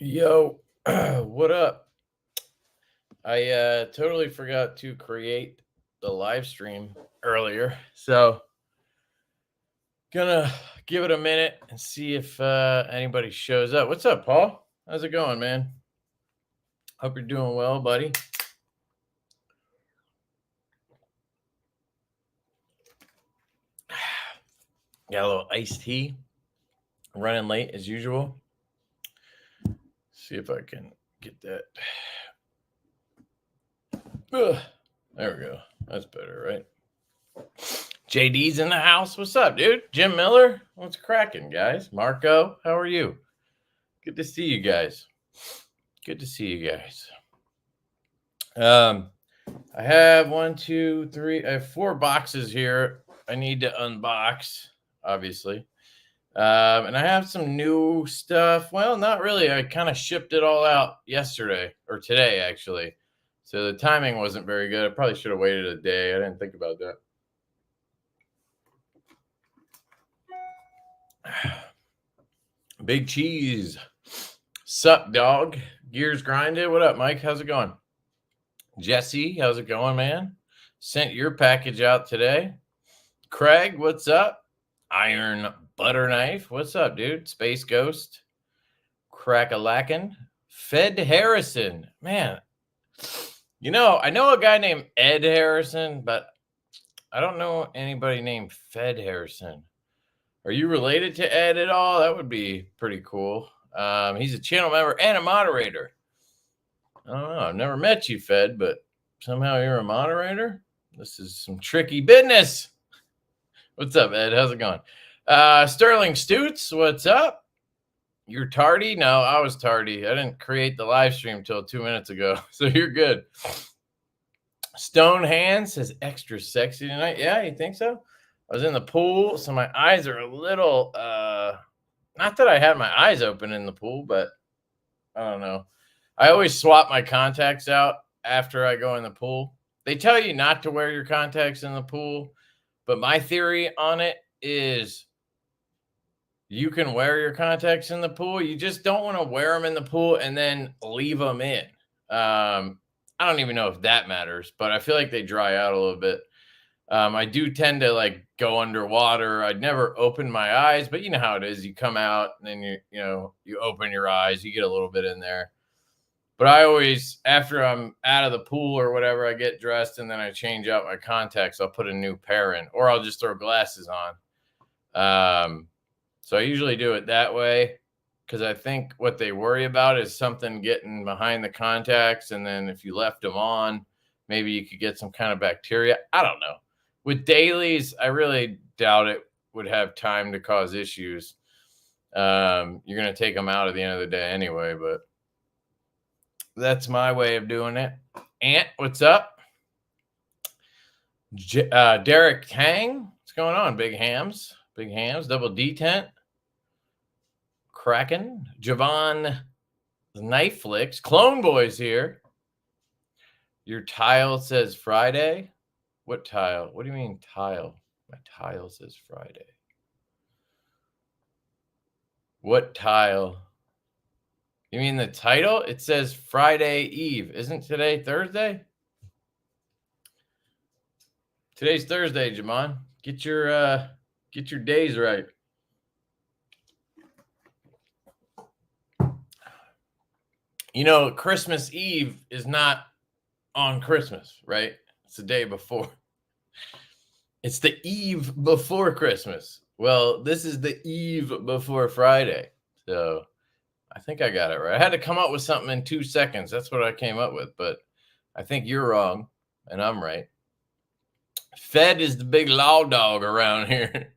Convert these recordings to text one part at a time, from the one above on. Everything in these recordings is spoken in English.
Yo, what up? I totally forgot to create the live stream earlier, so gonna give it a minute and see if anybody shows up. What's up, Paul? How's it going, man? Hope you're doing well, buddy. Got a little iced tea. Running late as usual. See if I can get that. Ugh, there we go. That's better, right? JD's in the house. What's up, dude? Jim Miller? What's cracking, guys? Marco, how are you? Good to see you guys. Good to see you guys. I have 1, 2, 3. I have 4 boxes here. I need to unbox, obviously. And I have some new stuff. Well, not really. I kind of shipped it all out yesterday or today, actually. So the timing wasn't very good. I probably should have waited a day. I didn't think about that. Big Cheese. Sup, dog? Gears grinded. What up, Mike? How's it going? Jesse, how's it going, man? Sent your package out today. Craig, what's up? Iron Butter Knife. What's up, dude? Space Ghost. Crack-a-lackin'. Fed Harrison. Man, you know, I know a guy named Ed Harrison, but I don't know anybody named Fed Harrison. Are you related to Ed at all? That would be pretty cool. He's a channel member and a moderator. I don't know. I've never met you, Fed, but somehow you're a moderator. This is some tricky business. What's up, Ed? How's it going? Sterling Stutes, what's up? You're tardy? No, I was tardy. I didn't create the live stream until 2 minutes ago, so you're good. Stone Hand says extra sexy tonight. Yeah, you think so? I was in the pool, so my eyes are a little, not that I had my eyes open in the pool, but I don't know. I always swap my contacts out after I go in the pool. They tell you not to wear your contacts in the pool, but my theory on it is you can wear your contacts in the pool. You just don't want to wear them in the pool and then leave them in. I don't even know if that matters, but I feel like they dry out a little bit. I do tend to like go underwater. I'd never open my eyes, but you know how it is. You come out and then you open your eyes, you get a little bit in there. But I always, after I'm out of the pool or whatever, I get dressed and then I change out my contacts. I'll put a new pair in, or I'll just throw glasses on. So I usually do it that way because I think what they worry about is something getting behind the contacts. And then if you left them on, maybe you could get some kind of bacteria. I don't know. With dailies, I really doubt it would have time to cause issues. You're going to take them out at the end of the day anyway, but that's my way of doing it. Ant, what's up? Derek Tang, what's going on? Big hams, double D tent. Kraken, Javon, Knife Flicks, Clone Boys here. Your tile says Friday. What tile? What do you mean tile? My tile says Friday. What tile? You mean the title? It says Friday Eve. Isn't today Thursday? Today's Thursday, Jamon. Get your days right. You know, Christmas Eve is not on Christmas, right? It's the day before. It's the eve before Christmas. Well, this is the eve before Friday. So I think I got it right. I had to come up with something in 2 seconds. That's what I came up with, but I think you're wrong and I'm right. Fed is the big law dog around here.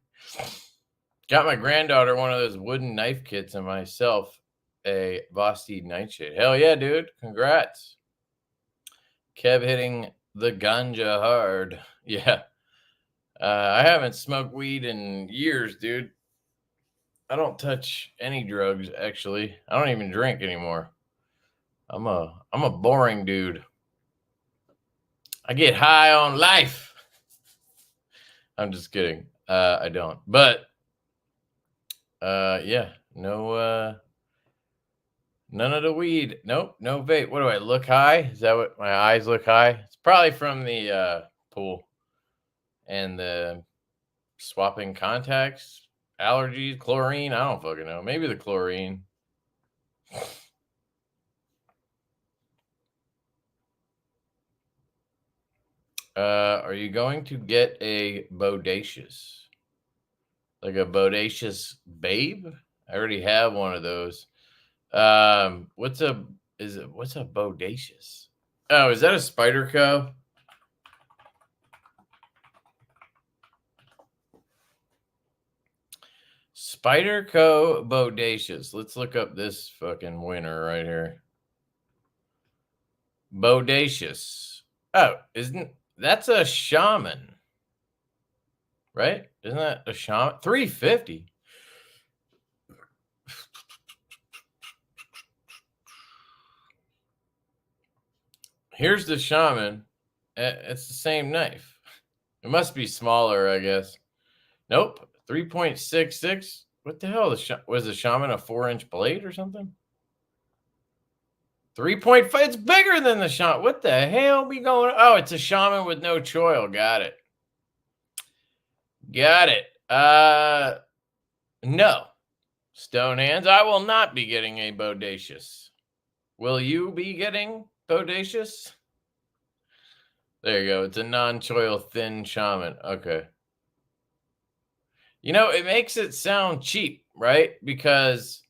Got my granddaughter one of those wooden knife kits and myself a Vosti nightshade. Hell yeah, dude. Congrats. Kev hitting the ganja hard. Yeah. I haven't smoked weed in years, dude. I don't touch any drugs, actually. I don't even drink anymore. I'm a boring dude. I get high on life. I'm just kidding. I don't. But yeah, no None of the weed. Nope, no vape. What do I look high? Is that what my eyes look high? It's probably from the pool and the swapping contacts, allergies, chlorine. I don't fucking know. Maybe the chlorine. Are you going to get a bodacious? Like a bodacious babe? I already have one of those. What's a bodacious? Oh, is that a Spyderco? Spyderco bodacious. Let's look up this fucking winner right here. Bodacious. Oh, isn't that's a shaman? Right? Isn't that a shaman? 350. Here's the shaman. It's the same knife. It must be smaller, I guess. Nope. 3.66. What the hell? Was the shaman a 4-inch blade or something? 3.5. It's bigger than the shaman. What the hell be going on? Oh, it's a shaman with no choil. Got it. Got it. No. Stone hands. I will not be getting a bodacious. Will you be getting bodacious? There you go. It's a non-choil thin shaman. Okay. You know, it makes it sound cheap, right? Because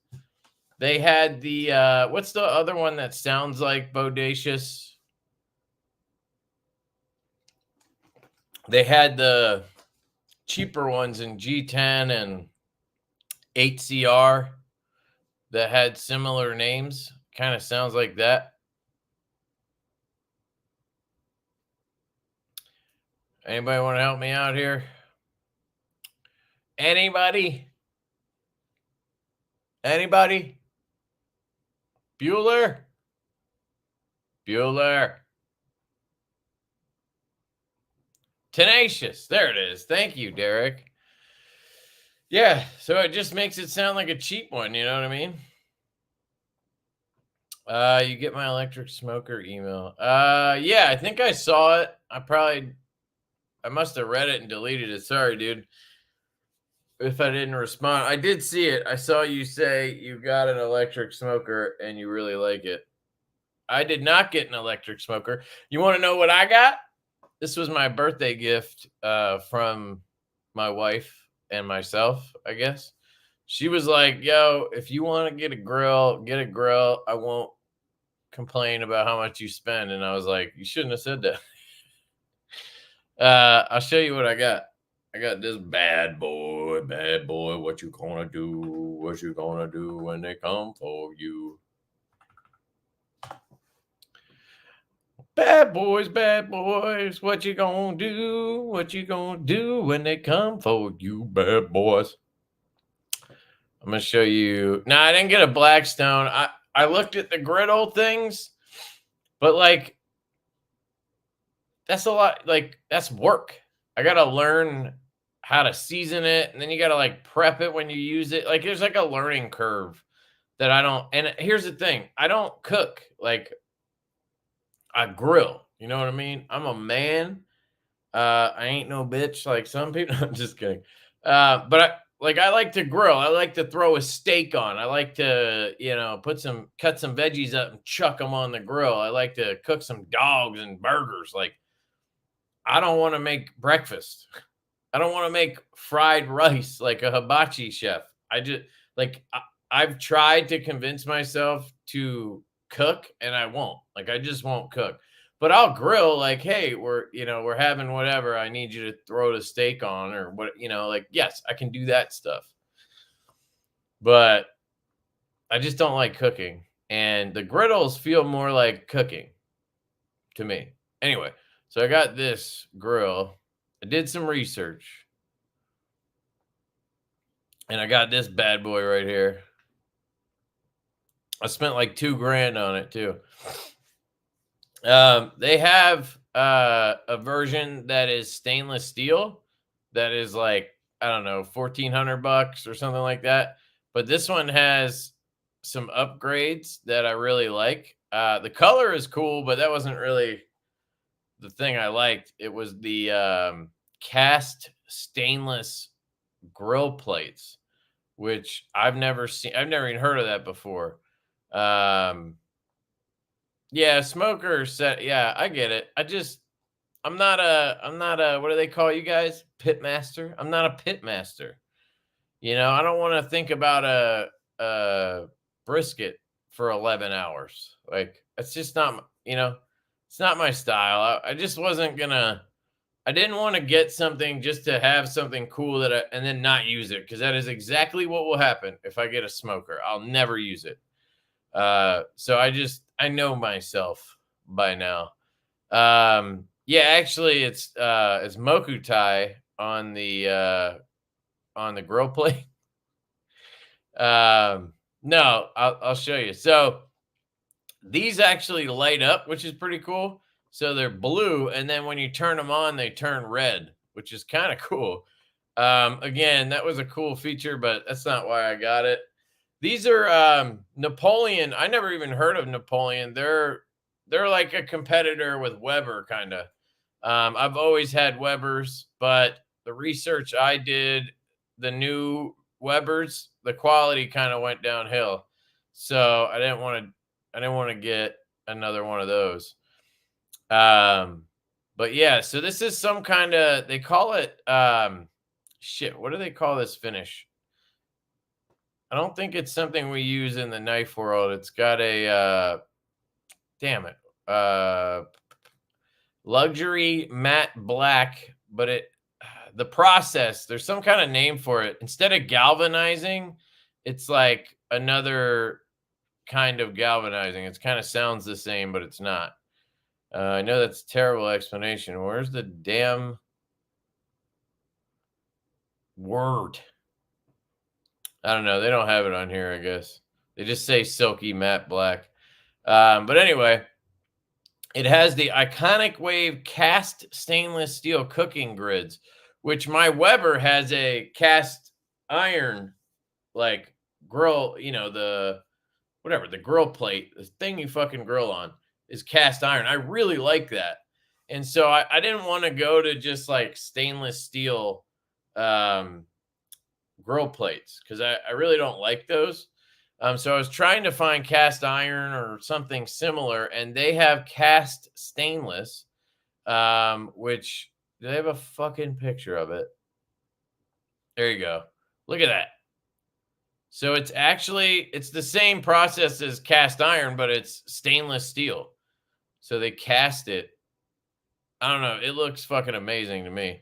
they had the what's the other one that sounds like bodacious? They had the cheaper ones in G10 and 8CR that had similar names. Kind of sounds like that. Anybody want to help me out here? Anybody? Anybody? Bueller? Bueller. Tenacious. There it is. Thank you, Derek. Yeah, so it just makes it sound like a cheap one. You know what I mean? You get my electric smoker email. Yeah, I think I saw it. I must have read it and deleted it. Sorry, dude. If I didn't respond, I did see it. I saw you say you got an electric smoker and you really like it. I did not get an electric smoker. You want to know what I got? This was my birthday gift from my wife and myself, I guess. She was like, yo, if you want to get a grill, get a grill. I won't complain about how much you spend. And I was like, you shouldn't have said that. I'll show you what I got. I got this bad boy. What you gonna do? What you gonna do when they come for you? Bad boys, what you gonna do? What you gonna do when they come for you, bad boys? I'm gonna show you. No, I didn't get a Blackstone. I looked at the griddle things, but like that's a lot. Like that's work. I gotta learn how to season it, and then you gotta like prep it when you use it. Like there's like a learning curve that I don't. And here's the thing: I don't cook. Like I grill. You know what I mean? I'm a man. I ain't no bitch like some people. I'm just kidding. But I like to grill. I like to throw a steak on. I like to, cut some veggies up and chuck them on the grill. I like to cook some dogs and burgers. Like, I don't want to make breakfast. I don't want to make fried rice like a hibachi chef. I just I've tried to convince myself to cook and I won't. Like, I just won't cook. But I'll grill like, hey, we're having whatever. I need you to throw the steak on or what, yes, I can do that stuff. But I just don't like cooking. And the griddles feel more like cooking to me. Anyway, so I got this grill. I did some research. And I got this bad boy right here. I spent like $2,000 on it too. They have a version that is stainless steel that is like, I don't know, $1,400 or something like that. But this one has some upgrades that I really like. The color is cool, but that wasn't really the thing I liked. It was the cast stainless grill plates, which I've never seen. I've never even heard of that before. Yeah, smoker set. Yeah, I get it. I'm not a, what do they call you guys? Pit master. I'm not a pit master. I don't want to think about a brisket for 11 hours. Like, it's just not, it's not my style. I just wasn't gonna, I didn't want to get something just to have something cool and then not use it. Cause that is exactly what will happen if I get a smoker. I'll never use it. So I know myself by now. Yeah, actually it's Mokutai on the grill plate. No, I'll show you. So these actually light up, which is pretty cool. So they're blue, and then when you turn them on, they turn red, which is kind of cool. Again, that was a cool feature, but that's not why I got it. These are Napoleon. I never even heard of Napoleon. They're like a competitor with Weber, kind of. I've always had Webers, but the research I did, the new Webers, the quality kind of went downhill. So I didn't want to get another one of those. But yeah, so this is some kind of, they call it shit, what do they call this finish? I don't think it's something we use in the knife world. It's got a damn it. Luxury matte black, but the process, there's some kind of name for it. Instead of galvanizing, it's like another kind of galvanizing. It kind of sounds the same, but it's not. I know that's a terrible explanation. Where's the damn word? I don't know. They don't have it on here, I guess. They just say silky matte black. But anyway, it has the iconic wave cast stainless steel cooking grids, which my Weber has a cast iron, like grill, the grill plate, the thing you fucking grill on is cast iron. I really like that. And so I didn't want to go to just like stainless steel grill plates because I really don't like those. So I was trying to find cast iron or something similar, and they have cast stainless, which, do they have a fucking picture of it? There you go. Look at that. So it's the same process as cast iron, but it's stainless steel. So they cast it. I don't know. It looks fucking amazing to me.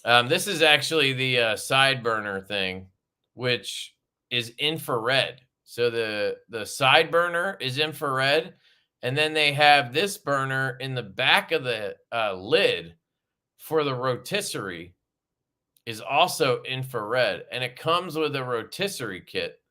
This is actually the side burner thing, which is infrared. So the side burner is infrared, and then they have this burner in the back of the lid for the rotisserie is also infrared, and it comes with a rotisserie kit.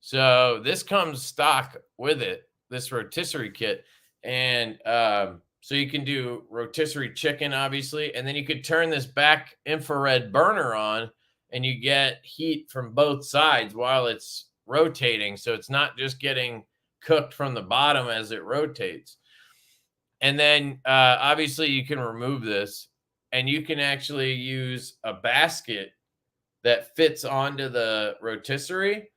So this comes stock with it, this rotisserie kit, and so you can do rotisserie chicken, obviously, and then you could turn this back infrared burner on, and you get heat from both sides while it's rotating. So it's not just getting cooked from the bottom as it rotates. And then obviously you can remove this, and you can actually use a basket that fits onto the rotisserie.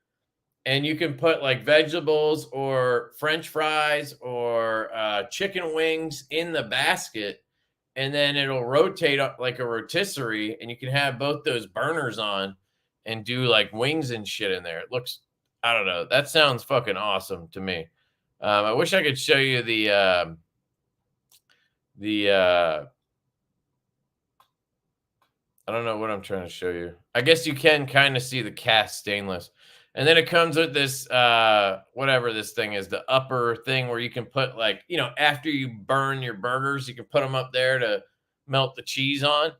And you can put like vegetables or French fries or chicken wings in the basket, and then it'll rotate up like a rotisserie, and you can have both those burners on and do like wings and shit in there. It looks, I don't know. That sounds fucking awesome to me. I wish I could show you the I don't know what I'm trying to show you. I guess you can kind of see the cast stainless. And then it comes with this, whatever this thing is, the upper thing where you can put like, after you burn your burgers, you can put them up there to melt the cheese on.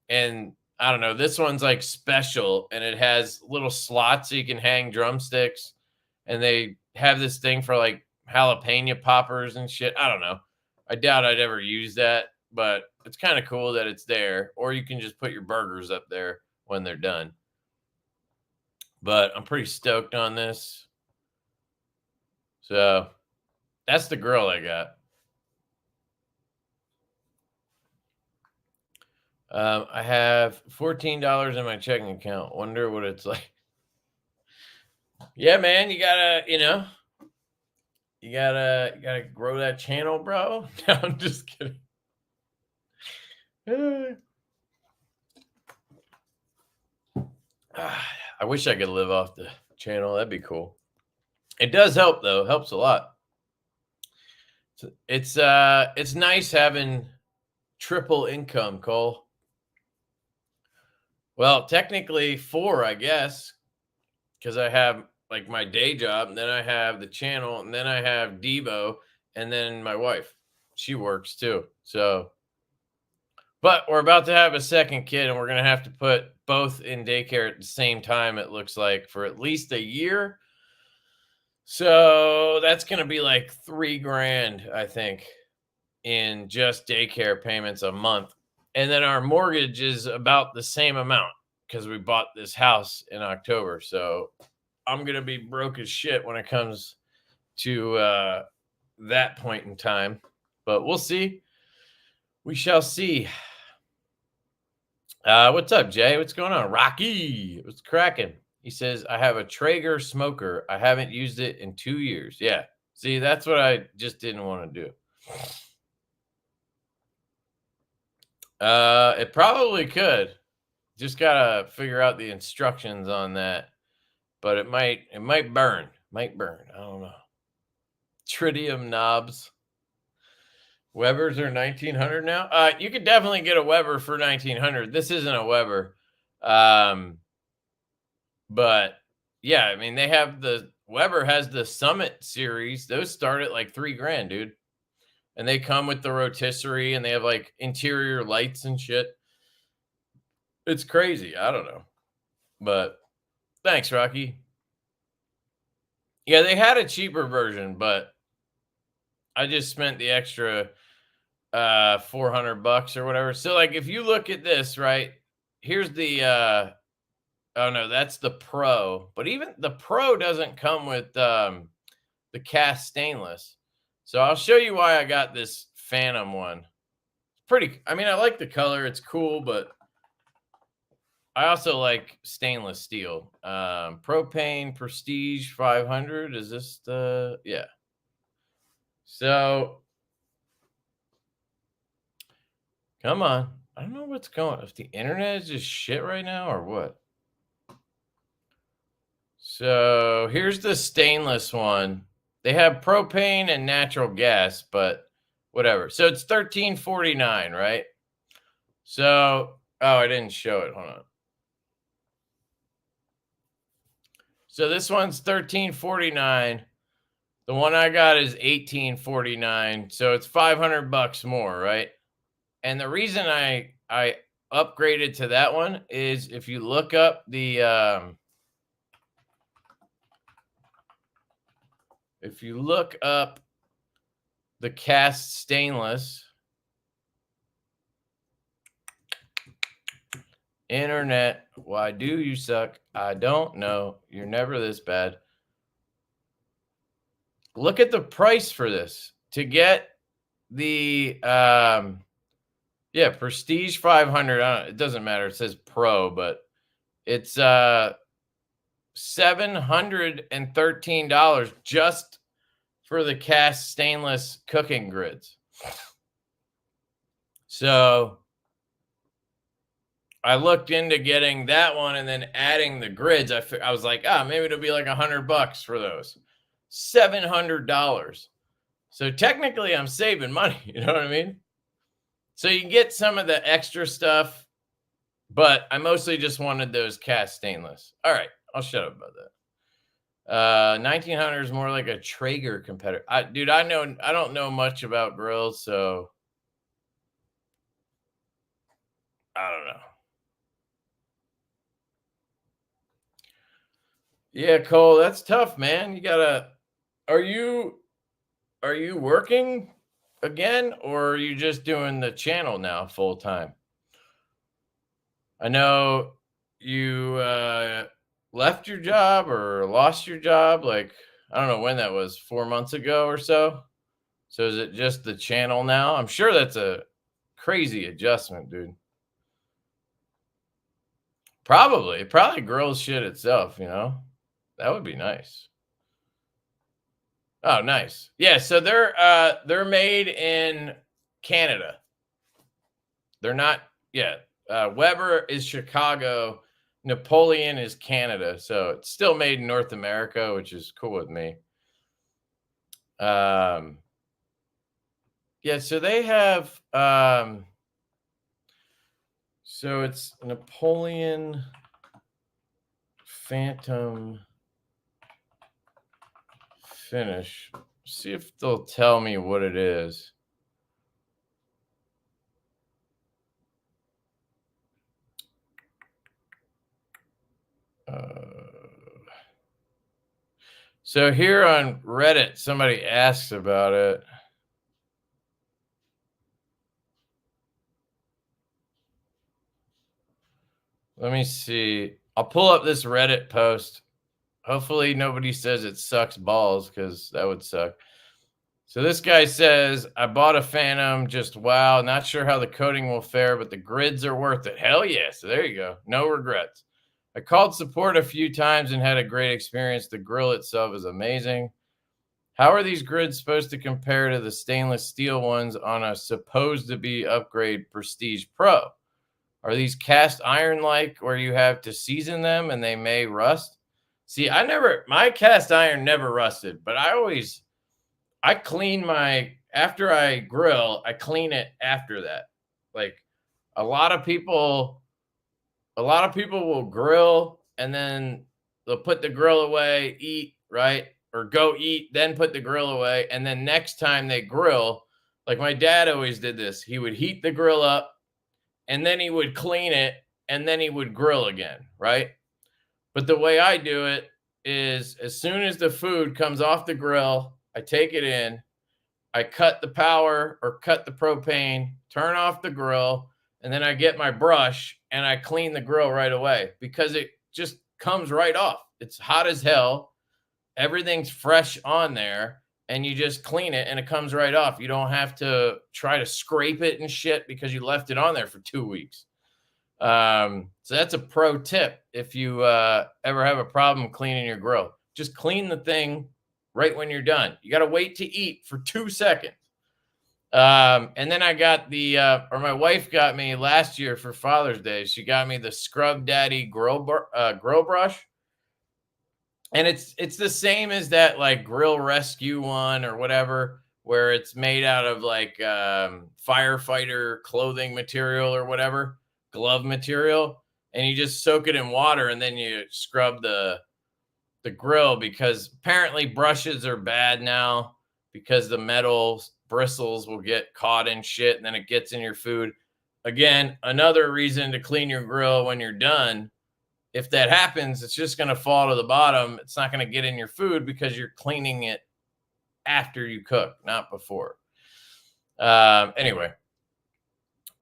And I don't know, this one's like special, and it has little slots so you can hang drumsticks. And they have this thing for like jalapeno poppers and shit. I don't know. I doubt I'd ever use that, but it's kind of cool that it's there. Or you can just put your burgers up there when they're done. but I'm pretty stoked on this. So that's the grill I got. I have $14 in my checking account. Wonder what it's like. Yeah, man, you gotta, you gotta grow that channel, bro. No, I'm just kidding. I wish I could live off the channel. That'd be cool. It does help though. Helps a lot. It's nice having triple income, Cole. Well, technically 4, I guess, because I have like my day job, and then I have the channel, and then I have Divo, and then my wife. She works too. So, but we're about to have a second kid, and we're gonna have to put both in daycare at the same time, it looks like, for at least a year. So that's gonna be like $3,000, I think, in just daycare payments a month. And then our mortgage is about the same amount because we bought this house in October. So I'm going to be broke as shit when it comes to that point in time. But we'll see. We shall see. What's up, Jay? What's going on? Rocky, what's cracking? He says, I have a Traeger smoker. I haven't used it in 2 years. Yeah. See, that's what I just didn't want to do. It probably could. Just gotta figure out the instructions on that. But it might burn. Might burn. I don't know. Tritium knobs. Webers are 1900 now. You could definitely get a Weber for 1900. This isn't a Weber. But yeah, I mean, they have the Weber has the Summit series. Those start at like $3,000, dude. And they come with the rotisserie, and they have like interior lights and shit. It's crazy. I don't know. But thanks, Rocky. Yeah, they had a cheaper version, but I just spent the extra $400 or whatever. So like if you look at this, right? Here's the oh no, that's the Pro. But even the Pro doesn't come with the cast stainless. So I'll show you why I got this Phantom one. It's pretty, I mean, I like the color, it's cool, but I also like stainless steel. Propane Prestige 500. Is this the, yeah. So, come on. I don't know what's going on. If the internet is just shit right now or what. So, here's the stainless one. They have propane and natural gas, but whatever. So, it's $13.49, right? So, oh, I didn't show it. Hold on. So this one's $13.49. The one I got is $18.49. So it's $500 more, right? And the reason I upgraded to that one is if you look up the cast stainless, internet, why do you suck? I don't know. You're never this bad. Look at the price for this. To get the yeah, Prestige 500, it doesn't matter, it says Pro, but it's $713 just for the cast stainless cooking grids. So I looked into getting that one and then adding the grids. I was like, maybe it'll be like $100 for those. $700. So technically I'm saving money. You know what I mean? So you can get some of the extra stuff, but I mostly just wanted those cast stainless. All right, I'll shut up about that. 1900 is more like a Traeger competitor. Dude, I don't know much about grills, so I don't know. Yeah, Cole, that's tough, man. You gotta. Are you working again, or are you just doing the channel now full time? I know you left your job or lost your job? Like, I don't know when that was, 4 months ago or so. So is it just the channel now? I'm sure that's a crazy adjustment, dude. Probably. It probably grills shit itself, you know? That would be nice. Oh, nice. Yeah, so they're made in Canada. They're not, yeah. Weber is Chicago, Napoleon is Canada. So it's still made in North America, which is cool with me. Yeah, so they have so it's Napoleon Phantom finish. See if they'll tell me what it is. So here on Reddit, somebody asks about it. Let me see. I'll pull up this Reddit post. Hopefully nobody says it sucks balls, because that would suck. So this guy says, I bought a Phantom, just wow. Not sure how the coating will fare, but the grids are worth it. Hell yeah. So there you go. No regrets. I called support a few times and had a great experience. The grill itself is amazing. How are these grids supposed to compare to the stainless steel ones on a supposed to be upgrade Prestige Pro? Are these cast iron like where you have to season them and they may rust? See, my cast iron never rusted, but I clean after I grill, I clean it after that. Like a lot of people will grill and then they'll put the grill away, eat, right? Or go eat, then put the grill away. And then next time they grill, like my dad always did this, he would heat the grill up and then he would clean it and then he would grill again, right? But the way I do it is as soon as the food comes off the grill, I take it in, I cut the power or cut the propane, turn off the grill, and then I get my brush and I clean the grill right away because it just comes right off. It's hot as hell. Everything's fresh on there and you just clean it and it comes right off. You don't have to try to scrape it and shit because you left it on there for 2 weeks. So that's a pro tip. If you ever have a problem cleaning your grill, just clean the thing right when you're done. You got to wait to eat for 2 seconds. And then I got or my wife got me last year for Father's Day. She got me the Scrub Daddy grill brush. And it's the same as that like Grill Rescue one or whatever, where it's made out of like firefighter clothing material or whatever, glove material, and you just soak it in water and then you scrub the grill, because apparently brushes are bad now because the metal bristles will get caught in shit and then it gets in your food. Again, another reason to clean your grill when you're done. If that happens, it's just going to fall to the bottom. It's not going to get in your food because you're cleaning it after you cook, not before. Anyway,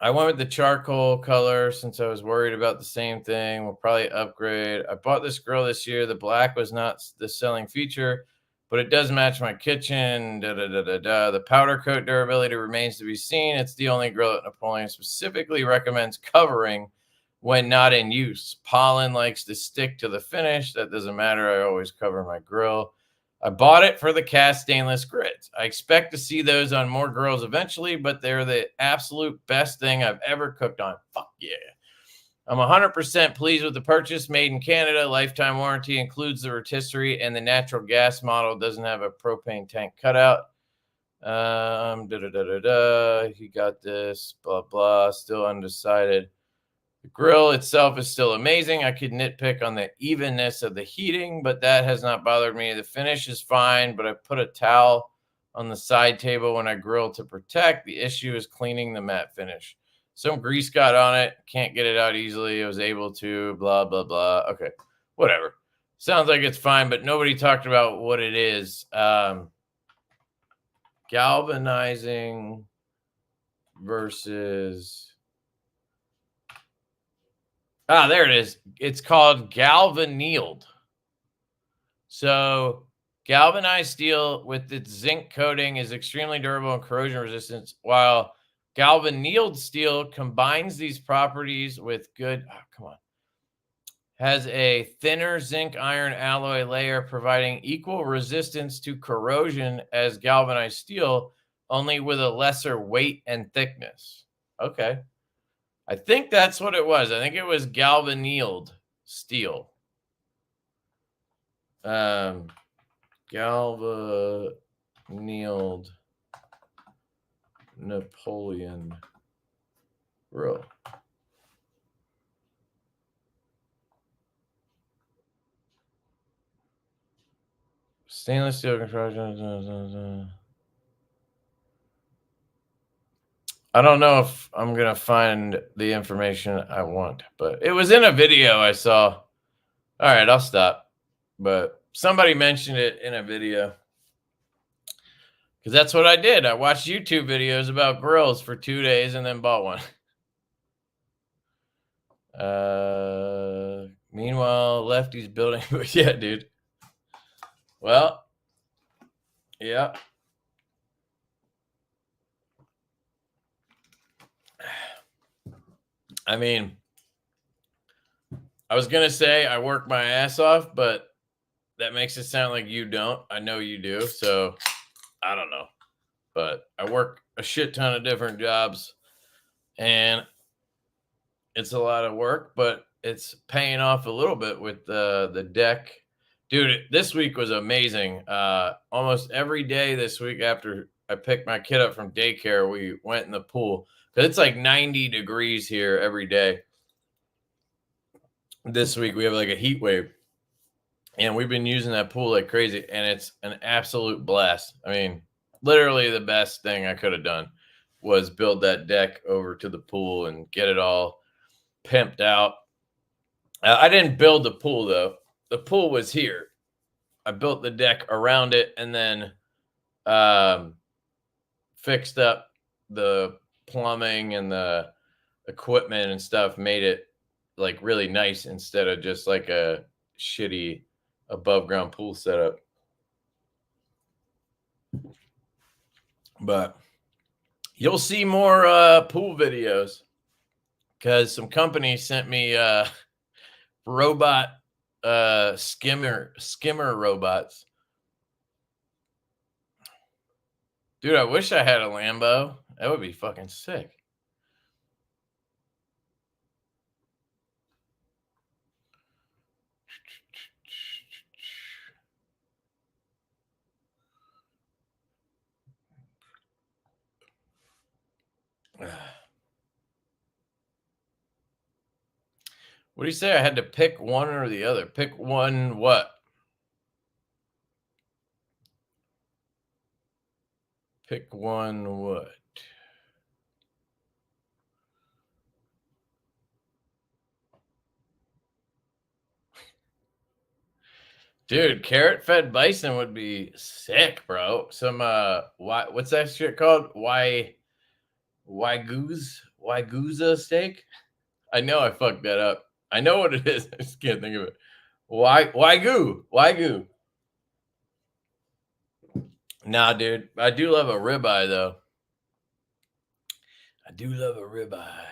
I went with the charcoal color since I was worried about the same thing. We'll probably upgrade. I bought this grill this year. The black was not the selling feature, but it does match my kitchen. The powder coat durability remains to be seen. It's the only grill that Napoleon specifically recommends covering when not in use. Pollen likes to stick to the finish. That doesn't matter. I always cover my grill. I bought it for the cast stainless grids. I expect to see those on more grills eventually, but they're the absolute best thing I've ever cooked on. Fuck yeah. I'm 100% pleased with the purchase. Made in Canada. Lifetime warranty includes the rotisserie, and the natural gas model doesn't have a propane tank cutout. He got this, blah, blah, still undecided. The grill itself is still amazing. I could nitpick on the evenness of the heating, but that has not bothered me. The finish is fine, but I put a towel on the side table when I grill to protect. The issue is cleaning the matte finish. Some grease got on it. Can't get it out easily. I was able to, blah, blah, blah. Okay, whatever. Sounds like it's fine, but nobody talked about what it is. Galvanizing versus Ah, there it is. It's called galvannealed. So galvanized steel with its zinc coating is extremely durable and corrosion resistant, while galvannealed steel combines these properties with good, come on, has a thinner zinc iron alloy layer providing equal resistance to corrosion as galvanized steel, only with a lesser weight and thickness. Okay. I think that's what it was. I think it was galvannealed steel. Galvannealed Napoleon Row. Stainless steel construction. I don't know if I'm going to find the information I want, but it was in a video I saw. All right, I'll stop. But somebody mentioned it in a video. Because that's what I did. I watched YouTube videos about grills for 2 days and then bought one. Meanwhile, Lefty's building. Yeah, dude. Well, yeah. I mean, I was going to say I work my ass off, but that makes it sound like you don't. I know you do. So I don't know. But I work a shit ton of different jobs and it's a lot of work, but it's paying off a little bit with the deck. Dude, this week was amazing. Almost every day this week after I picked my kid up from daycare, we went in the pool. Because it's like 90 degrees here every day. This week we have like a heat wave. And we've been using that pool like crazy. And it's an absolute blast. I mean, literally the best thing I could have done was build that deck over to the pool and get it all pimped out. I didn't build the pool, though. The pool was here. I built the deck around it and then fixed up the plumbing and the equipment and stuff, made it like really nice instead of just like a shitty above ground pool setup. But you'll see more pool videos because some companies sent me robot skimmer robots. Dude, I wish I had a Lambo. That would be fucking sick. What do you say? I had to pick one or the other. Pick one what? Pick one what? Dude, carrot fed bison would be sick, bro. Some what's that shit called? Wagyu steak? I know I fucked that up. I know what it is. I just can't think of it. Wagyu. Nah, dude. I do love a ribeye though. I do love a ribeye.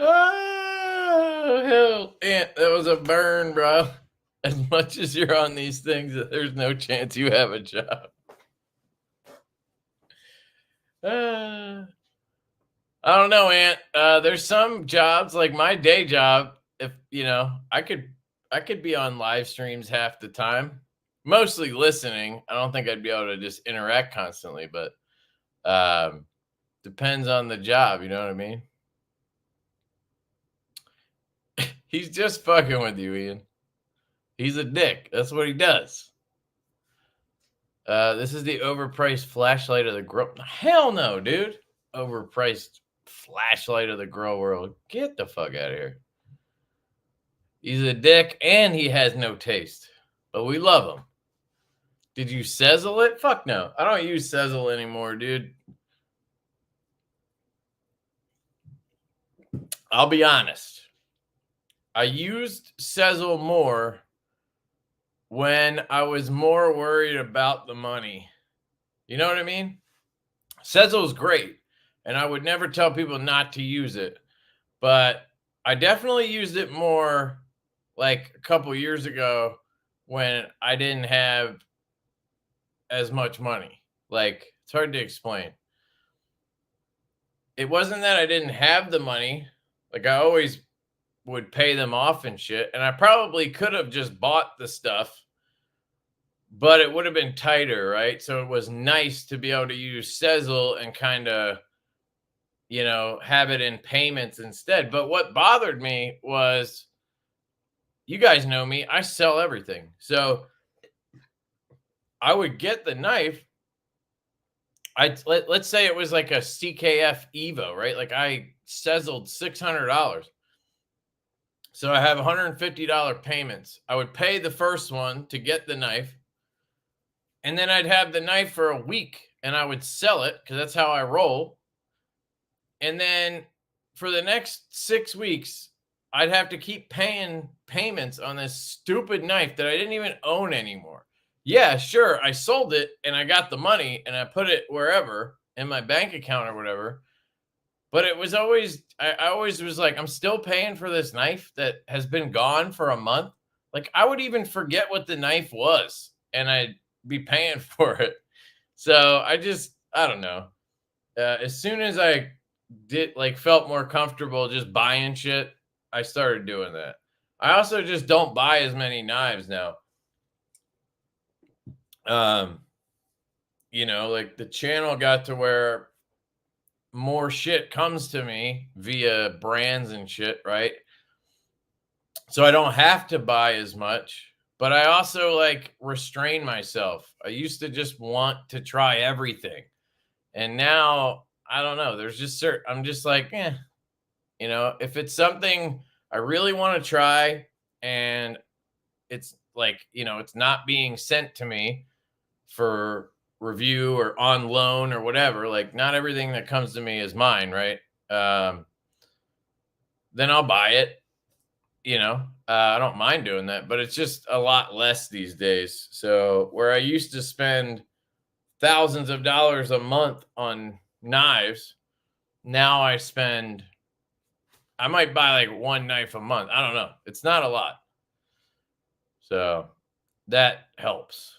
Oh, hell. Aunt, that was a burn, bro. As much as you're on these things, there's no chance you have a job. I don't know, Aunt. There's some jobs like my day job. If you know, I could be on live streams half the time, mostly listening. I don't think I'd be able to just interact constantly, but depends on the job. You know what I mean? He's just fucking with you, Ian. He's a dick. That's what he does. This is the overpriced flashlight of the girl. Hell no, dude. Overpriced flashlight of the girl world. Get the fuck out of here. He's a dick and he has no taste. But we love him. Did you sizzle it? Fuck no. I don't use sizzle anymore, dude. I'll be honest. I used sizzle more when I was more worried about the money. You know what I mean? Sizzle is great, and I would never tell people not to use it, but I definitely used it more like a couple years ago when I didn't have as much money. Like, it's hard to explain. It wasn't that I didn't have the money. Like, I always would pay them off and shit, and I probably could have just bought the stuff, but it would have been tighter, right? So it was nice to be able to use sizzle and kind of, you know, have it in payments instead. But what bothered me was, you guys know me, I sell everything. So I would get the knife. Let's say it was like a CKF Evo, right? Like I sizzled $600. So I have $150 payments. I would pay the first one to get the knife, and then I'd have the knife for a week and I would sell it because that's how I roll. And then for the next 6 weeks, I'd have to keep paying payments on this stupid knife that I didn't even own anymore. Yeah, sure, I sold it and I got the money and I put it wherever in my bank account or whatever. But it was always, I always was like, I'm still paying for this knife that has been gone for a month. Like, I would even forget what the knife was and I'd be paying for it. So I don't know. As soon as I felt more comfortable just buying shit, I started doing that. I also just don't buy as many knives now. You know, like the channel got to where more shit comes to me via brands and shit, right? So I don't have to buy as much, but I also like restrain myself. I used to just want to try everything. And now I don't know. There's just I'm just like, you know, if it's something I really want to try and it's like, you know, it's not being sent to me for review or on loan or whatever, like not everything that comes to me is mine, right? Then I'll buy it, you know. I don't mind doing that, but it's just a lot less these days. So where I used to spend thousands of dollars a month on knives, now I might buy like one knife a month. I don't know. It's not a lot. So that helps.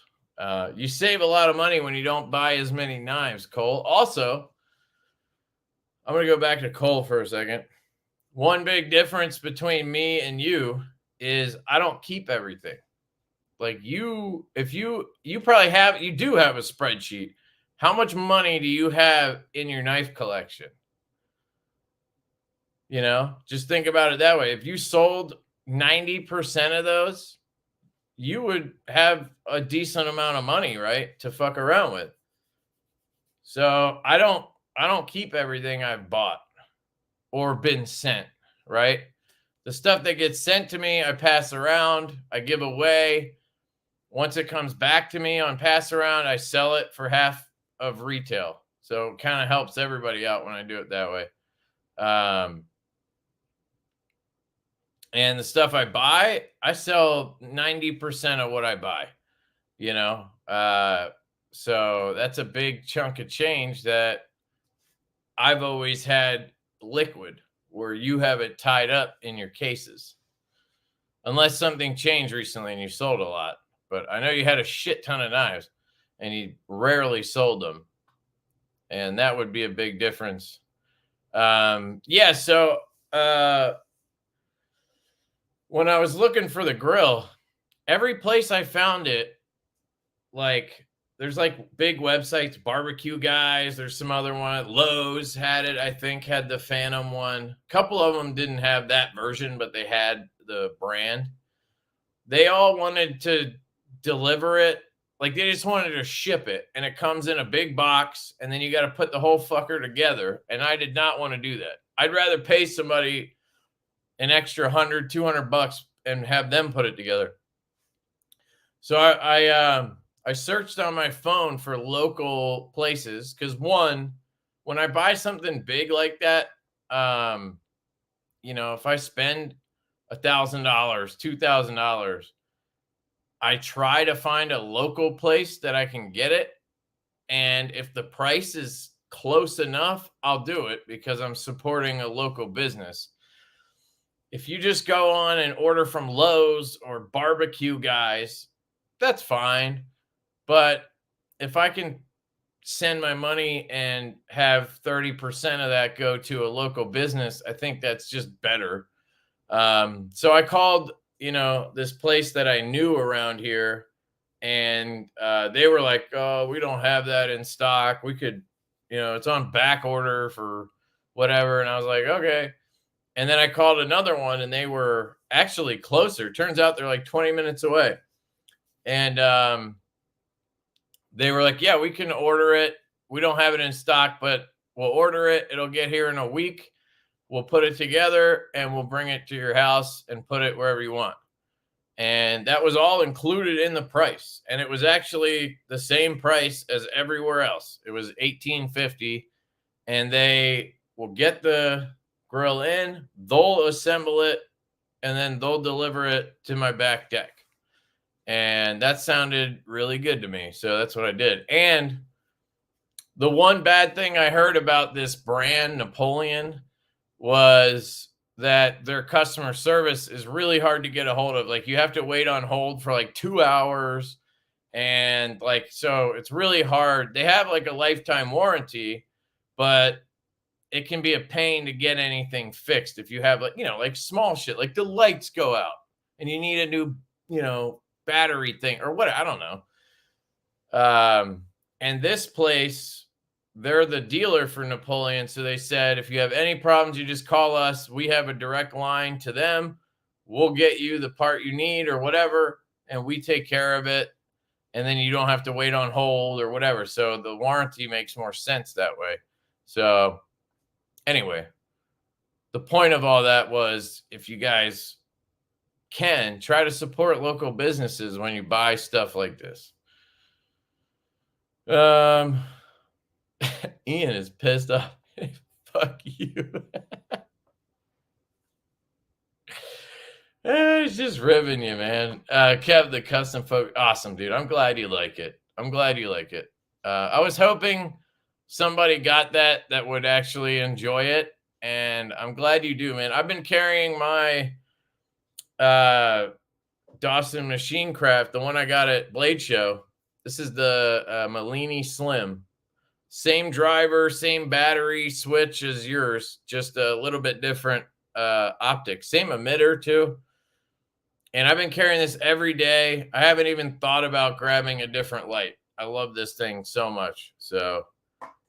You save a lot of money when you don't buy as many knives, Cole. Also, I'm going to go back to Cole for a second. One big difference between me and you is I don't keep everything. Like you do have a spreadsheet. How much money do you have in your knife collection? You know, just think about it that way. If you sold 90% of those, you would have a decent amount of money, right, to fuck around with. So I don't keep everything I've bought or been sent, right? The stuff that gets sent to me, I pass around, I give away. Once it comes back to me on pass around, I sell it for half of retail. So it kind of helps everybody out when I do it that way. And the stuff I buy, I sell 90% of what I buy, you know? So that's a big chunk of change that I've always had liquid, where you have it tied up in your cases. Unless something changed recently and you sold a lot. But I know you had a shit ton of knives and you rarely sold them. And that would be a big difference. Yeah, so when I was looking for the grill, every place I found it, like there's like big websites, Barbecue Guys, there's some other one, Lowe's had it, I think had the Phantom one. A couple of them didn't have that version, but they had the brand. They all wanted to deliver it, like they just wanted to ship it, and it comes in a big box, and then you got to put the whole fucker together, and I did not want to do that. I'd rather pay somebody an extra $100, $200 and have them put it together. So I I searched on my phone for local places because one, when I buy something big like that, if I spend $1,000, $2,000, I try to find a local place that I can get it. And if the price is close enough, I'll do it because I'm supporting a local business. If you just go on and order from Lowe's or Barbecue Guys, that's fine. But if I can send my money and have 30% of that go to a local business, I think that's just better. So I called, this place that I knew around here, and they were like, "Oh, we don't have that in stock. We could, it's on back order for whatever." And I was like, "Okay." And then I called another one, and they were actually closer. Turns out they're like 20 minutes away. And they were like, "Yeah, we can order it. We don't have it in stock, but we'll order it. It'll get here in a week. We'll put it together and we'll bring it to your house and put it wherever you want." And that was all included in the price. And it was actually the same price as everywhere else. It was $18.50, and they will get the grill in, they'll assemble it, and then they'll deliver it to my back deck. And that sounded really good to me. So that's what I did. And the one bad thing I heard about this brand, Napoleon, was that their customer service is really hard to get a hold of. Like, you have to wait on hold for like 2 hours. And so it's really hard. They have like a lifetime warranty, but it can be a pain to get anything fixed if you have like small shit, like the lights go out and you need a new, battery thing or what, I don't know. And this place, they're the dealer for Napoleon. So they said, if you have any problems, you just call us. We have a direct line to them. We'll get you the part you need or whatever, and we take care of it. And then you don't have to wait on hold or whatever. So the warranty makes more sense that way. So anyway, the point of all that was, if you guys can, try to support local businesses when you buy stuff like this. Ian is pissed off. Fuck you. It's just ribbing you, man. Kev, the custom folk, awesome, dude. I'm glad you like it. I was hoping somebody got that would actually enjoy it, and I'm glad you do, man. I've been carrying my Dawson Machine Craft, the one I got at Blade Show. This is the Malini Slim. Same driver, same battery switch as yours, just a little bit different optics. Same emitter too. And I've been carrying this every day. I haven't even thought about grabbing a different light. I love this thing so much. So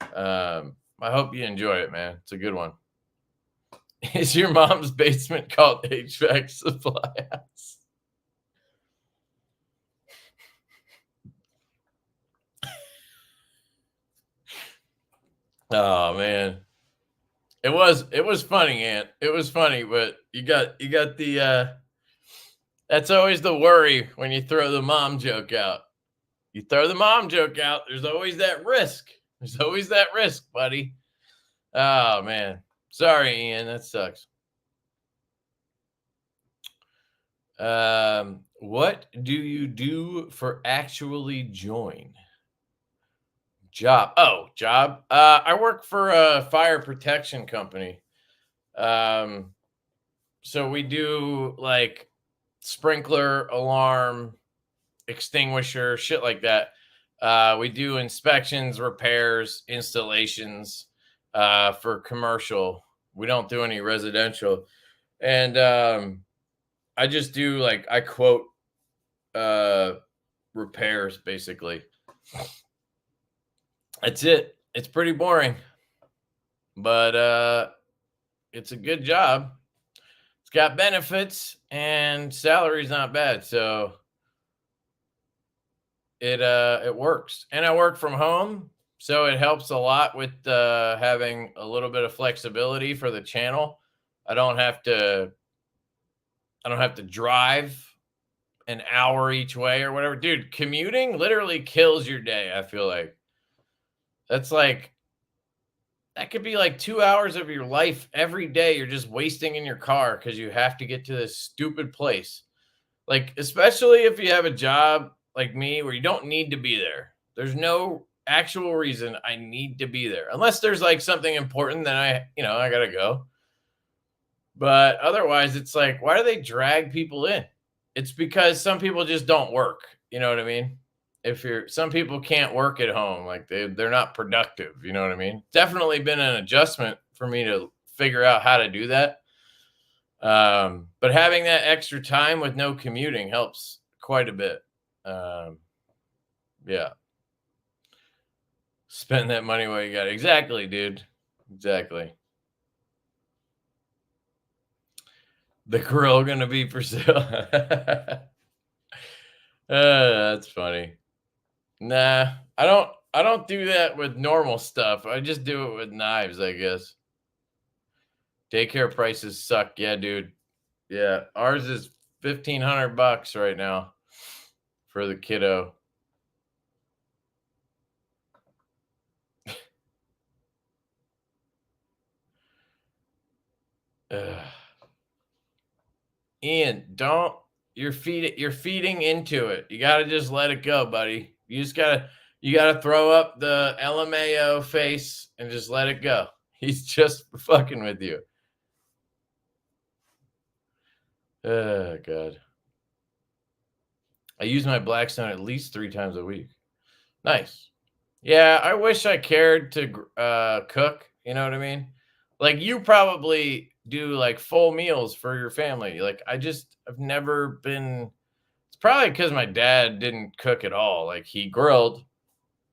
I hope you enjoy it, man. It's a good one. Is your mom's basement called HVAC Supply House? Oh man, it was funny, Aunt. It was funny, but you got the that's always the worry when you throw the mom joke out. You throw the mom joke out, there's always that risk. There's always that risk, buddy. Oh man, sorry, Ian, that sucks. What do you do for actually join? Job. I work for a fire protection company. So we do like sprinkler, alarm, extinguisher, shit like that. We do inspections, repairs, installations for commercial. We don't do any residential. And I just do I quote repairs basically. That's it. It's pretty boring, but it's a good job. It's got benefits and salary's not bad, so it works. And I work from home, so it helps a lot with having a little bit of flexibility for the channel. I don't have to drive an hour each way or whatever. Dude, commuting literally kills your day, I feel like. That's like, that could be like 2 hours of your life every day you're just wasting in your car because you have to get to this stupid place. Like, especially if you have a job like me where you don't need to be there. There's no actual reason I need to be there. Unless there's like something important, then I gotta go. But otherwise, it's like, why do they drag people in? It's because some people just don't work. You know what I mean? Some people can't work at home, like they're not productive. You know what I mean? Definitely been an adjustment for me to figure out how to do that. But having that extra time with no commuting helps quite a bit. Yeah. Spend that money while you got it. Exactly, dude. Exactly. The grill gonna be for sale. That's funny. Nah, I don't do that with normal stuff. I just do it with knives, I guess. Daycare prices suck. Yeah, dude. Yeah, ours is $1,500 right now for the kiddo. Ugh. Ian, you're feeding into it. You gotta just let it go, buddy. You gotta throw up the LMAO face and just let it go. He's just fucking with you. Oh God. I use my Blackstone at least 3 times a week. Nice. Yeah, I wish I cared to cook. You know what I mean? Like, you probably do like full meals for your family. Like, I've never been. It's probably because my dad didn't cook at all. Like, he grilled.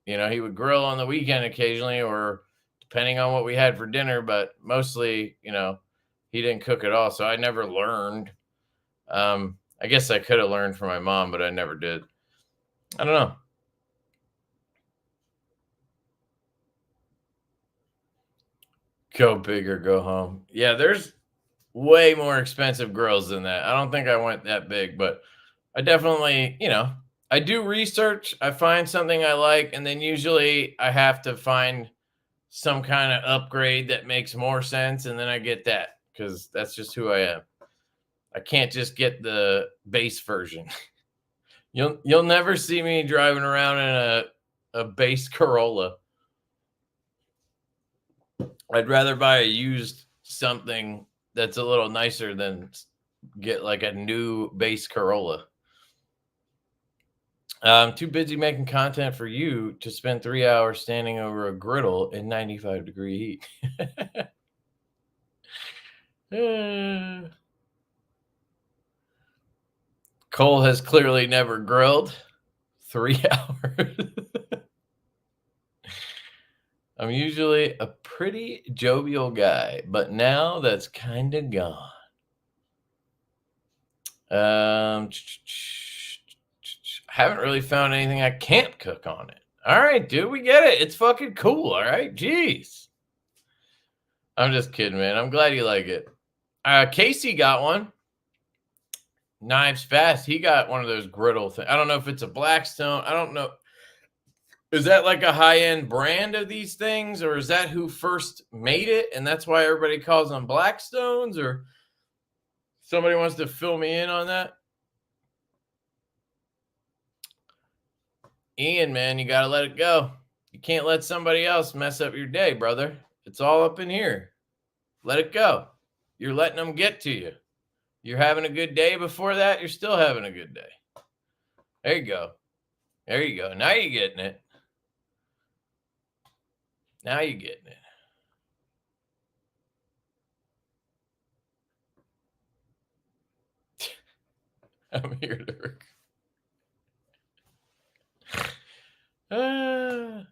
He would grill on the weekend occasionally, or depending on what we had for dinner. But mostly, he didn't cook at all. So I never learned. I guess I could have learned from my mom, but I never did. I don't know. Go big or go home. Yeah, there's way more expensive grills than that. I don't think I went that big, but I definitely, I do research. I find something I like, and then usually I have to find some kind of upgrade that makes more sense, and then I get that because that's just who I am. I can't just get the base version. You'll never see me driving around in a base Corolla. I'd rather buy a used something that's a little nicer than get like a new base Corolla. I'm too busy making content for you to spend 3 hours standing over a griddle in 95-degree heat. Cole has clearly never grilled. 3 hours. I'm usually a pretty jovial guy, but now that's kind of gone. I haven't really found anything I can't cook on it. All right, dude, we get it. It's fucking cool. All right, jeez. I'm just kidding, man. I'm glad you like it. Casey got one. Knives Fast. He got one of those griddle things. I don't know if it's a Blackstone. I don't know. Is that like a high-end brand of these things, or is that who first made it, and that's why everybody calls them Blackstones, or somebody wants to fill me in on that? Ian, man, you got to let it go. You can't let somebody else mess up your day, brother. It's all up in here. Let it go. You're letting them get to you. You're having a good day before that. You're still having a good day. There you go. There you go. Now you're getting it. Now you're getting it. I'm here to work.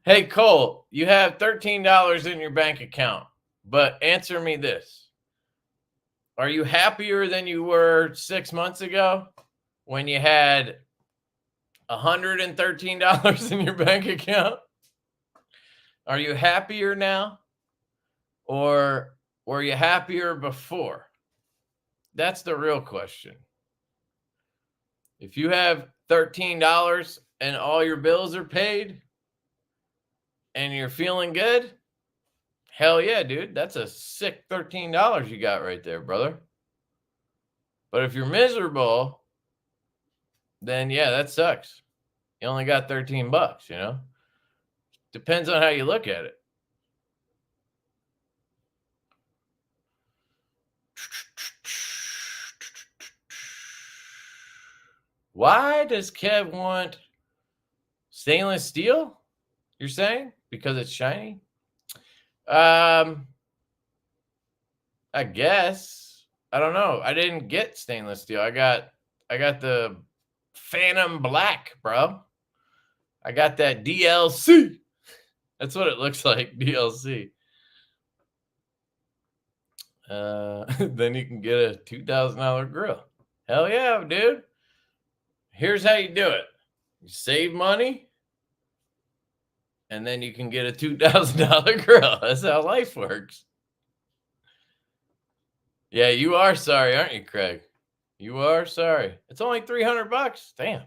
Hey, Cole, you have $13 in your bank account, but answer me this. Are you happier than you were 6 months ago when you had $113 in your bank account? Are you happier now? Or were you happier before? That's the real question. If you have $13 and all your bills are paid and you're feeling good, hell yeah, dude. That's a sick $13 you got right there, brother. But if you're miserable, then yeah, that sucks. You only got 13 bucks, you know? Depends on how you look at it. Why does Kev want stainless steel? You're saying? Because it's shiny? I guess. I don't know. I didn't get stainless steel. I got the Phantom Black, bro. I got that DLC. That's what it looks like, DLC. Then you can get a $2,000 grill. Hell yeah, dude. Here's how you do it. You save money, and then you can get a $2,000 grill. That's how life works. Yeah, you are sorry, aren't you, Craig? You are sorry. It's only 300 bucks. Damn.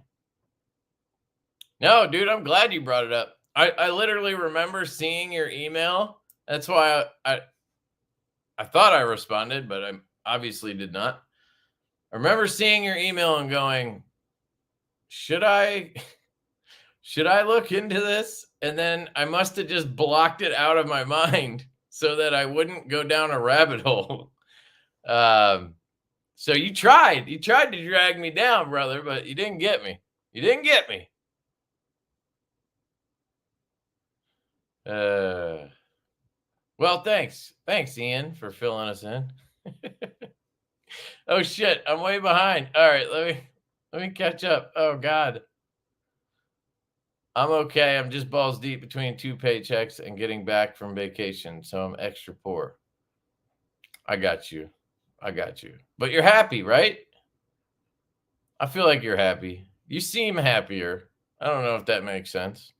No, dude, I'm glad you brought it up. I literally remember seeing your email. That's why I thought I responded, but I obviously did not. I remember seeing your email and going, should I look into this? And then I must have just blocked it out of my mind so that I wouldn't go down a rabbit hole. So you tried to drag me down, brother, but you didn't get me. You didn't get me. Well, thanks, Ian, for filling us in. Oh shit, I'm way behind. All right, let me catch up. Oh God, I'm okay. I'm just balls deep between 2 paychecks and getting back from vacation, so I'm extra poor. I got you. But you're happy, right? I feel like you're happy. You seem happier. I don't know if that makes sense,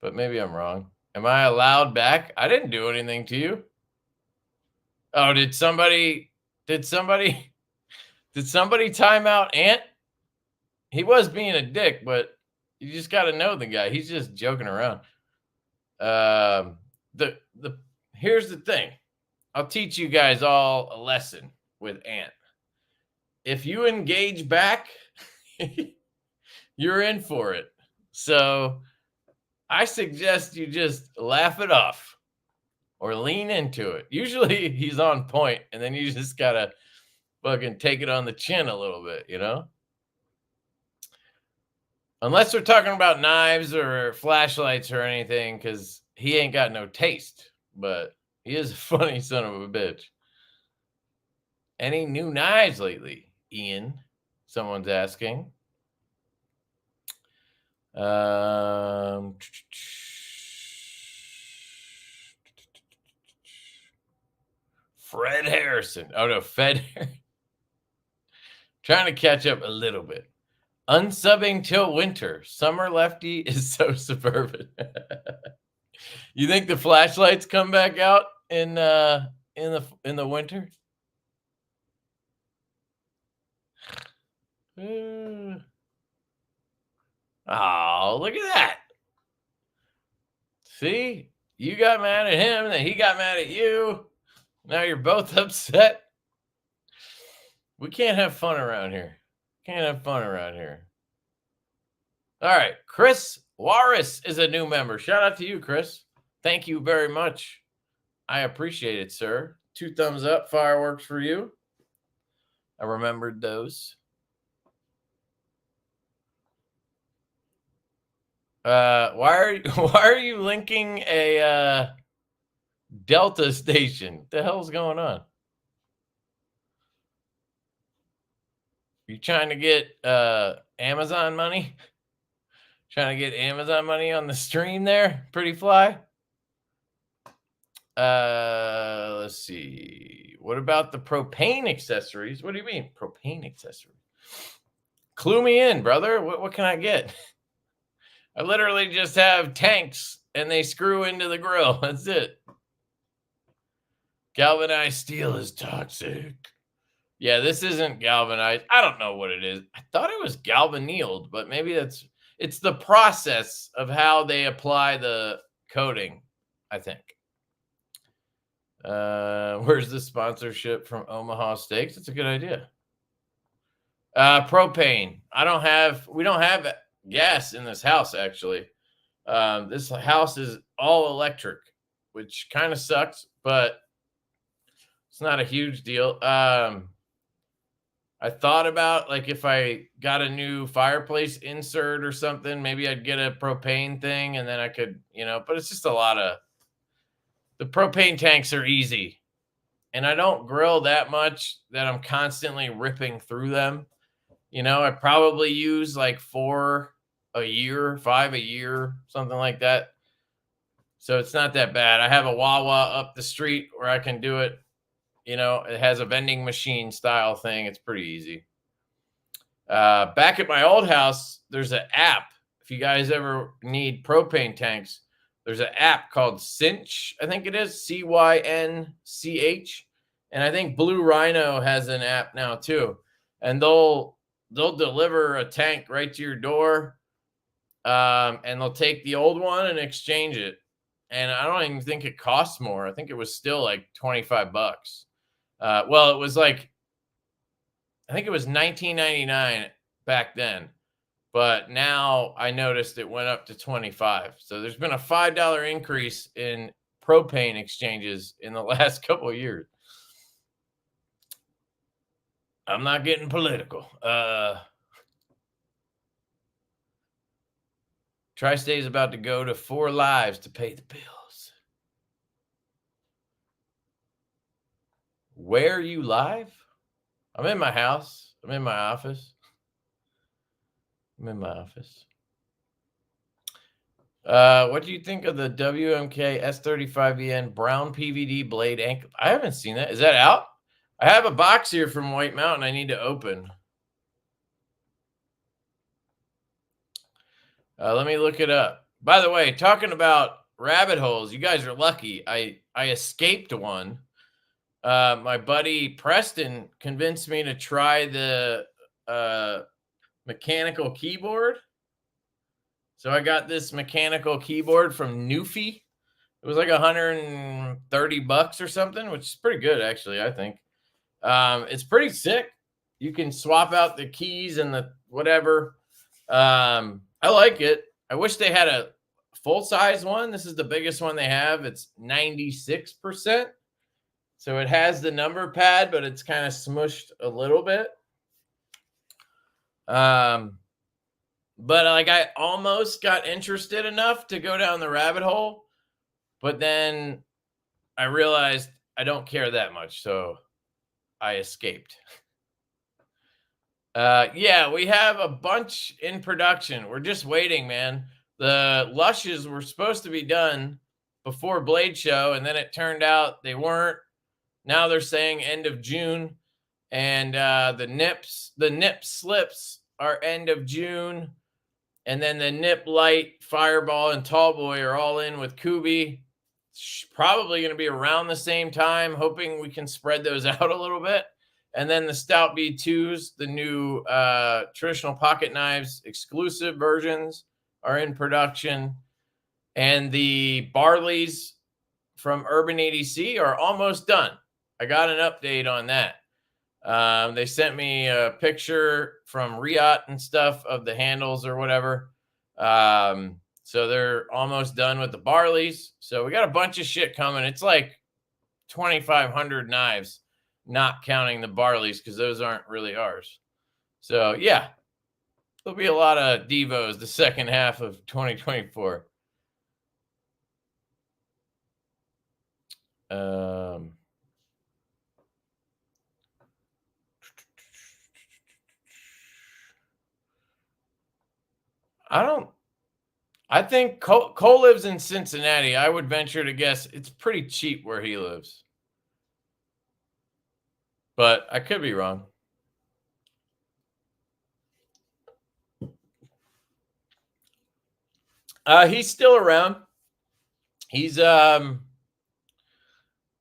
but maybe I'm wrong. Am I allowed back? I didn't do anything to you. Oh, did somebody time out Ant? He was being a dick, but you just got to know the guy. He's just joking around. Here's the thing. I'll teach you guys all a lesson with Ant. If you engage back, you're in for it. So I suggest you just laugh it off or lean into it. Usually he's on point, and then you just got to fucking take it on the chin a little bit, you know? Unless we're talking about knives or flashlights or anything, because he ain't got no taste, but he is a funny son of a bitch. Any new knives lately, Ian? Someone's asking. Fred Harrison. Oh no, Fed. Trying to catch up a little bit. Unsubbing till winter. Summer Lefty is so suburban. You think the flashlights come back out in the winter? Oh, look at that. See? You got mad at him, and then he got mad at you. Now you're both upset. We can't have fun around here. All right. Chris Warris is a new member. Shout out to you, Chris. Thank you very much. I appreciate it, sir. 2 thumbs up. Fireworks for you. I remembered those. Why are you linking a Delta station? What the hell's going on? You trying to get Amazon money? Trying to get Amazon money on the stream there, Pretty Fly? Let's see. What about the propane accessories? What do you mean, propane accessories? Clue me in, brother. What can I get? I literally just have tanks and they screw into the grill. That's it. Galvanized steel is toxic. Yeah, this isn't galvanized. I don't know what it is. I thought it was galvannealed, but maybe it's the process of how they apply the coating, I think. Where's the sponsorship from Omaha Steaks? It's a good idea. Propane. We don't have gas in this house, actually. This house is all electric, which kind of sucks, but it's not a huge deal. I thought about, like, if I got a new fireplace insert or something, maybe I'd get a propane thing and then I could, but it's just the propane tanks are easy. And I don't grill that much that I'm constantly ripping through them. I probably use like 4 a year, 5 a year, something like that. So it's not that bad. I have a Wawa up the street where I can do it. It has a vending machine style thing. It's pretty easy. Back at my old house, there's an app. If you guys ever need propane tanks, there's an app called Cinch. I think it is CYNCH. And I think Blue Rhino has an app now too. And they'll deliver a tank right to your door. And they'll take the old one and exchange it. And I don't even think it costs more. I think it was still like $25. Well, it was like, I think it was $19.99 back then, but now I noticed it went up to $25. So there's been a $5 increase in propane exchanges in the last couple of years. I'm not getting political. Tri-State is about to go to 4 lives to pay the bills. Where are you live? I'm in my house. I'm in my office. What do you think of the WMK S35EN brown PVD blade ankle? I haven't seen that. Is that out? I have a box here from White Mountain I need to open. Let me look it up. By the way, talking about rabbit holes, you guys are lucky. I escaped one. My buddy Preston convinced me to try the mechanical keyboard. So I got this mechanical keyboard from Newfie. It was like $130 or something, which is pretty good, actually, I think. It's pretty sick. You can swap out the keys and the whatever. I like it. I wish they had a full-size one. This is the biggest one they have. It's 96%. So it has the number pad, but it's kind of smushed a little bit. But like, I almost got interested enough to go down the rabbit hole, but then I realized I don't care that much, so I escaped. Yeah, we have a bunch in production. We're just waiting, man. The Lushes were supposed to be done before Blade Show, and then it turned out they weren't. Now they're saying end of June, and the Nip Slips are end of June, and then the Nip Light, Fireball, and Tallboy are all in with Kubi. It's probably going to be around the same time, hoping we can spread those out a little bit. And then the Stout B2s, the new traditional pocket knives exclusive versions are in production. And the Barleys from Urban EDC are almost done. I got an update on that. They sent me a picture from Riot and stuff of the handles or whatever. So they're almost done with the Barleys. So we got a bunch of shit coming. It's like 2,500 knives, not counting the Barleys, because those aren't really ours. So yeah, there'll be a lot of Divos the second half of 2024. I think Cole lives in Cincinnati. I would venture to guess it's pretty cheap where he lives, but I could be wrong. He's still around. He's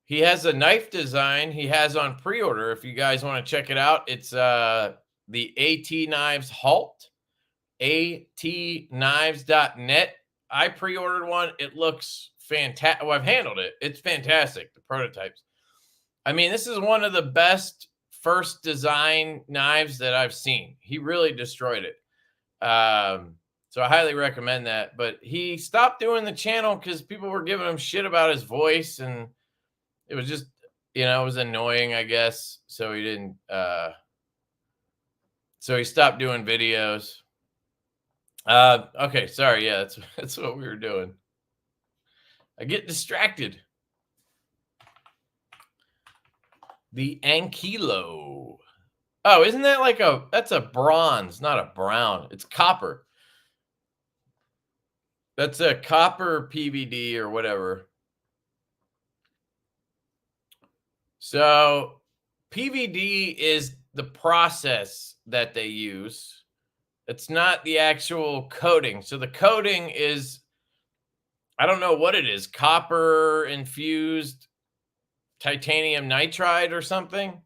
he has a knife design he has on pre-order. If you guys want to check it out, it's the AT Knives Halt, atknives.net. I pre-ordered one. It looks fantastic. Well, I've handled it. It's fantastic. The prototypes. I mean, this is one of the best first design knives that I've seen. He really destroyed it. So I highly recommend that. But he stopped doing the channel because people were giving him shit about his voice, and it was just, it was annoying, I guess. So he didn't. So he stopped doing videos. Okay, sorry. Yeah, that's what we were doing. I get distracted. The Ankilo. Oh, isn't that that's a bronze, not a brown. It's copper. That's a copper PVD or whatever. So PVD is the process that they use. It's not the actual coating. So the coating is, I don't know what it is, copper infused titanium nitride or something.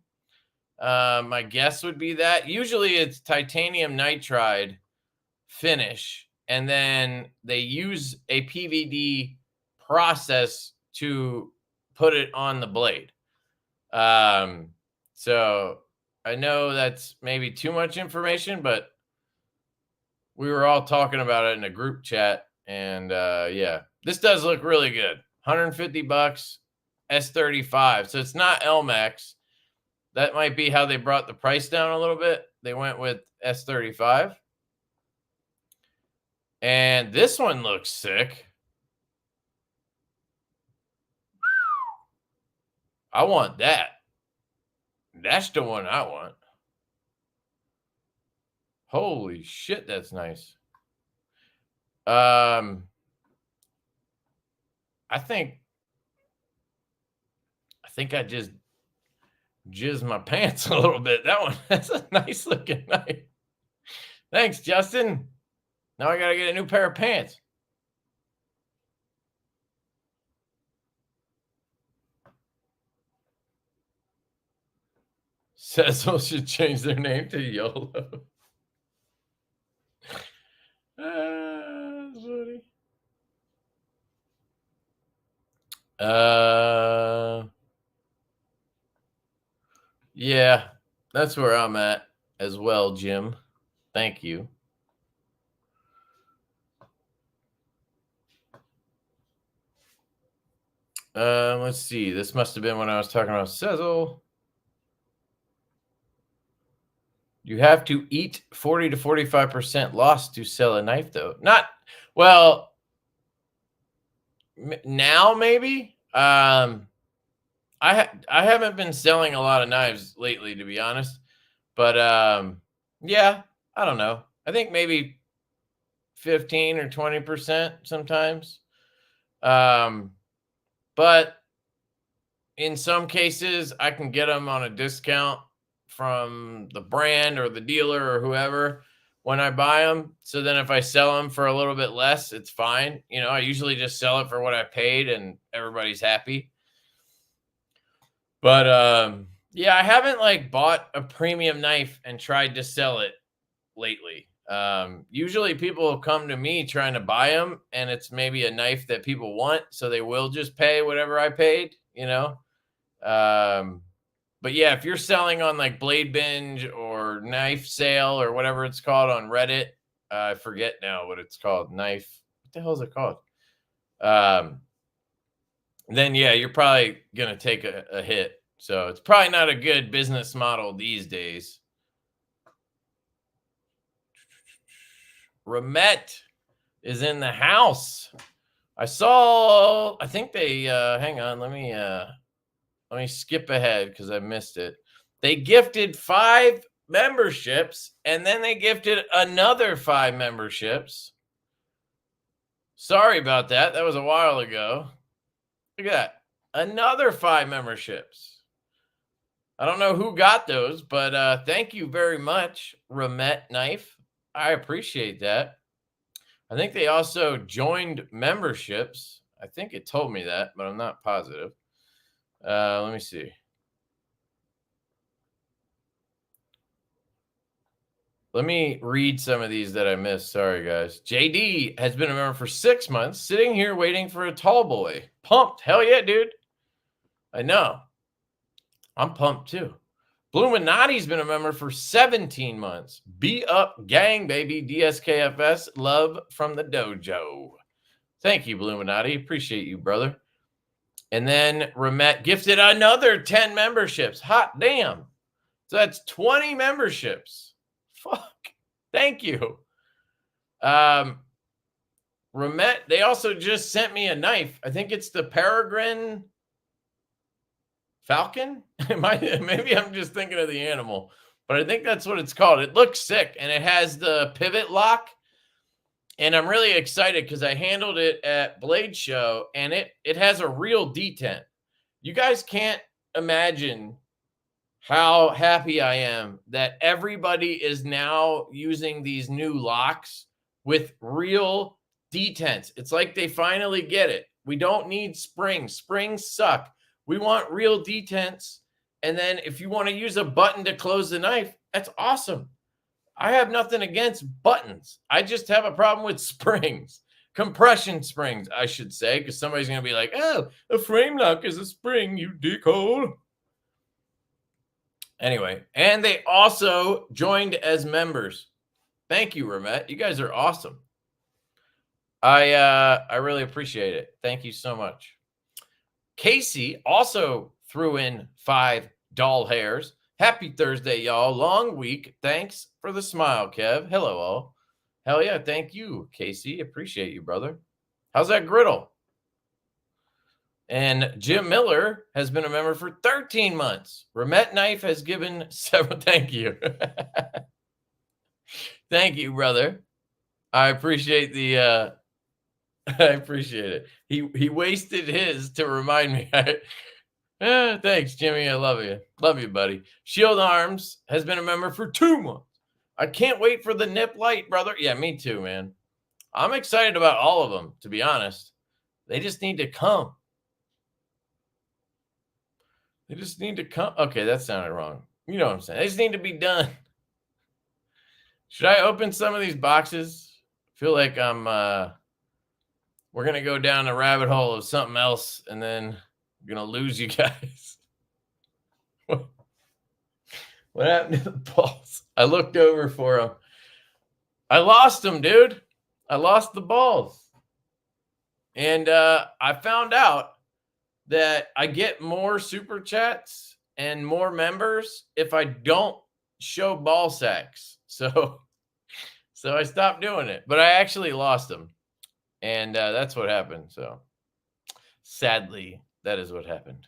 My guess would be that. Usually it's titanium nitride finish, and then they use a PVD process to put it on the blade. So I know that's maybe too much information, but we were all talking about it in a group chat, and yeah, this does look really good. $150, S35. So it's not LMAX. That might be how they brought the price down a little bit. They went with S35. And this one looks sick. I want that. That's the one I want. Holy shit, that's nice. I think I just jizzed my pants a little bit. That one, that's a nice looking knife. Thanks, Justin. Now I gotta get a new pair of pants. Cecil should change their name to YOLO. That's funny. Yeah, that's where I'm at as well, Jim. Thank you. Let's see. This must have been when I was talking about Cecil. You have to eat 40 to 45% loss to sell a knife, though. Not well. Now maybe. I haven't been selling a lot of knives lately, to be honest. But yeah, I don't know. I think maybe 15 or 20% sometimes. But in some cases, I can get them on a discount from the brand or the dealer or whoever when I buy them. So then if I sell them for a little bit less, it's fine. I usually just sell it for what I paid and everybody's happy. But yeah, I haven't bought a premium knife and tried to sell it lately. Usually people will come to me trying to buy them, and it's maybe a knife that people want, so they will just pay whatever I paid, but yeah, if you're selling on Blade Binge or Knife Sale or whatever it's called on Reddit, I forget now what it's called. What the hell is it called? Then yeah, you're probably gonna take a hit. So it's probably not a good business model these days. Ramet is in the house. I think they hang on, let me skip ahead because I missed it. They gifted 5 memberships, and then they gifted another 5 memberships. Sorry about that. That was a while ago. Look at that. Another 5 memberships. I don't know who got those, but thank you very much, Ramet Knife. I appreciate that. I think they also joined memberships. I think it told me that, but I'm not positive. Let me see. Let me read some of these that I missed. Sorry, guys. JD has been a member for 6 months, sitting here waiting for a tall boy. Pumped. Hell yeah, dude. I know. I'm pumped too. Bluminati's been a member for 17 months. Be up, gang, baby. DSKFS. Love from the dojo. Thank you, Bluminati. Appreciate you, brother. And then Ramet gifted another 10 memberships. Hot damn. So that's 20 memberships. Fuck. Thank you. Ramet, they also just sent me a knife. I think it's the Peregrine Falcon. Maybe I'm just thinking of the animal, but I think that's what it's called. It looks sick, and it has the pivot lock. And I'm really excited because I handled it at Blade Show, and it has a real detent. You guys can't imagine how happy I am that everybody is now using these new locks with real detents. It's like they finally get it. We don't need springs. Springs suck. We want real detents. And then if you want to use a button to close the knife, that's awesome. I have nothing against buttons. I just have a problem with springs. Compression springs, I should say, because somebody's going to be like, oh, a frame lock is a spring, you dickhole. Anyway, and they also joined as members. Thank you, Ramet. You guys are awesome. I really appreciate it. Thank you so much. Casey also threw in 5 doll hairs. Happy Thursday, y'all. Long week. Thanks for the smile, Kev. Hello, all. Hell yeah. Thank you, Casey. Appreciate you, brother. How's that griddle? And Jim Miller has been a member for 13 months. Ramet Knife has given several. Thank you. Thank you, brother. I appreciate the I appreciate it. He wasted his to remind me. Thanks, Jimmy. I love you. Love you, buddy. Shield Arms has been a member for 2 months. I can't wait for the nip light, brother. Yeah, me too, man. I'm excited about all of them, to be honest. They just need to come. They just need to come. Okay, that sounded wrong. You know what I'm saying. They just need to be done. Should I open some of these boxes? I feel like we're going to go down a rabbit hole of something else, and then I'm going to lose you guys. What happened to the balls? I looked over for them. I lost them, dude. I lost the balls. And I found out that I get more super chats and more members if I don't show ball sacks. So I stopped doing it, but I actually lost them. And that's what happened. So sadly, that is what happened.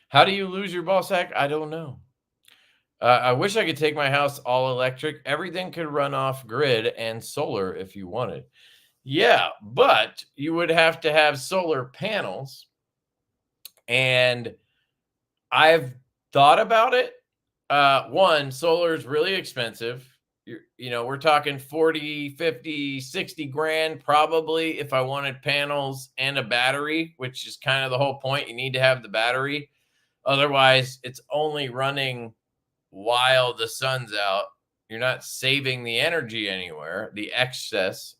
How do you lose your ball sack? I don't know. I wish I could take my house all electric. Everything could run off grid and solar if you wanted. Yeah, but you would have to have solar panels. And I've thought about it. One, solar is really expensive. We're talking 40, 50, 60 grand probably if I wanted panels and a battery, which is kind of the whole point. You need to have the battery. Otherwise, it's only running while the sun's out. You're not saving the energy anywhere, the excess.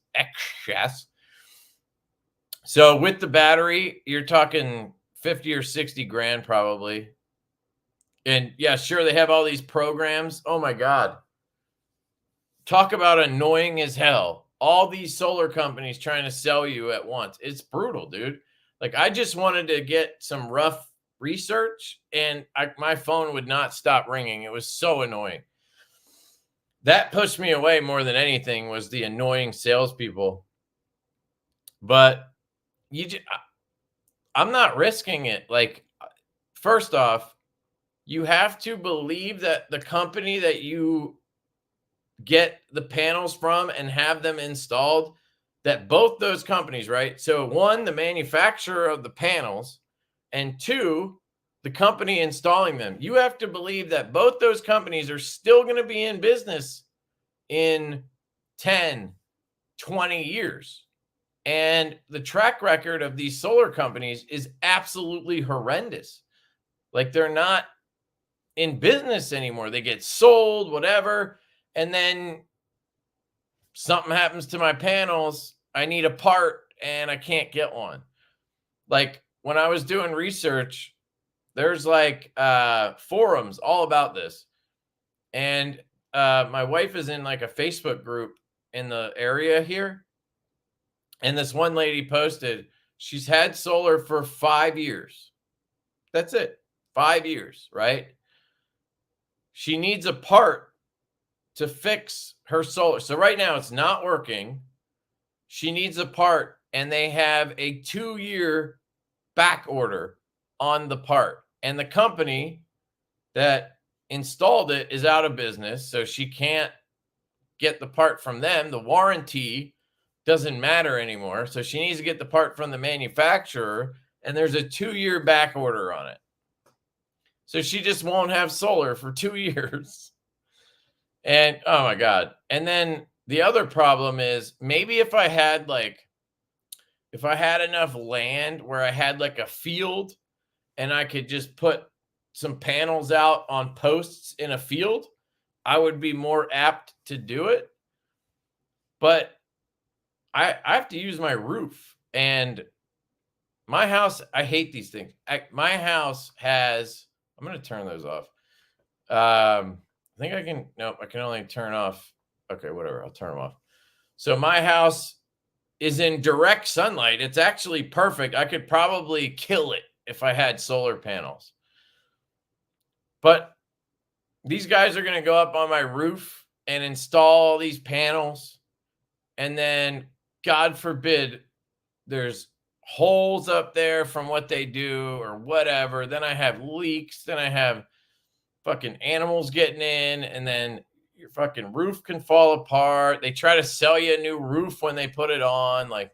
So with the battery, you're talking 50 or 60 grand probably. And yeah, sure, they have all these programs. Oh my God. Talk about annoying as hell. All these solar companies trying to sell you at once. It's brutal, dude. Like, I just wanted to get some rough research, and my phone would not stop ringing. It was so annoying. That pushed me away more than anything was the annoying salespeople. But I'm not risking it. Like, first off, you have to believe that the company that you get the panels from and have them installed, that both those companies, right? So one, the manufacturer of the panels, and two, the company installing them. You have to believe that both those companies are still going to be in business in 10, 20 years. And the track record of these solar companies is absolutely horrendous. Like, they're not in business anymore. They get sold, whatever. And then something happens to my panels. I need a part and I can't get one. Like, when I was doing research, there's like forums all about this. And my wife is in like a Facebook group in the area here. And this one lady posted, she's had solar for 5 years. That's it. 5 years, right? She needs a part to fix her solar. So right now it's not working. She needs a part, and they have a 2-year back order on the part. And the company that installed it is out of business, so she can't get the part from them. The warranty doesn't matter anymore. So she needs to get the part from the manufacturer, and there's a 2-year back order on it. So she just won't have solar for 2 years. And oh my God. And then the other problem is, maybe if I had enough land where I had like a field and I could just put some panels out on posts in a field, I would be more apt to do it. But I have to use my roof, and my house, I hate these things. My house has, I'm going to turn those off. I think I can, nope, I can only turn off. Okay, whatever, I'll turn them off. So my house is in direct sunlight. It's actually perfect. I could probably kill it if I had solar panels. But these guys are going to go up on my roof and install these panels, and then God forbid there's holes up there from what they do or whatever. Then I have leaks. Then I have fucking animals getting in, and then your fucking roof can fall apart. They try to sell you a new roof when they put it on. Like,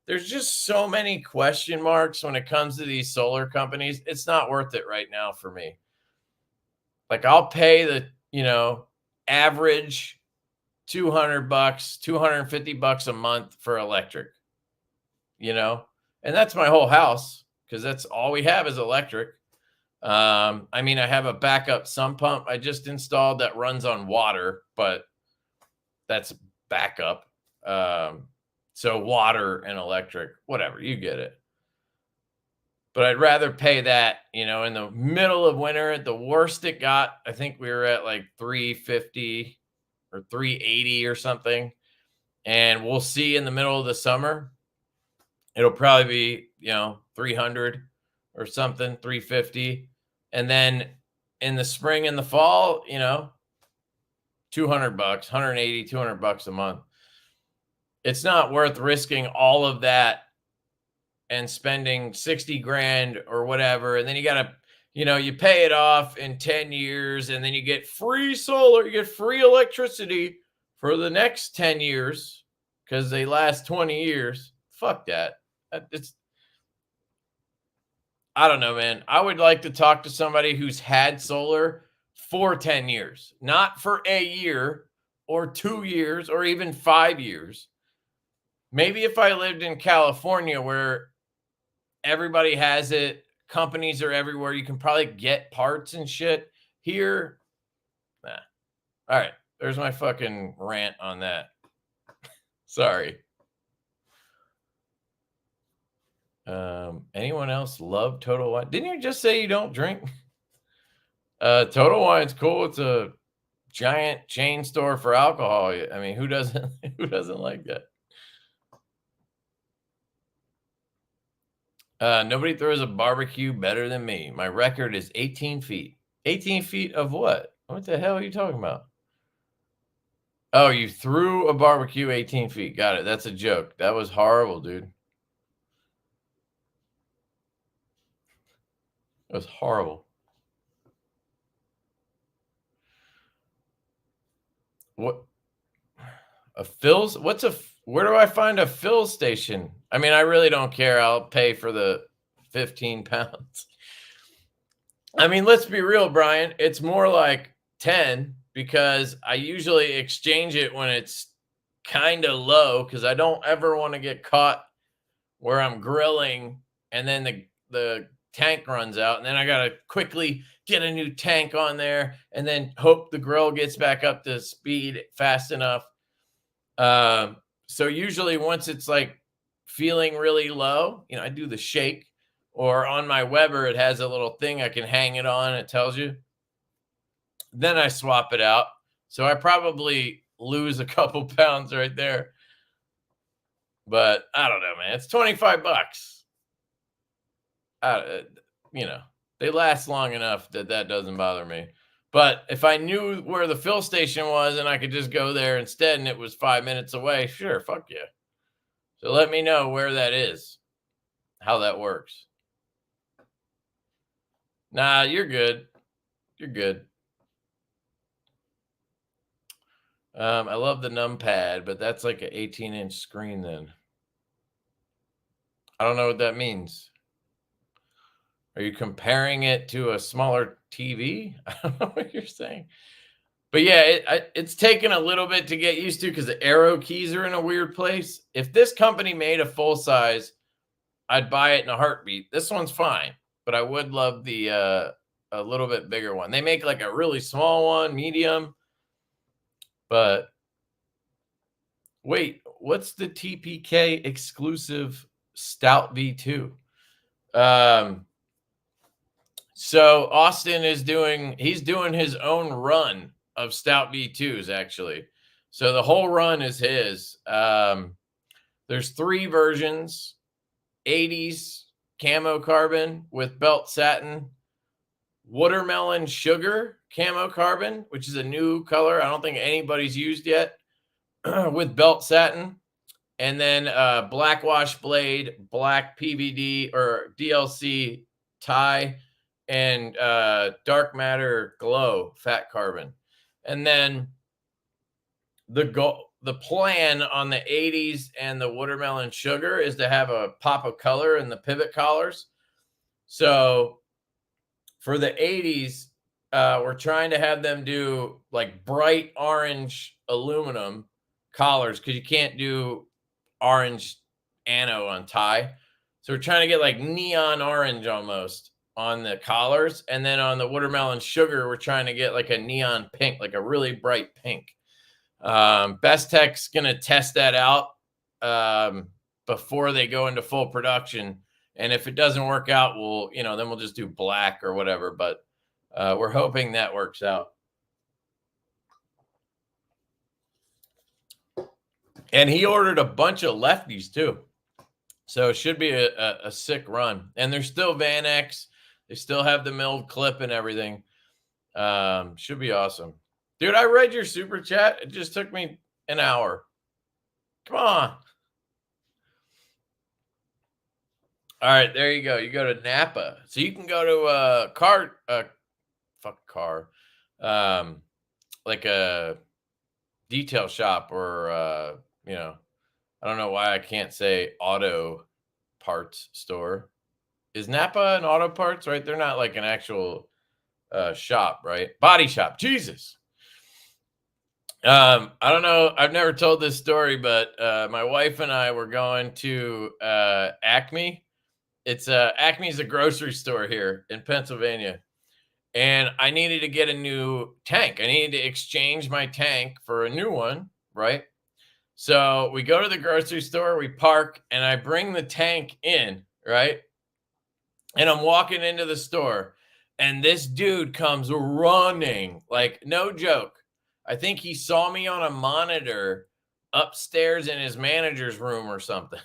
there's just so many question marks when it comes to these solar companies. It's not worth it right now for me. Like, I'll pay the, average $200, $250 a month for electric, and that's my whole house, because that's all we have is electric. I have a backup sump pump I just installed that runs on water, but that's backup. So water and electric, whatever, you get it. But I'd rather pay that, in the middle of winter. At the worst it got, I think we were at like $350 or $380 or something. And we'll see in the middle of the summer. It'll probably be, $300 or something, $350. And then in the spring and the fall, $200, $180, $200 a month. It's not worth risking all of that and spending 60 grand or whatever. And then you got to, you pay it off in 10 years, and then you get free solar, you get free electricity for the next 10 years because they last 20 years. Fuck that. I don't know, man. I would like to talk to somebody who's had solar for 10 years, not for a year or 2 years or even 5 years. Maybe if I lived in California where everybody has it, companies are everywhere, you can probably get parts and shit. Here, nah. All right, there's my fucking rant on that. Sorry. Anyone else love Total Wine? Didn't you just say you don't drink? Total Wine's cool. It's a giant chain store for alcohol. I mean, who doesn't like that? Nobody throws a barbecue better than me. My record is 18 feet. 18 feet of what? What the hell are you talking about? Oh, you threw a barbecue 18 feet. Got it. That's a joke. That was horrible, dude. It was horrible. What? Where do I find a fill station? I mean, I really don't care. I'll pay for the 15 pounds. I mean, let's be real, Brian. It's more like 10 because I usually exchange it when it's kind of low because I don't ever want to get caught where I'm grilling and then the tank runs out, and then I got to quickly get a new tank on there and then hope the grill gets back up to speed fast enough. So usually once it's like feeling really low, I do the shake, or on my Weber, it has a little thing I can hang it on. It tells you. Then I swap it out. So I probably lose a couple pounds right there. But I don't know, man. It's $25. They last long enough that doesn't bother me. But if I knew where the fill station was and I could just go there instead and it was 5 minutes away, sure, fuck yeah. So let me know where that is, how that works. Nah, you're good. You're good. I love the numpad, but that's like an 18-inch screen then. I don't know what that means. Are you comparing it to a smaller TV? I don't know what you're saying. But yeah, it's taken a little bit to get used to because the arrow keys are in a weird place. If this company made a full size, I'd buy it in a heartbeat. This one's fine, but I would love the a little bit bigger one. They make like a really small one, medium. But wait, what's the TPK exclusive Stout V2? So Austin is doing his own run of Stout V2s, actually. So the whole run is his. There's 3 versions: 80s camo carbon with belt satin, watermelon sugar camo carbon, which is a new color I don't think anybody's used yet, with belt satin, and then black wash blade, black PVD or DLC tie, and dark matter glow fat carbon. And then the plan on the 80s and the watermelon sugar is to have a pop of color in the pivot collars. So for the 80s, we're trying to have them do like bright orange aluminum collars because you can't do orange ano on tie. So we're trying to get like neon orange almost on the collars. And then on the watermelon sugar, we're trying to get like a neon pink, like a really bright pink. Best Tech's going to test that out before they go into full production. And if it doesn't work out, then we'll just do black or whatever. But we're hoping that works out. And he ordered a bunch of lefties too. So it should be a sick run. And they're still Van X. They still have the milled clip and everything. Should be awesome. Dude, I read your super chat. It just took me an hour. Come on. All right, there you go. You go to Napa. So you can go to like a detail shop or, I don't know why I can't say auto parts store. Is Napa an auto parts, right? They're not like an actual shop, right? Body shop. Jesus. I don't know. I've never told this story, but my wife and I were going to Acme. Acme's a grocery store here in Pennsylvania. And I needed to get a new tank. I needed to exchange my tank for a new one, right? So we go to the grocery store, we park, and I bring the tank in, right? And I'm walking into the store, and this dude comes running, like no joke. I think he saw me on a monitor upstairs in his manager's room or something.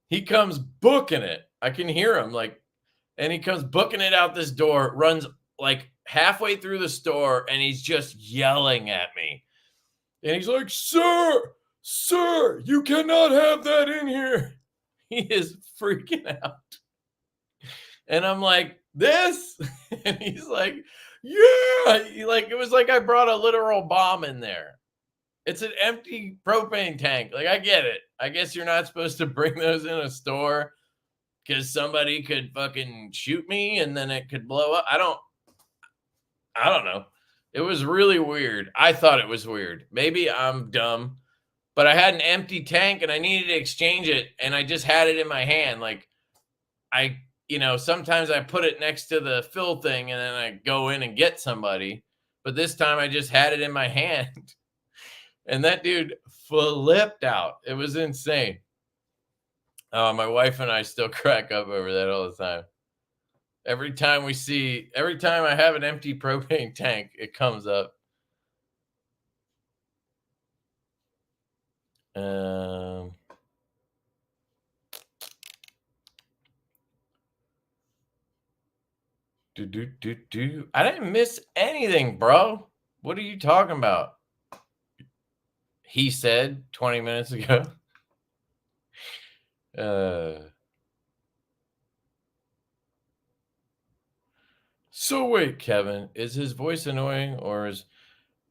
He comes booking it. I can hear him and he comes booking it out this door, runs like halfway through the store, and he's just yelling at me. And he's like, Sir, you cannot have that in here. He is freaking out. And I'm like, this? And he's like, yeah. It was like I brought a literal bomb in there. It's an empty propane tank. Like, I get it. I guess you're not supposed to bring those in a store because somebody could fucking shoot me and then it could blow up. I don't know. It was really weird. I thought it was weird. Maybe I'm dumb, but I had an empty tank and I needed to exchange it, and I just had it in my hand. Like sometimes I put it next to the fill thing and then I go in and get somebody, but this time I just had it in my hand. And that dude flipped out. It was insane. My wife and I still crack up over that all the time. Every time I have an empty propane tank, it comes up. I didn't miss anything, bro. What are you talking about? He said 20 minutes ago. So wait, Kevin, is his voice annoying or is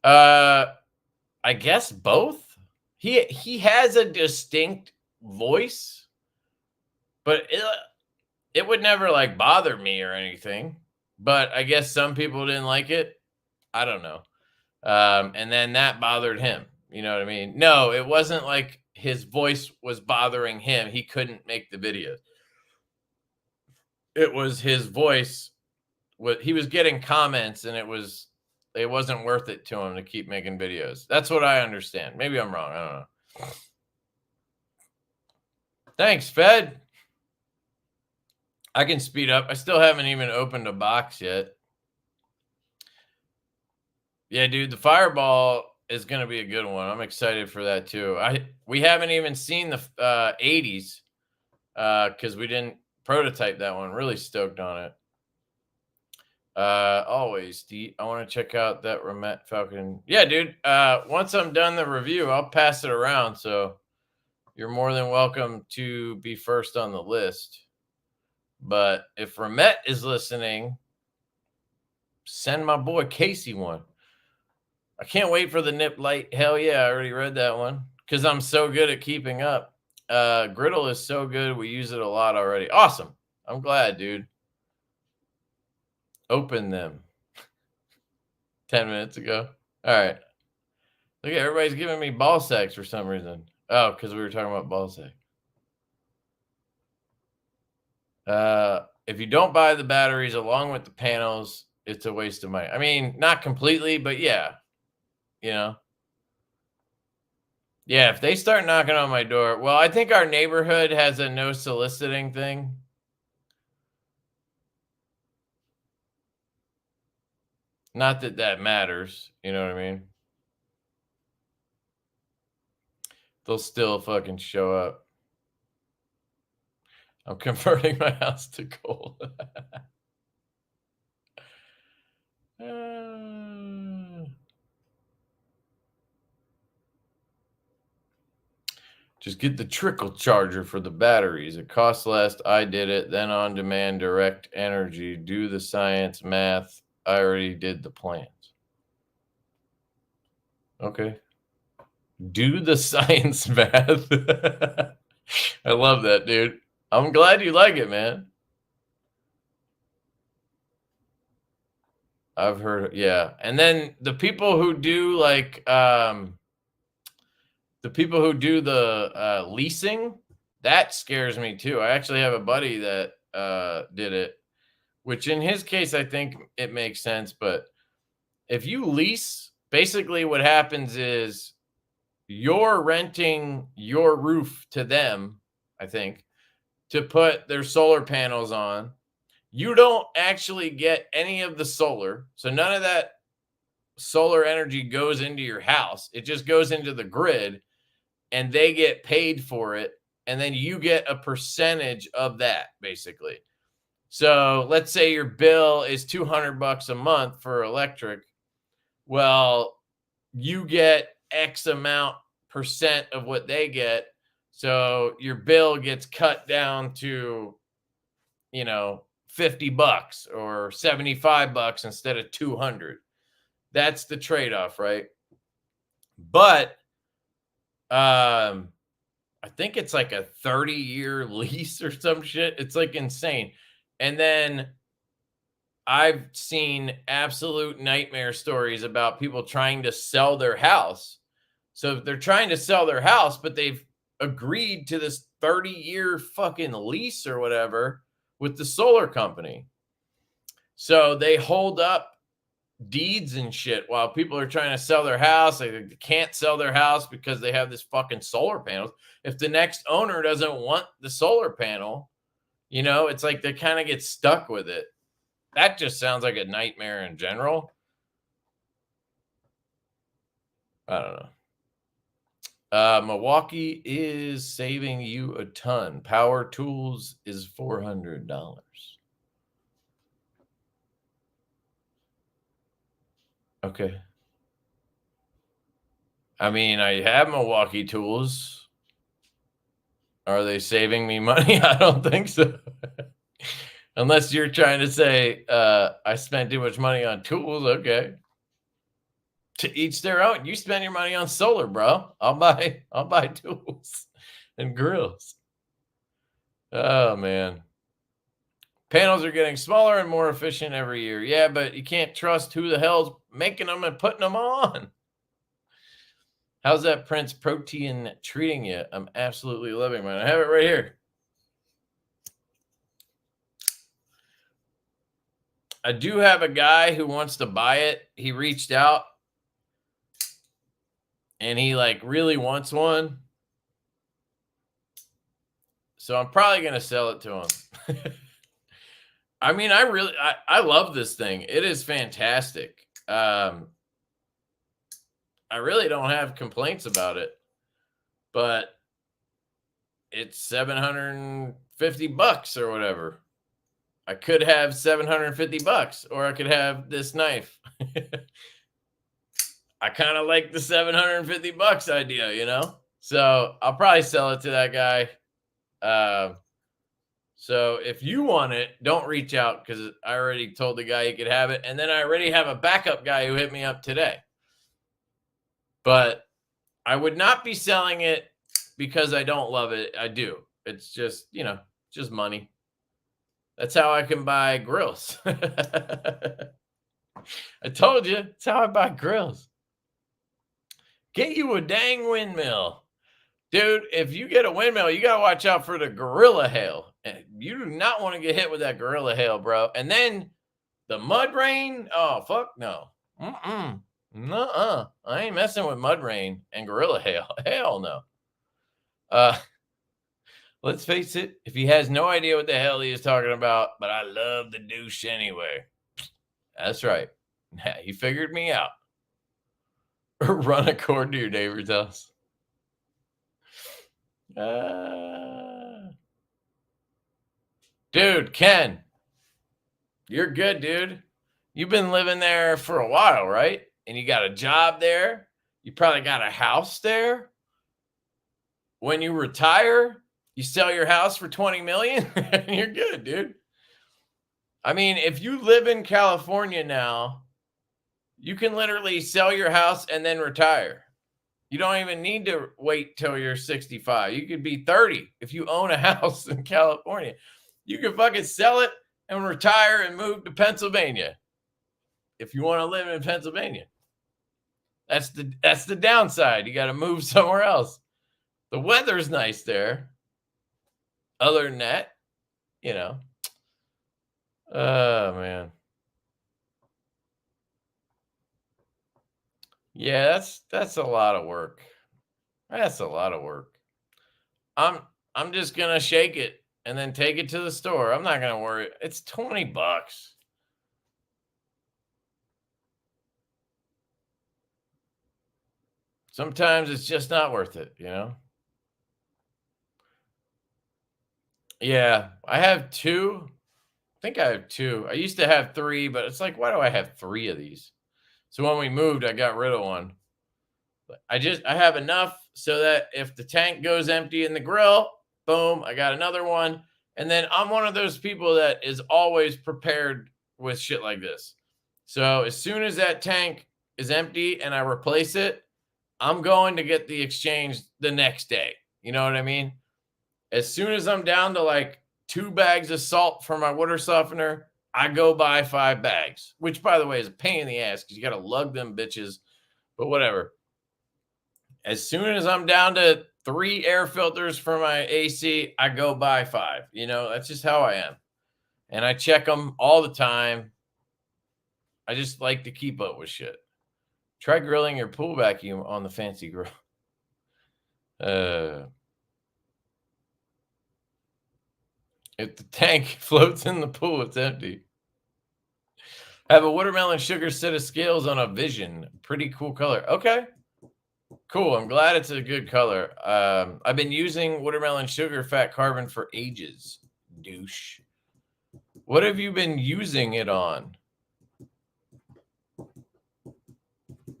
I guess both? He has a distinct voice, but it would never like bother me or anything. But I guess some people didn't like it. I don't know. And then that bothered him. You know what I mean? No, it wasn't like his voice was bothering him. He couldn't make the videos. It was his voice. He was getting comments, and it wasn't worth it to him to keep making videos. That's what I understand. Maybe I'm wrong. I don't know. Thanks, Fed. I can speed up. I still haven't even opened a box yet. Yeah, dude, the Fireball is going to be a good one. I'm excited for that too. We haven't even seen the 80s because we didn't prototype that one. Really stoked on it. Always, I want to check out that Remet Falcon. Yeah, dude. Once I'm done the review, I'll pass it around. So you're more than welcome to be first on the list. But if Remet is listening, send my boy Casey one. I can't wait for the Nip Light. Hell yeah, I already read that one because I'm so good at keeping up. Griddle is so good. We use it a lot already. Awesome. I'm glad, dude. Open them 10 minutes ago. All right. Look at everybody's giving me ball sacks for some reason. Oh, because we were talking about ball sack. If you don't buy the batteries along with the panels, it's a waste of money. I mean, not completely, but yeah. Yeah, if they start knocking on my door. Well, I think our neighborhood has a no soliciting thing. Not that that matters. You know what I mean? They'll still fucking show up. I'm converting my house to gold. Just get the trickle charger for the batteries. It costs less. I did it. Then on demand, direct energy. Do the science, math. I already did the plans. Okay. Do the science, math. I love that, dude. I'm glad you like it, man. I've heard, yeah. And then the people who do like the leasing, that scares me too. I actually have a buddy that did it, which in his case I think it makes sense. But if you lease, basically what happens is you're renting your roof to them, I think, to put their solar panels on. You don't actually get any of the solar. So none of that solar energy goes into your house. It just goes into the grid and they get paid for it. And then you get a percentage of that, basically. So let's say your bill is $200 a month for electric. Well, you get X amount percent of what they get. So your bill gets cut down to, $50 or $75 instead of $200. That's the trade-off, right? But I think it's like a 30-year lease or some shit. It's like insane. And then I've seen absolute nightmare stories about people trying to sell their house So they're trying to sell their house, but they've agreed to this 30-year fucking lease or whatever with the solar company. So they hold up deeds and shit while people are trying to sell their house. They can't sell their house because they have this fucking solar panels. If the next owner doesn't want the solar panel, you know, it's like they kind of get stuck with it. That just sounds like a nightmare in general. I don't know. Milwaukee is saving you a ton. Power tools is $400. Okay. I mean, I have Milwaukee tools. Are they saving me money? I don't think so. Unless you're trying to say I spent too much money on tools. Okay. To each their own. You spend your money on solar, bro. I'll buy tools and grills. Oh man. Panels are getting smaller and more efficient every year. Yeah, but you can't trust who the hell's making them and putting them on. How's that Prince protein treating you? I'm absolutely loving mine. I have it right here. I do have a guy who wants to buy it. He reached out and he like really wants one. So I'm probably going to sell it to him. I mean, I love this thing. It is fantastic. I really don't have complaints about it, but it's $750 or whatever. I could have $750 or I could have this knife. I kind of like the $750 idea, you know? So I'll probably sell it to that guy. So if you want it, don't reach out because I already told the guy he could have it. And then I already have a backup guy who hit me up today. But I would not be selling it because I don't love it. I do. It's just, you know, just money. That's how I can buy grills. I told you, it's how I buy grills. Get you a dang windmill. Dude, if you get a windmill, you got to watch out for the gorilla hail. You do not want to get hit with that gorilla hail, bro. And then the mud rain, oh, fuck no. Nuh-uh. I ain't messing with mud rain and gorilla hail. Hell no. Let's face it, if he has no idea what the hell he is talking about, but I love the douche anyway. That's right. He figured me out. Run a cord to your neighbor's house. Dude, Ken, you're good, dude. You've been living there for a while, right? And you got a job there. You probably got a house there. When you retire, you sell your house for $20 million. You're good, dude. I mean, if you live in California now, you can literally sell your house and then retire. You don't even need to wait till you're 65. You could be 30 if you own a house in California. You can fucking sell it and retire and move to Pennsylvania if you want to live in Pennsylvania. That's the downside. You got to move somewhere else. The weather's nice there. Other than that, you know. Oh, man. Yeah, that's a lot of work. That's a lot of work. I'm just gonna shake it and then take it to the store. I'm not gonna worry. It's $20. Sometimes it's just not worth it, you know? Yeah, I have two. I think I have two. I used to have three, but it's like, why do I have three of these? So when we moved, I got rid of one. I have enough so that if the tank goes empty in the grill, boom, I got another one. And then I'm one of those people that is always prepared with shit like this. So as soon as that tank is empty and I replace it, I'm going to get the exchange the next day. You know what I mean? As soon as I'm down to like 2 bags of salt for my water softener, I go buy 5 bags, which, by the way, is a pain in the ass because you got to lug them bitches, but whatever. As soon as I'm down to 3 air filters for my AC, I go buy 5. You know, that's just how I am. And I check them all the time. I just like to keep up with shit. Try grilling your pool vacuum on the fancy grill. If the tank floats in the pool, it's empty. Have a watermelon sugar set of scales on a Vision. Pretty cool color. Okay. Cool. I'm glad it's a good color. I've been using watermelon sugar fat carbon for ages. Douche. What have you been using it on?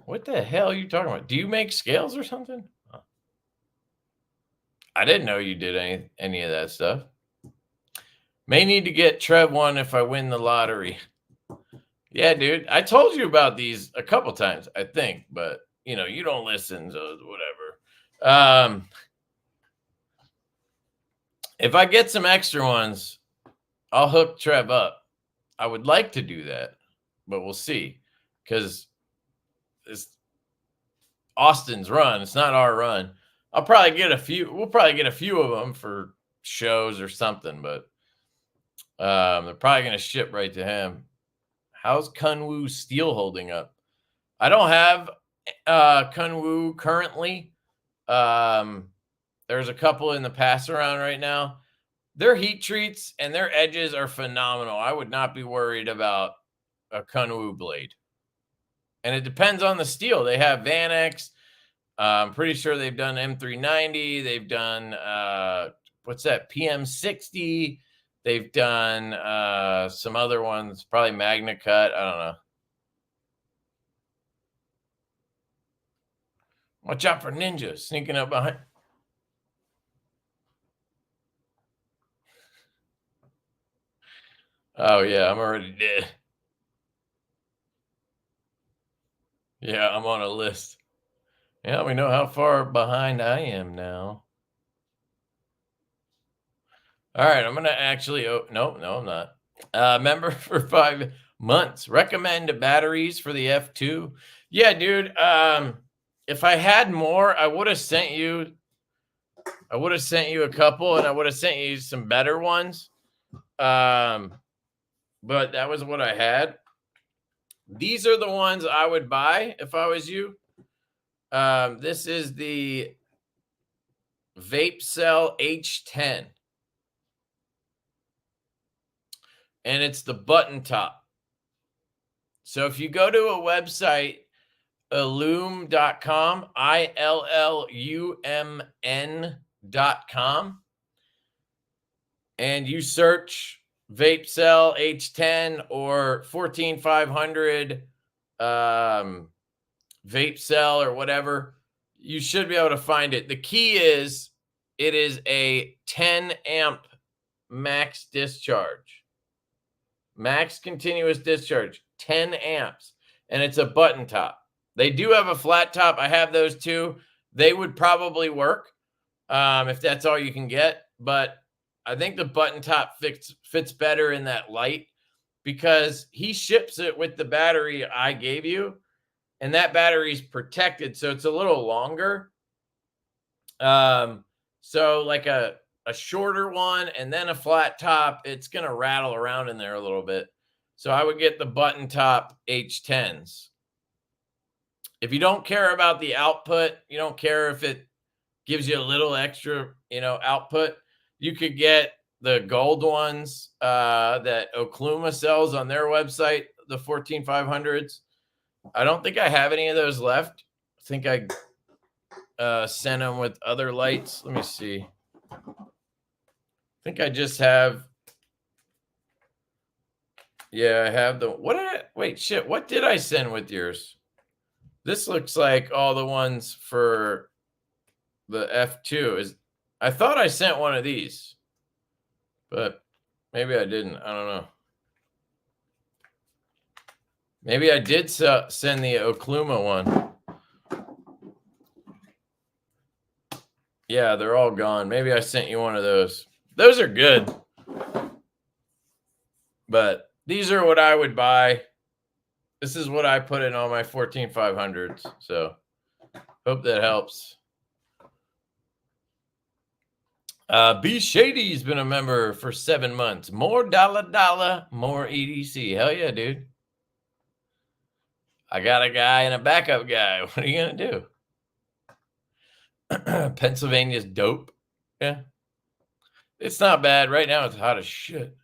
What the hell are you talking about? Do you make scales or something? I didn't know you did any of that stuff. May need to get Trev one if I win the lottery. Yeah, dude. I told you about these a couple times, I think, but you know, you don't listen, so whatever. If I get some extra ones, I'll hook Trev up. I would like to do that, but we'll see. Because it's Austin's run. It's not our run. I'll probably get a few. We'll probably get a few of them for shows or something, but they're probably going to ship right to him. How's Kunwu steel holding up? I don't have Kunwu currently. There's a couple in the pass around right now. Their heat treats and their edges are phenomenal. I would not be worried about a Kunwu blade. And it depends on the steel. They have Vanex. I'm pretty sure they've done M390. They've done, what's that, PM60. They've done some other ones, probably Magna Cut. I don't know. Watch out for ninjas sneaking up behind. Oh, yeah, I'm already dead. Yeah, I'm on a list. Yeah, we know how far behind I am now. All right, I'm going to actually, no, I'm not. Member for 5 months. Recommend batteries for the F2. Yeah, dude. If I had more, I would have sent you a couple, and I would have sent you some better ones. But that was what I had. These are the ones I would buy if I was you. This is the Vape Cell H10. And it's the button top. So if you go to a website, illumn.com, ILLUMN.com, and you search Vape Cell H10 or 14500 Vape Cell or whatever, you should be able to find it. The key is it is a 10 amp max discharge. Max continuous discharge, 10 amps, and it's a button top. They do have a flat top. I have those too. They would probably work if that's all you can get, but I think the button top fits better in that light because he ships it with the battery I gave you, and that battery's protected, so it's a little longer. So like a shorter one and then a flat top, it's going to rattle around in there a little bit. So I would get the button top H10s. If you don't care about the output, you don't care if it gives you a little extra, output, you could get the gold ones that Okluma sells on their website, the 14500s. I don't think I have any of those left. I think I sent them with other lights. Let me see. I think I just have. Yeah, I have the. What did I send with yours? This looks like all the ones for the F2. I thought I sent one of these, but maybe I didn't. I don't know. Maybe I did send the Okluma one. Yeah, they're all gone. Maybe I sent you one of those. Those are good. But these are what I would buy. This is what I put in all my 14500s. So Hope that helps. B Shady's been a member for 7 months. More dollar, more EDC. Hell yeah, dude. I got a guy and a backup guy. What are you going to do? Pennsylvania's dope. Yeah. It's not bad. Right now, it's hot as shit.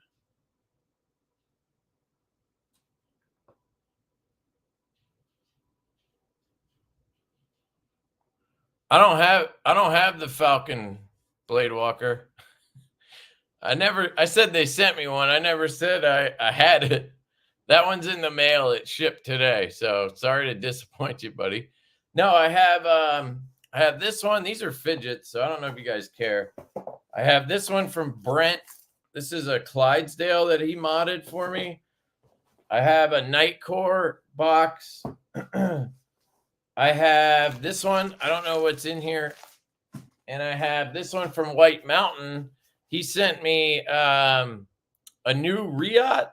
I don't have the Falcon Blade Walker. I said they sent me one. I never said I had it. That one's in the mail. It shipped today. So sorry to disappoint you, buddy. No, I have this one. These are fidgets, so I don't know if you guys care. I have this one from Brent. This is a Clydesdale that he modded for me. I have a Nightcore box. I have this one. I don't know what's in here. And I have this one from White Mountain. He sent me a new Riot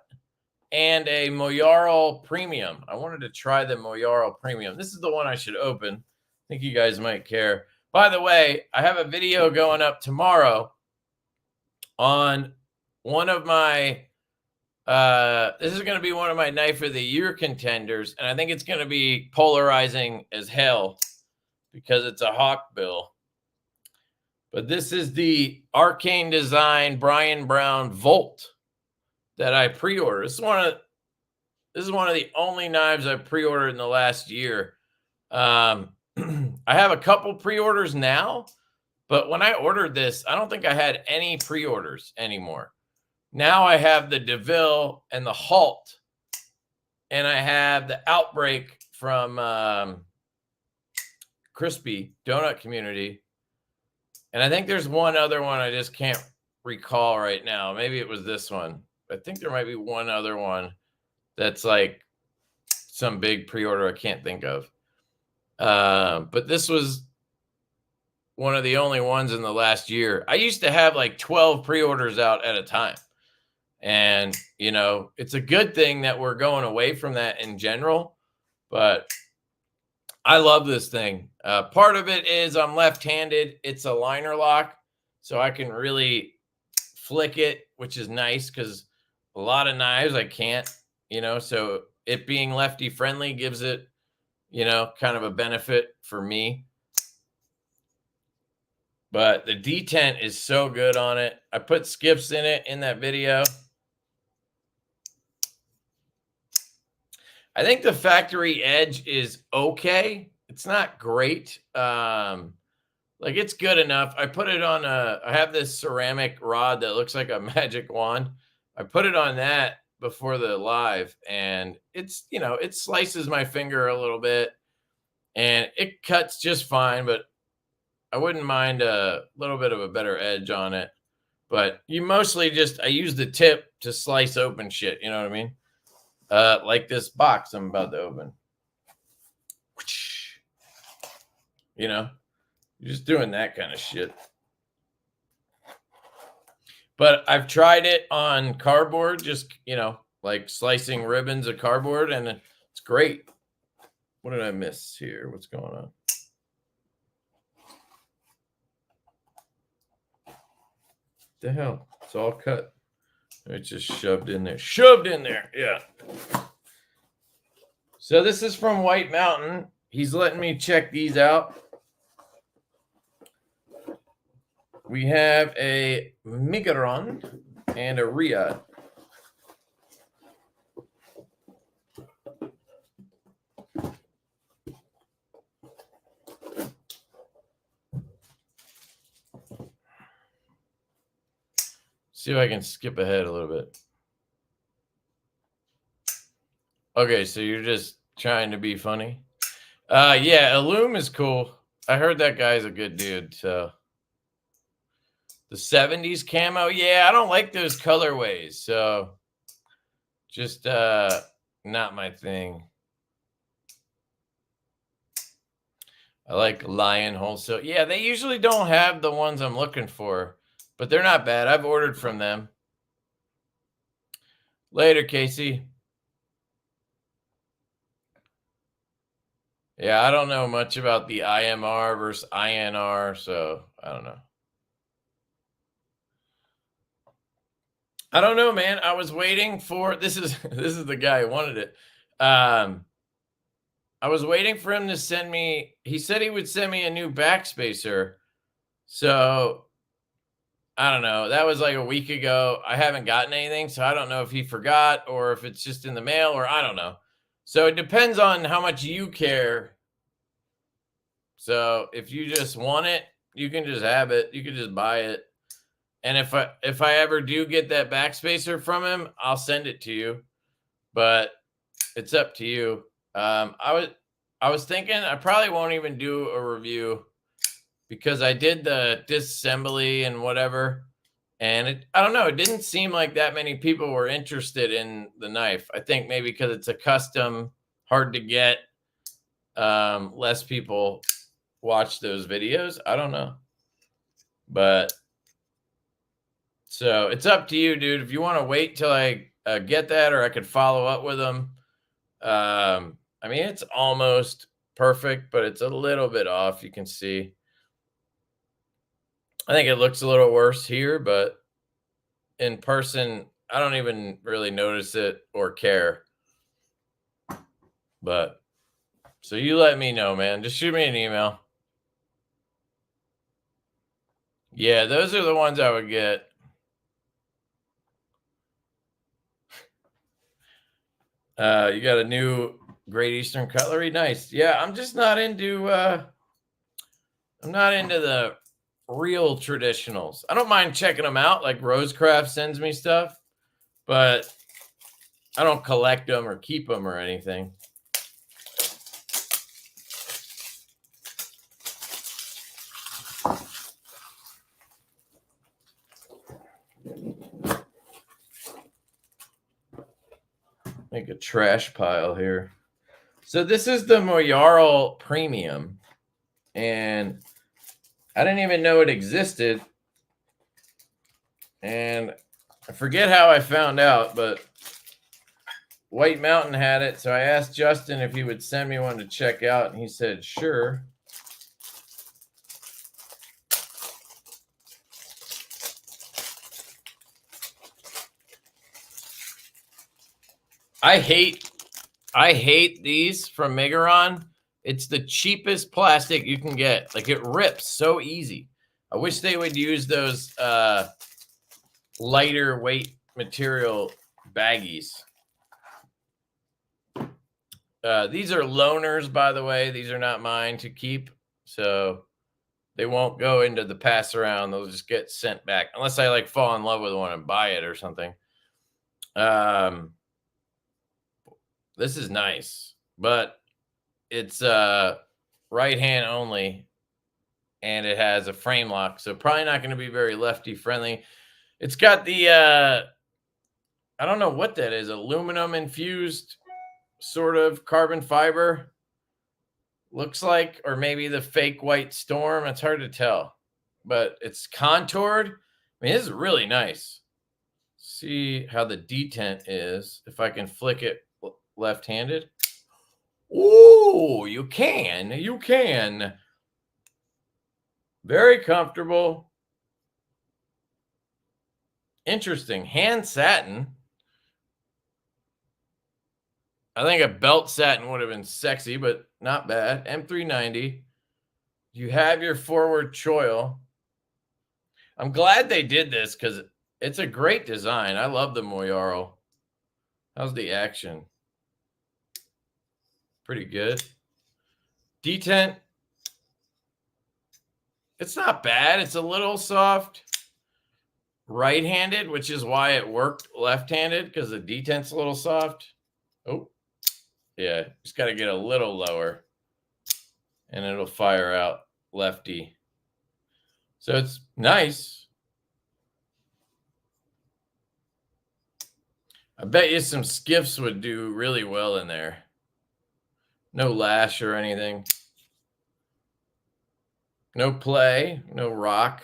and a Moyaral Premium. I wanted to try the Moyaral Premium. This is the one I should open. I think you guys might care. By the way, I have a video going up tomorrow on one of my this is going to be one of my Knife of the Year contenders, and I think it's going to be polarizing as hell because it's a hawk bill. But this is the Arcane Design Brian Brown Volt that I pre-ordered. This is one of the only knives I've pre-ordered in the last year. I have a couple pre-orders now, but when I ordered this, I don't think I had any pre-orders anymore. Now I have the DeVille and the Halt, and I have the Outbreak from Crispy Donut Community. And I think there's one other one I just can't recall right now. Maybe it was this one. I think there might be one other one that's like some big pre-order I can't think of. But this was one of the only ones in the last year. I used to have like 12 pre-orders out at a time. And, you know, it's a good thing that we're going away from that in general. But I love this thing. Part of it is I'm left-handed. It's a liner lock, so I can really flick it, which is nice because a lot of knives I can't, you know, so it being lefty friendly gives it, you know, kind of a benefit for me. But the detent is so good on it. I put skips in it in that video. I think the factory edge is okay. It's not great. Like it's good enough. I put it on I have this ceramic rod that looks like a magic wand. I put it on that before the live, and it's, you know, it slices my finger a little bit and it cuts just fine, but I wouldn't mind a little bit of a better edge on it. But you mostly just, I use the tip to slice open shit. You know what I mean? Like this box I'm about to open. You know, you're just doing that kind of shit. But I've tried it on cardboard, just, you know, like slicing ribbons of cardboard, and it's great. What did I miss here? What's going on? The hell? It's all cut. It's just shoved in there. Shoved in there. Yeah. So this is from White Mountain. He's letting me check these out. We have a Migaron and a Ria. See if I can skip ahead a little bit. Okay, so you're just trying to be funny. Yeah, Illum is cool. I heard that guy's a good dude. So the 70s camo, yeah, I don't like those colorways. So just not my thing. I like Lion Wholesale. Yeah, they usually don't have the ones I'm looking for, but they're not bad. I've ordered from them. Later, Casey. Yeah, I don't know much about the IMR versus INR, so I don't know. I don't know, man. I was waiting for this is this is the guy who wanted it. I was waiting for him to send me. He said he would send me a new backspacer. So I don't know. That was like a week ago. I haven't gotten anything, so I don't know if he forgot or if it's just in the mail or I don't know. So it depends on how much you care. So if you just want it, you can just have it. You can just buy it. And if I ever do get that backspacer from him, I'll send it to you. But it's up to you. I was thinking I probably won't even do a review because I did the disassembly and whatever. And I don't know, it didn't seem like that many people were interested in the knife. I think maybe because it's a custom, hard to get, less people watch those videos. I don't know. But so it's up to you, dude. If you want to wait till I get that, or I could follow up with them. I mean, it's almost perfect, but it's a little bit off. You can see. I think it looks a little worse here, but in person, I don't even really notice it or care. But so you let me know, man. Just shoot me an email. Yeah, those are the ones I would get. You got a new Great Eastern Cutlery. Nice. Yeah, I'm just not into I'm not into the real traditionals. I don't mind checking them out, like Rosecraft sends me stuff, but I don't collect them or keep them or anything. Make a trash pile here. So this is the Moyarl Premium, and I didn't even know it existed. And I forget how I found out, but White Mountain had it. So I asked Justin if he would send me one to check out, and he said, sure. I hate these from Megaron. It's the cheapest plastic you can get. Like, it rips so easy. I wish they would use those lighter weight material baggies. These are loaners, by the way. These are not mine to keep. So they won't go into the pass around. They'll just get sent back unless I like fall in love with one and buy it or something. This is nice, but it's right hand only, and it has a frame lock, so probably not going to be very lefty friendly. It's got the I don't know what that is, aluminum infused sort of carbon fiber, looks like, or maybe the fake white storm. It's hard to tell, but it's contoured. I mean, this is really nice. See how the detent is if I can flick it left-handed. Oh, you can. Very comfortable. Interesting. Hand satin. I think a belt satin would have been sexy, but not bad. M390. You have your forward choil. I'm glad they did this because it's a great design. I love the Moyarl. How's the action? Pretty good. Detent. It's not bad. It's a little soft right-handed, which is why it worked left-handed, because the detent's a little soft. Oh, yeah. Just got to get a little lower, and it'll fire out lefty. So it's nice. I bet you some skiffs would do really well in there. No lash or anything. No play, no rock.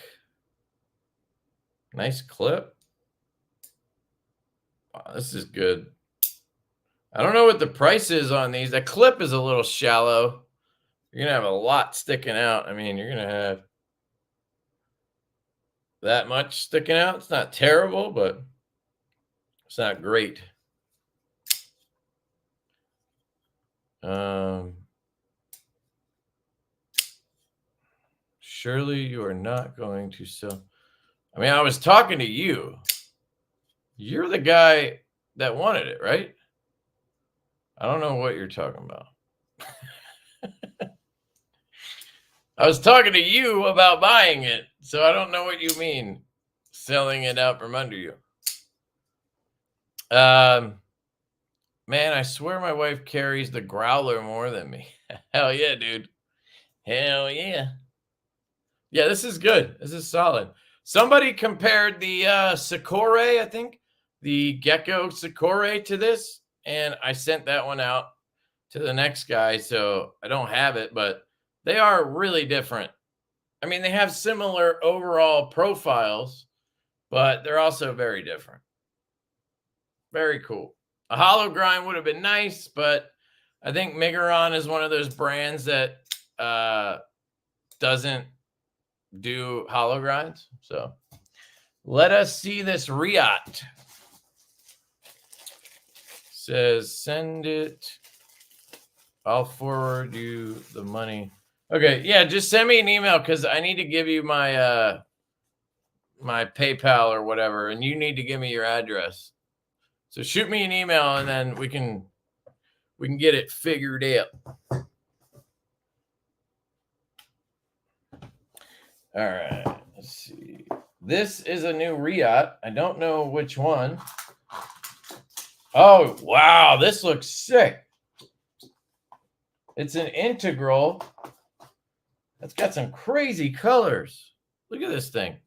Nice clip. Wow, this is good. I don't know what the price is on these. That clip is a little shallow. you're going to have a lot sticking out. I mean, you're going to have that much sticking out. It's not terrible, but it's not great. Surely you are not going to sell. I mean, I was talking to you. You're the guy that wanted it, right? I don't know what you're talking about. I was talking to you about buying it, so I don't know what you mean selling it out from under you. Man, I swear my wife carries the growler more than me. Hell yeah, dude. Hell yeah. Yeah, this is good. This is solid. Somebody compared the Sakura, I think, the Gecko Sakura to this, and I sent that one out to the next guy, so I don't have it, but they are really different. I mean, they have similar overall profiles, but they're also very different. Very cool. A hollow grind would have been nice, but I think Migaron is one of those brands that doesn't do hollow grinds. So let us see this Riot. Says send it. I'll forward you the money. Okay, yeah, just send me an email because I need to give you my my PayPal or whatever, and you need to give me your address. So shoot me an email and then we can get it figured out. All right, let's see. This is a new Riot. I don't know which one. Oh, wow, this looks sick. It's an integral. It's got some crazy colors. Look at this thing.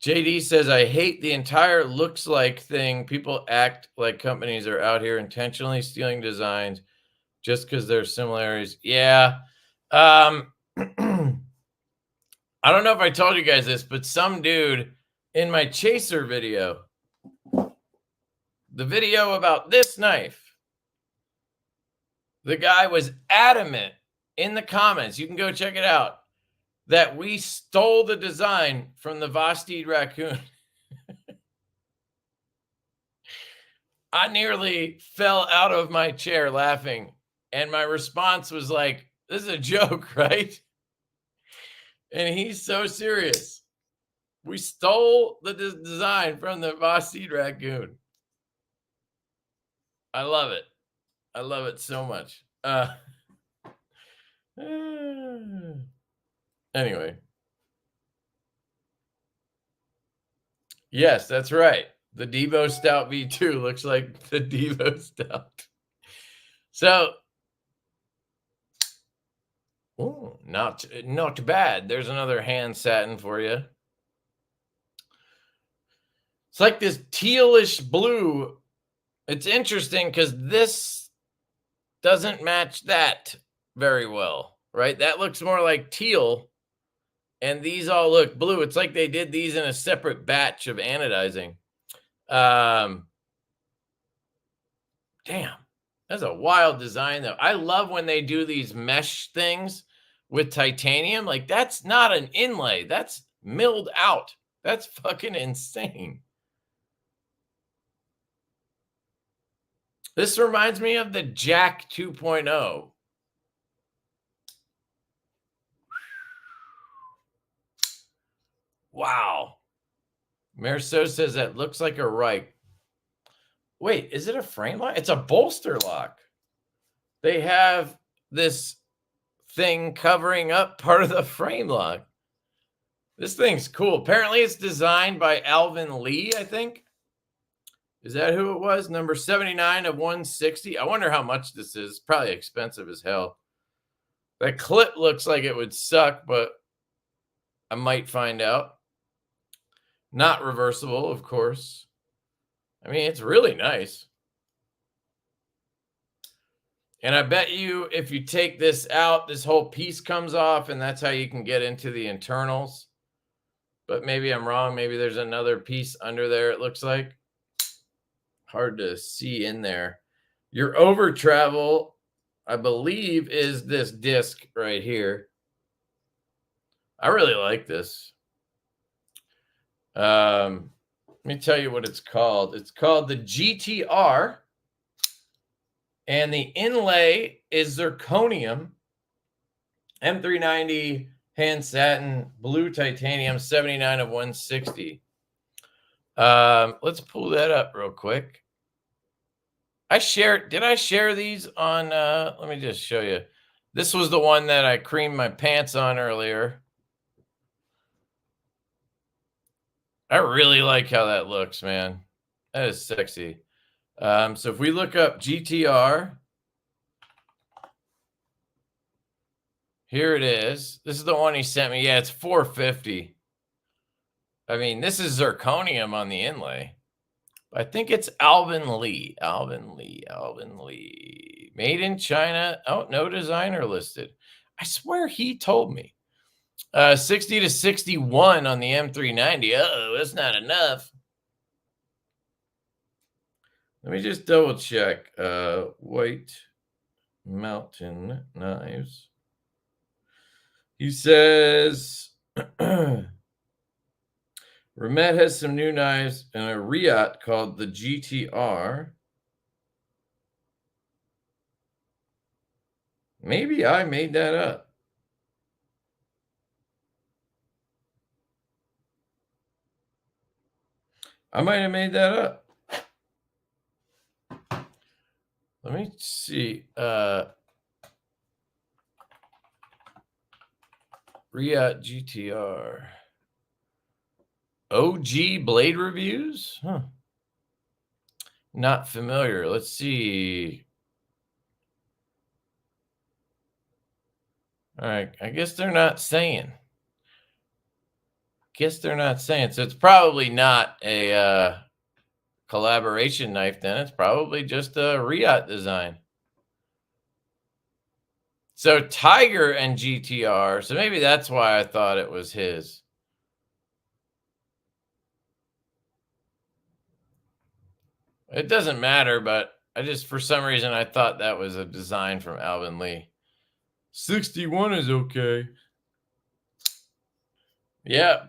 JD says, I hate the entire looks like thing. People act like companies are out here intentionally stealing designs just because there's similarities. Yeah. I don't know if I told you guys this, but some dude in my chaser video, the video about this knife, the guy was adamant in the comments, you can go check it out, that we stole the design from the Vosteed raccoon. I nearly fell out of my chair laughing. And my response was like, this is a joke, right? And he's so serious. We stole the design from the Vosteed raccoon. I love it. I love it so much. Anyway. Yes, that's right. The Divo Stout V2 looks like the Divo Stout. So, ooh, not bad. There's another hand satin for you. It's like this tealish blue. It's interesting because this doesn't match that very well, right? That looks more like teal, and these all look blue. It's like they did these in a separate batch of anodizing. Damn, that's a wild design, though. I love when they do these mesh things with titanium. Like, that's not an inlay. That's milled out. That's fucking insane. This reminds me of the Jack 2.0. Wow. Merso says that looks like a Reich. Wait, is it a frame lock? It's a bolster lock. They have this thing covering up part of the frame lock. This thing's cool. Apparently it's designed by Alvin Lee, I think. Is that who it was? Number 79 of 160. I wonder how much this is. Probably expensive as hell. That clip looks like it would suck, but I might find out. Not reversible, of course. I mean, it's really nice. And I bet you if you take this out, this whole piece comes off, and that's how you can get into the internals. But maybe I'm wrong. Maybe there's another piece under there, it looks like. Hard to see in there. Your over travel I believe, is this disc right here. I really like this. Let me tell you what it's called. It's called the GTR, and the inlay is zirconium, M390 hand satin, blue titanium, 79 of 160. Let's pull that up real quick. Did I share these on, let me just show you. This was the one that I creamed my pants on earlier. I really like how that looks, man. That is sexy. So if we look up GTR, here it is. This is the one he sent me. Yeah, it's $450. I mean, this is zirconium on the inlay. I think it's Alvin Lee. Made in China. Oh, no designer listed. I swear he told me. 60 to 61 on the M390. Uh-oh, that's not enough. Let me just double check. White Mountain Knives. He says Ramet has some new knives and a Riot called the GTR. Maybe I made that up. I might have made that up. Let me see. Riot GTR. OG blade reviews? Huh. Not familiar. Let's see. All right. I guess they're not saying. So it's probably not a collaboration knife then. It's probably just a Riot design. So Tiger and GTR. So maybe that's why I thought it was his. It doesn't matter, but for some reason, I thought that was a design from Alvin Lee. 61 is okay. Yeah,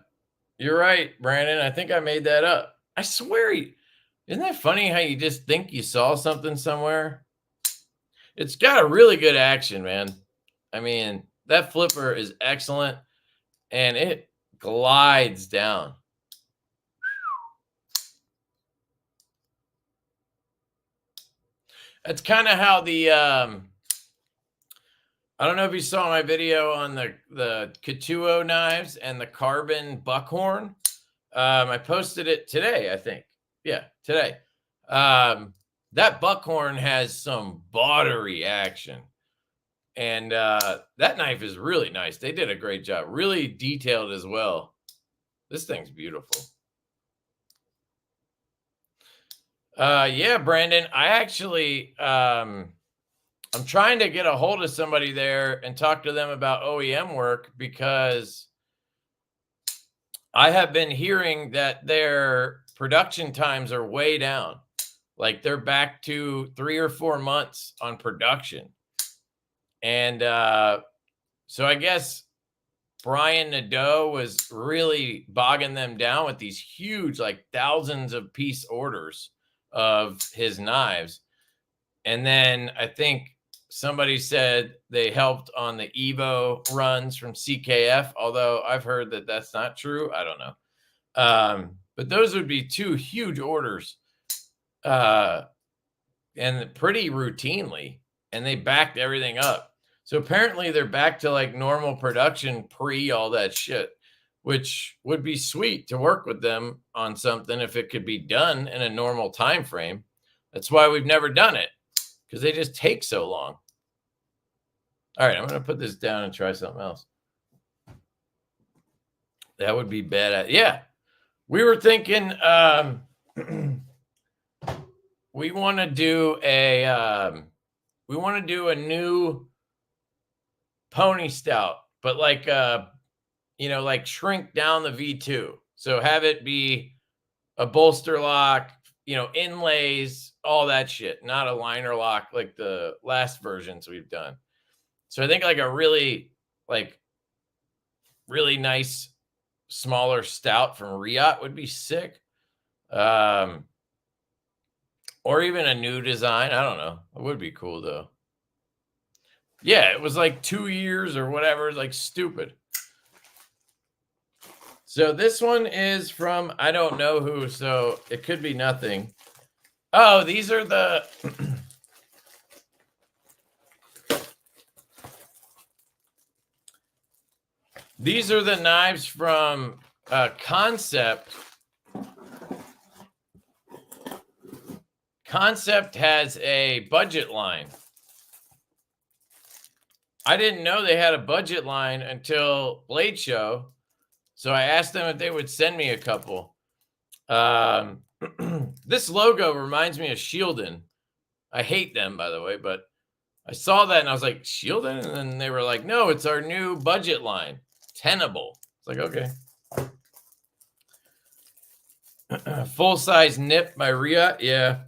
you're right, Brandon. I think I made that up. I swear. Isn't that funny how you just think you saw something somewhere? It's got a really good action, man. I mean, that flipper is excellent, and it glides down. That's kind of how the I don't know if you saw my video on the Katuo knives and the carbon buckhorn. I posted it today, I think. Yeah, today. That buckhorn has some buttery action. And that knife is really nice. They did a great job. Really detailed as well. This thing's beautiful. Yeah, Brandon, I actually, I'm trying to get a hold of somebody there and talk to them about OEM work, because I have been hearing that their production times are way down. Like they're back to 3 or 4 months on production. And so I guess Brian Nadeau was really bogging them down with these huge, like thousands of piece orders of his knives. And then I think somebody said they helped on the Evo runs from CKF, although I've heard that that's not true. I don't know. But those would be 2 huge orders, and pretty routinely, and they backed everything up. So apparently they're back to like normal production pre all that shit, which would be sweet to work with them on something if it could be done in a normal time frame. That's why we've never done it, because they just take so long. All right, I'm going to put this down and try something else. That would be bad. Yeah, we were thinking we want to do a new pony stout, but like like shrink down the V2. So have it be a bolster lock, you know, inlays, all that shit, not a liner lock like the last versions we've done. So I think like a really nice smaller stout from Riot would be sick. Or even a new design. I don't know. It would be cool though. Yeah, it was like 2 years or whatever, like stupid. So this one is from I don't know who, so it could be nothing. Oh, these are the these are the knives from Concept. Concept has a budget line. I didn't know they had a budget line until Blade Show. So I asked them if they would send me a couple. This logo reminds me of Shieldon. I hate them, by the way, but I saw that and I was like, Shieldon? And then they were like, no, it's our new budget line. Tenable. It's like, okay. Full-size nip by Riot. Yeah.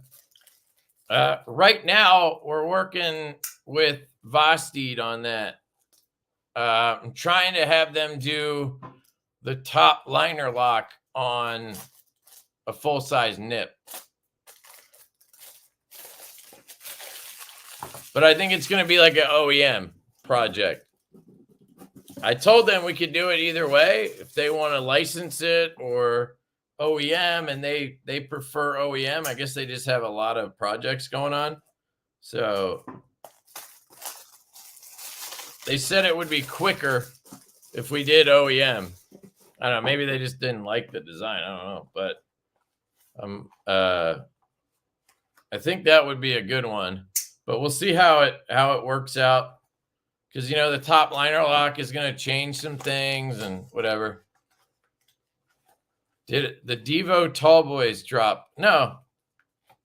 Right now, we're working with Vosteed on that. I'm trying to have them do the top liner lock on a full-size nip. But I think it's going to be like an OEM project. I told them we could do it either way if they want to license it or OEM, and they prefer OEM. I guess they just have a lot of projects going on. So they said it would be quicker if we did OEM. I don't know. Maybe they just didn't like the design. I don't know. But I think that would be a good one. But we'll see how it works out. Because, you know, the top liner lock is going to change some things and whatever. Did the Divo Tall Boys drop? No,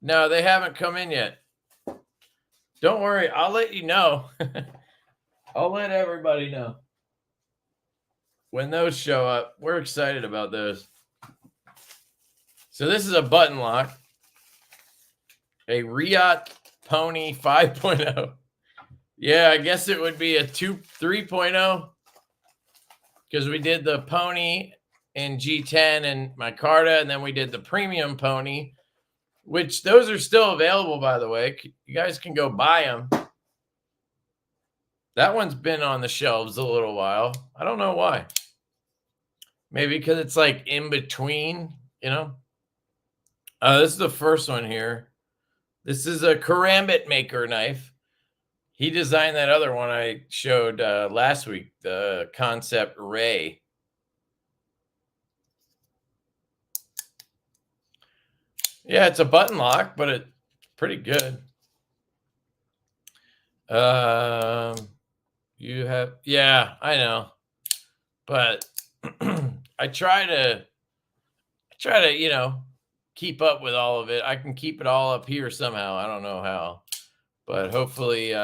they haven't come in yet. Don't worry. I'll let you know. I'll let everybody know when those show up. We're excited about those. So this is a button lock. A Riot Pony 5.0. Yeah, I guess it would be a 3.0 because we did the Pony in G10 and Micarta, and then we did the Premium Pony, which those are still available, by the way. You guys can go buy them. That one's been on the shelves a little while. I don't know why. Maybe because it's like in between, you know. This is the first one here. This is a Karambit Maker knife. He designed that other one I showed last week, the Concept Ray. Yeah, it's a button lock, but it's pretty good. You have, yeah, I know, but I try to, you know, keep up with all of it. I can keep it all up here somehow. I don't know how, but hopefully, you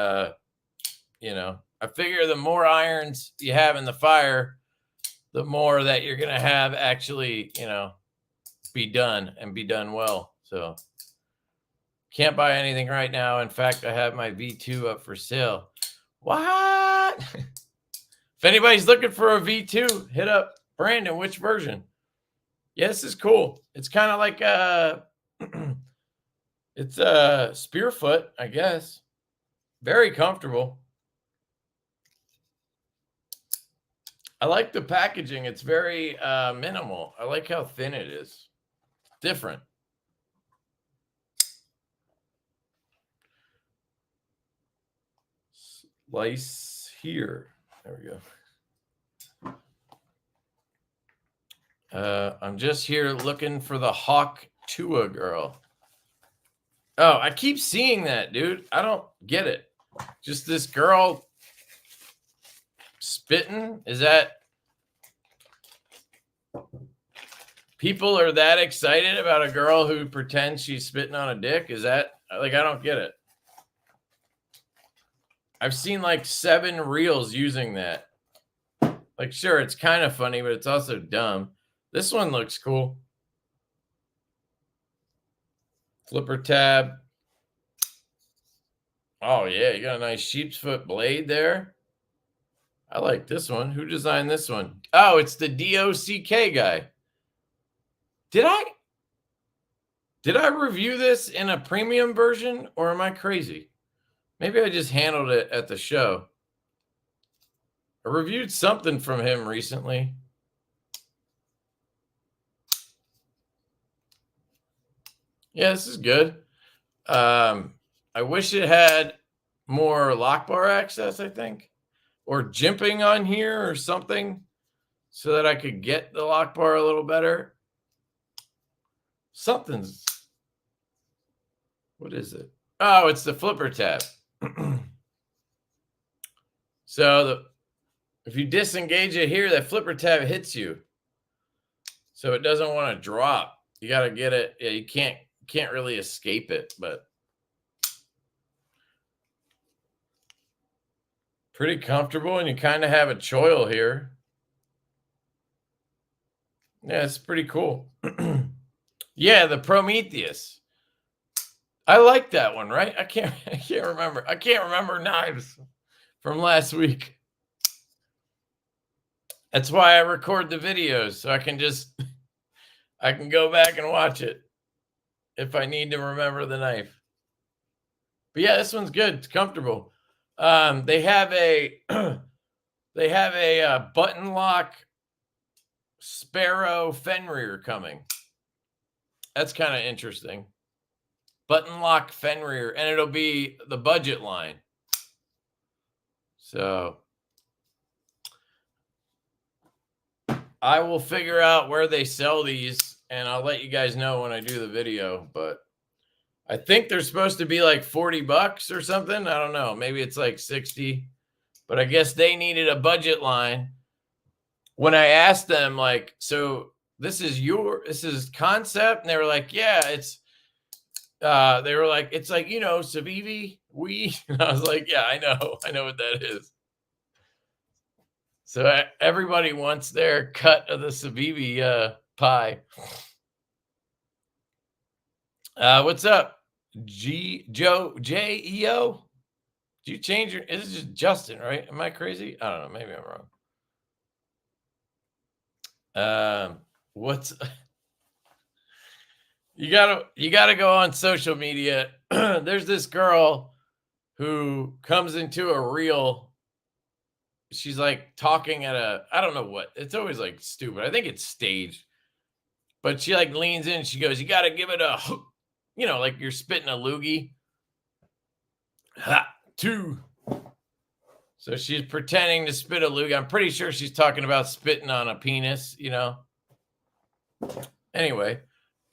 know, I figure the more irons you have in the fire, the more that you're going to have actually, you know, be done and be done well. So can't buy anything right now. In fact, I have my V2 up for sale. What? If anybody's looking for a V2, hit up Brandon. Which version? Yeah, this is cool. It's kind of like it's a Spearfoot, I guess. Very comfortable. I like the packaging. It's very minimal. I like how thin it is. Different. Slice here. There we go. I'm just here looking for the Hawk Tua girl. Oh, I keep seeing that, dude. I don't get it. Just this girl spitting? Is that people are that excited about a girl who pretends she's spitting on a dick? Is that like, I don't get it. I've seen like 7 reels using that. Like, sure, it's kind of funny, but it's also dumb. This one looks cool. Flipper tab. Oh, yeah, you got a nice sheep's foot blade there. I like this one. Who designed this one? Oh, it's the DOCK guy. Did I review this in a premium version, or am I crazy? Maybe I just handled it at the show. I reviewed something from him recently. Yeah, this is good. I wish it had more lock bar access, I think, or jimping on here or something so that I could get the lock bar a little better. Something's, what is it? Oh, it's the flipper tab. So if you disengage it here, that flipper tab hits you. So it doesn't want to drop. You got to get it. Yeah, you can't really escape it, but pretty comfortable, and you kind of have a choil here. Yeah, it's pretty cool. Yeah, the Prometheus. I like that one, right? I can't remember. I can't remember knives from last week. That's why I record the videos, so I can go back and watch it if I need to remember the knife. But yeah, this one's good. It's comfortable. They have a button lock Sparrow Fenrir coming. That's kind of interesting. Button lock Fenrir, and it'll be the budget line. So I will figure out where they sell these, and I'll let you guys know when I do the video. But I think they're supposed to be like $40 or something. I don't know. Maybe it's like 60. But I guess they needed a budget line. When I asked them, like, so this is concept, and they were like, yeah, it's they were like, it's like, Civivi, and I was like, yeah, I know what that is. So everybody wants their cut of the Civivi pie. What's up, Joe J-E-O? Did you change your? This is just Justin, right? Am I crazy? I don't know. Maybe I'm wrong. What's you gotta go on social media. There's this girl who comes into a reel. She's like talking at I don't know what. It's always like stupid. I think it's staged. But she like leans in. She goes, "You got to give it a, like you're spitting a loogie." Ha, two. So she's pretending to spit a loogie. I'm pretty sure she's talking about spitting on a penis, Anyway,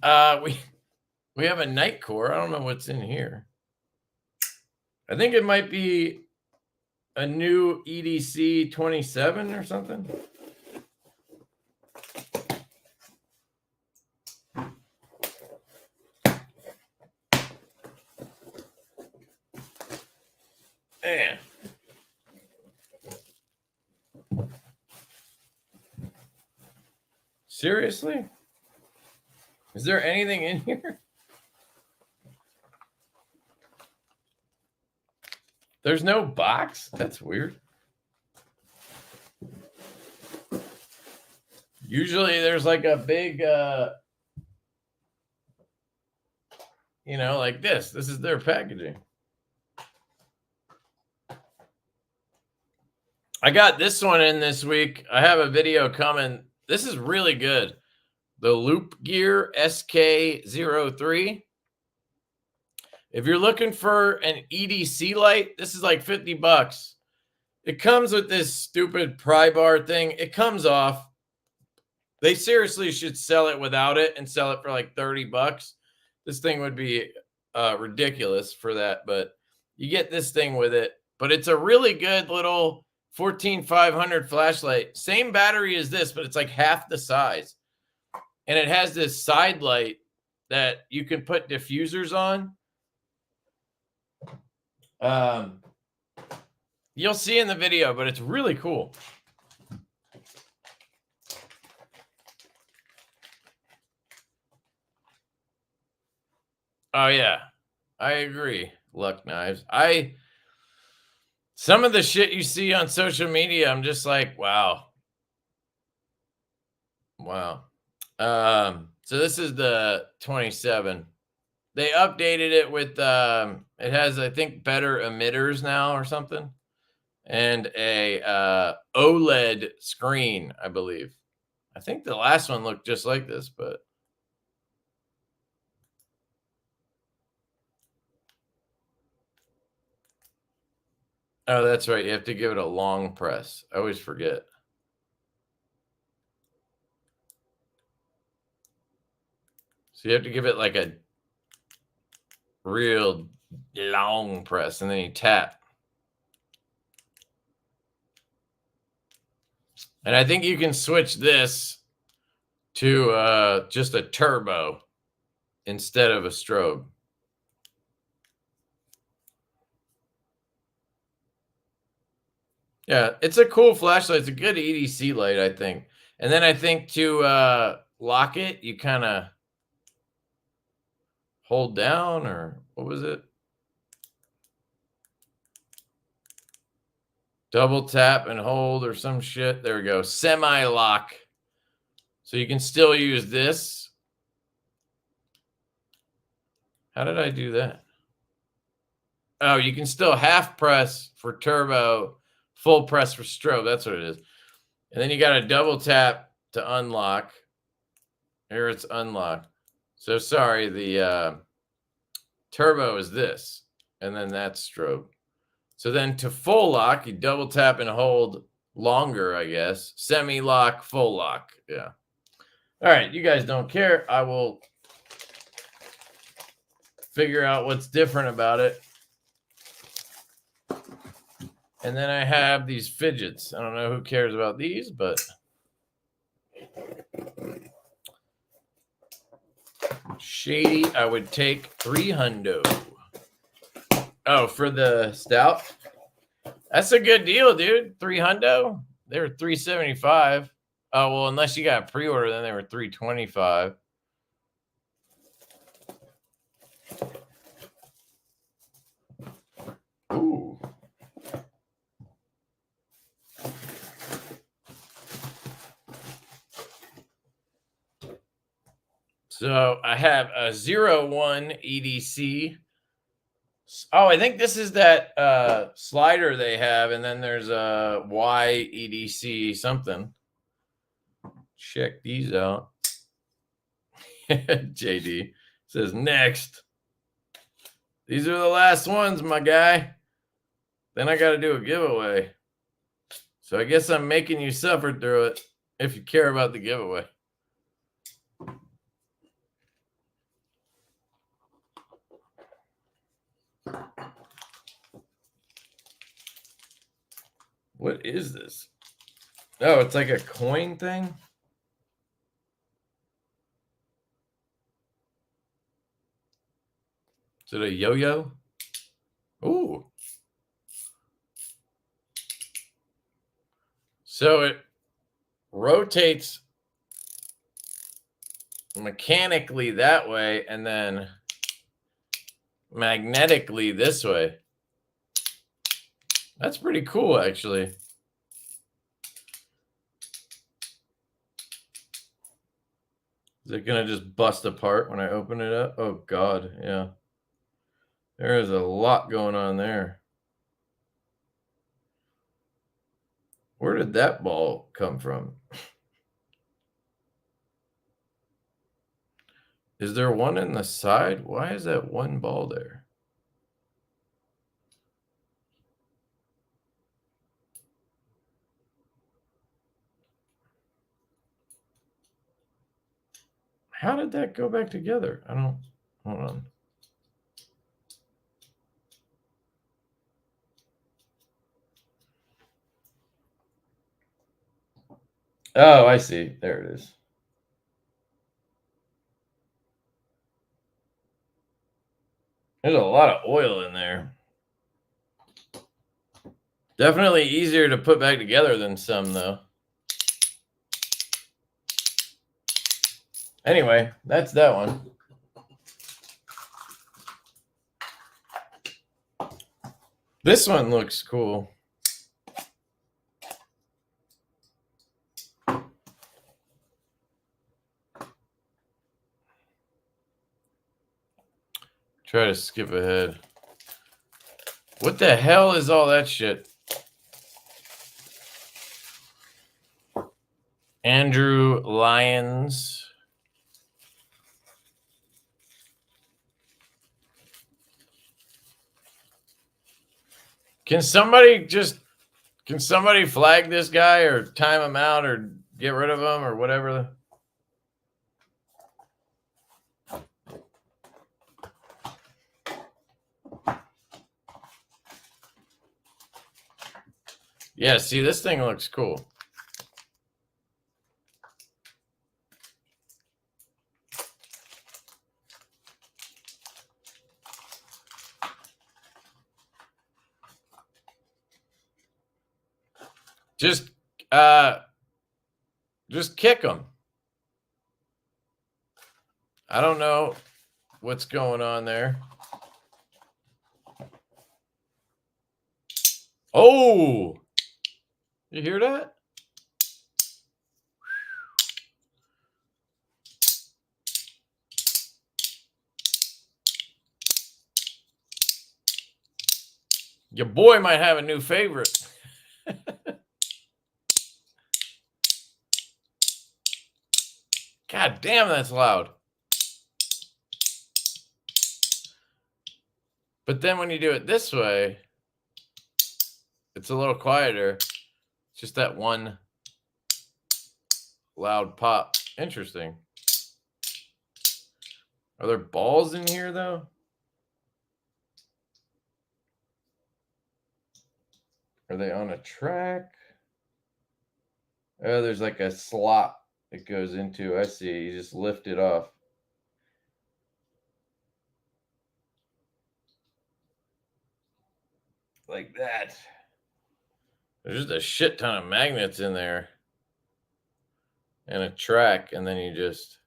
we have a night core. I don't know what's in here. I think it might be a new EDC 27 or something. Man. Seriously? Is there anything in here? There's no box? That's weird. Usually there's like a big, like this. This is their packaging. I got this one in this week. I have a video coming. This is really good. The Loop Gear SK03. If you're looking for an EDC light, this is like $50. It comes with this stupid pry bar thing. It comes off. They seriously should sell it without it and sell it for like $30. This thing would be ridiculous for that, but you get this thing with it. But it's a really good little 14500 flashlight. Same battery as this, but it's like half the size. And it has this side light that you can put diffusers on. You'll see in the video, but it's really cool. Oh yeah, I agree. Luck knives. Some of the shit you see on social media, I'm just like, wow. Wow. So this is the 27. They updated it with it has, I think, better emitters now or something. And a OLED screen, I believe. I think the last one looked just like this, but oh, that's right. You have to give it a long press. I always forget. So you have to give it like a real long press, and then you tap. And I think you can switch this to just a turbo instead of a strobe. Yeah, it's a cool flashlight. It's a good EDC light, I think. And then I think to lock it, you kind of hold down, or what was it? Double tap and hold or some shit. There we go. Semi-lock. So you can still use this. How did I do that? Oh, you can still half press for turbo, full press for strobe. That's what it is. And then you got to double tap to unlock. Here it's unlocked. So sorry, the turbo is this, and then that's strobe. So then to full lock, you double tap and hold longer, I guess. Semi-lock, full lock. Yeah. All right, you guys don't care. I will figure out what's different about it. And then I have these fidgets. I don't know who cares about these, but shady, I would take 300. Oh, for the stout? That's a good deal, dude. 300. They were 375. Oh, well, unless you got pre-order, then they were 325. Ooh. So I have a 01 EDC. Oh, I think this is that slider they have, and then there's a Y EDC something. Check these out. JD says next. These are the last ones, my guy. Then I got to do a giveaway. So I guess I'm making you suffer through it if you care about the giveaway. What is this? Oh, it's like a coin thing? Is it a yo-yo? Ooh. So it rotates mechanically that way and then magnetically this way. That's pretty cool, actually. Is it going to just bust apart when I open it up? Oh, God, yeah. There is a lot going on there. Where did that ball come from? Is there one in the side? Why is that one ball there? How did that go back together? I don't, hold on. Oh, I see. There it is. There's a lot of oil in there. Definitely easier to put back together than some, though. Anyway, that's that one. This one looks cool. Try to skip ahead. What the hell is all that shit? Andrew Lyons. Can somebody flag this guy or time him out or get rid of him or whatever? Yeah, see, this thing looks cool. Just kick them. I don't know what's going on there. Oh, you hear that? Your boy might have a new favorite. God damn, that's loud. But then when you do it this way, it's a little quieter. It's just that one loud pop. Interesting. Are there balls in here, though? Are they on a track? Oh, there's like a slot it goes into. I see. You just lift it off. Like that. There's just a shit ton of magnets in there. And a track, and then you just...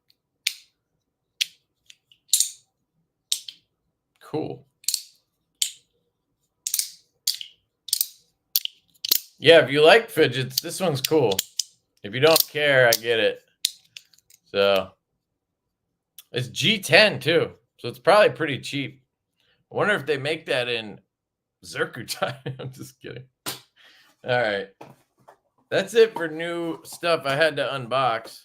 Cool. Yeah, if you like fidgets, this one's cool. If you don't care, I get it. So, it's G10 too. So it's probably pretty cheap. I wonder if they make that in Zircuti. I'm just kidding. All right. That's it for new stuff I had to unbox.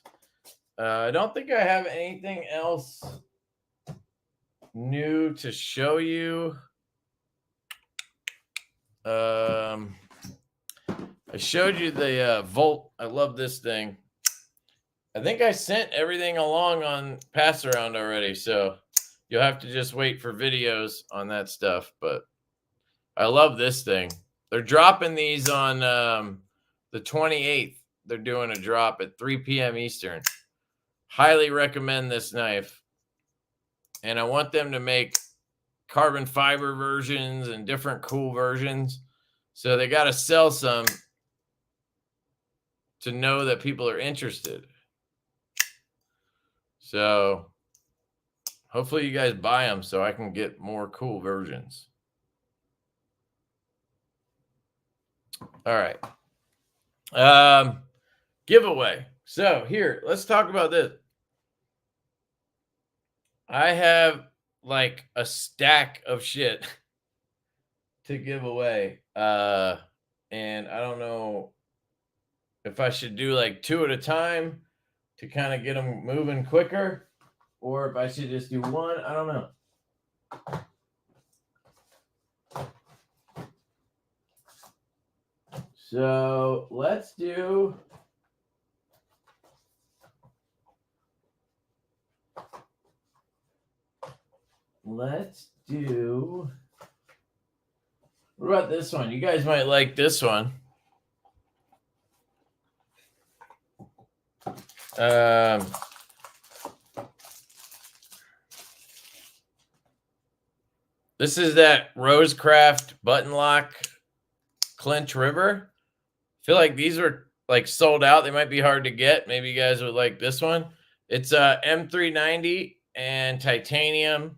I don't think I have anything else new to show you. I showed you the Volt. I love this thing. I think I sent everything along on pass around already, so you'll have to just wait for videos on that stuff. But I love this thing. They're dropping these on the 28th. They're doing a drop at 3 p.m. Eastern. Highly recommend this knife. And I want them to make carbon fiber versions and different cool versions. So they got to sell some to know that people are interested. So hopefully you guys buy them so I can get more cool versions. All right. Giveaway. So here, let's talk about this. I have like a stack of shit to give away. And I don't know if I should do like 2 at a time to kind of get them moving quicker, or if I should just do one. I don't know. So let's do what about this one? You guys might like this one. This is that Rosecraft button lock Clinch River. I feel like these are like sold out. They might be hard to get. Maybe you guys would like this one. It's M390 and titanium,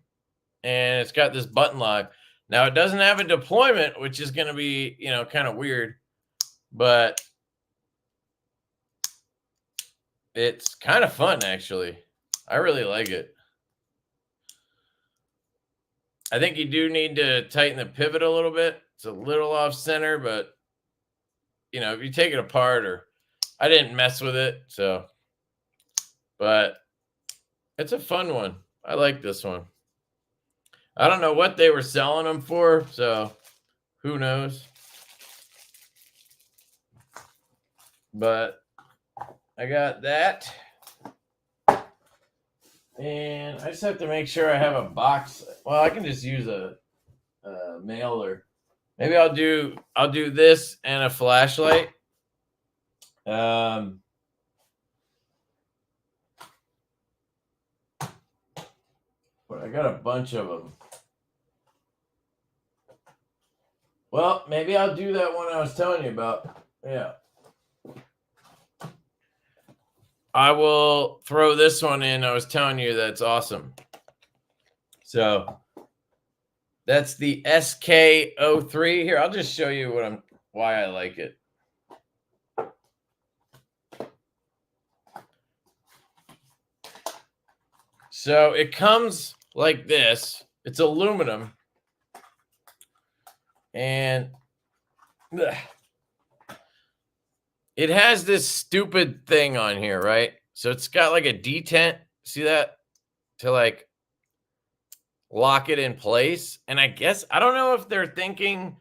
and it's got this button lock. Now it doesn't have a deployment, which is going to be, you know, kind of weird, but it's kind of fun, actually. I really like it. I think you do need to tighten the pivot a little bit. It's a little off center, but you know, if you take it apart, or I didn't mess with it, so, but it's a fun one. I like this one. I don't know what they were selling them for, so who knows? But I got that. And I just have to make sure I have a box. Well, I can just use a mailer. Maybe I'll do this and a flashlight. But I got a bunch of them. Well, maybe I'll do that one I was telling you about. Yeah. I will throw this one in. I was telling you that's awesome. So that's the SK03. Here, I'll just show you why I like it. So it comes like this. It's aluminum. And it has this stupid thing on here, right? So it's got like a detent. See that? To like lock it in place. And I guess, I don't know if they're thinking,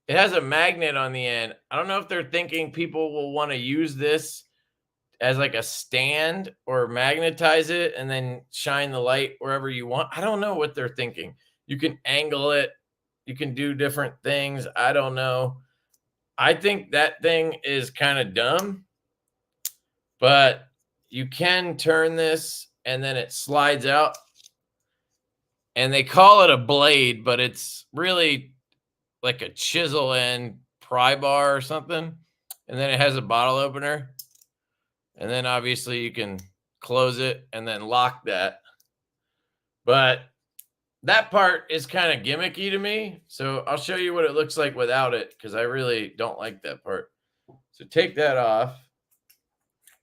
it has a magnet on the end. I don't know if they're thinking people will want to use this as like a stand or magnetize it and then shine the light wherever you want. I don't know what they're thinking. You can angle it. You can do different things. I don't know. I think that thing is kind of dumb, but you can turn this and then it slides out, and they call it a blade, but it's really like a chisel end pry bar or something. And then it has a bottle opener, and then obviously you can close it and then lock that. But that part is kind of gimmicky to me. So I'll show you what it looks like without it, because I really don't like that part. So take that off.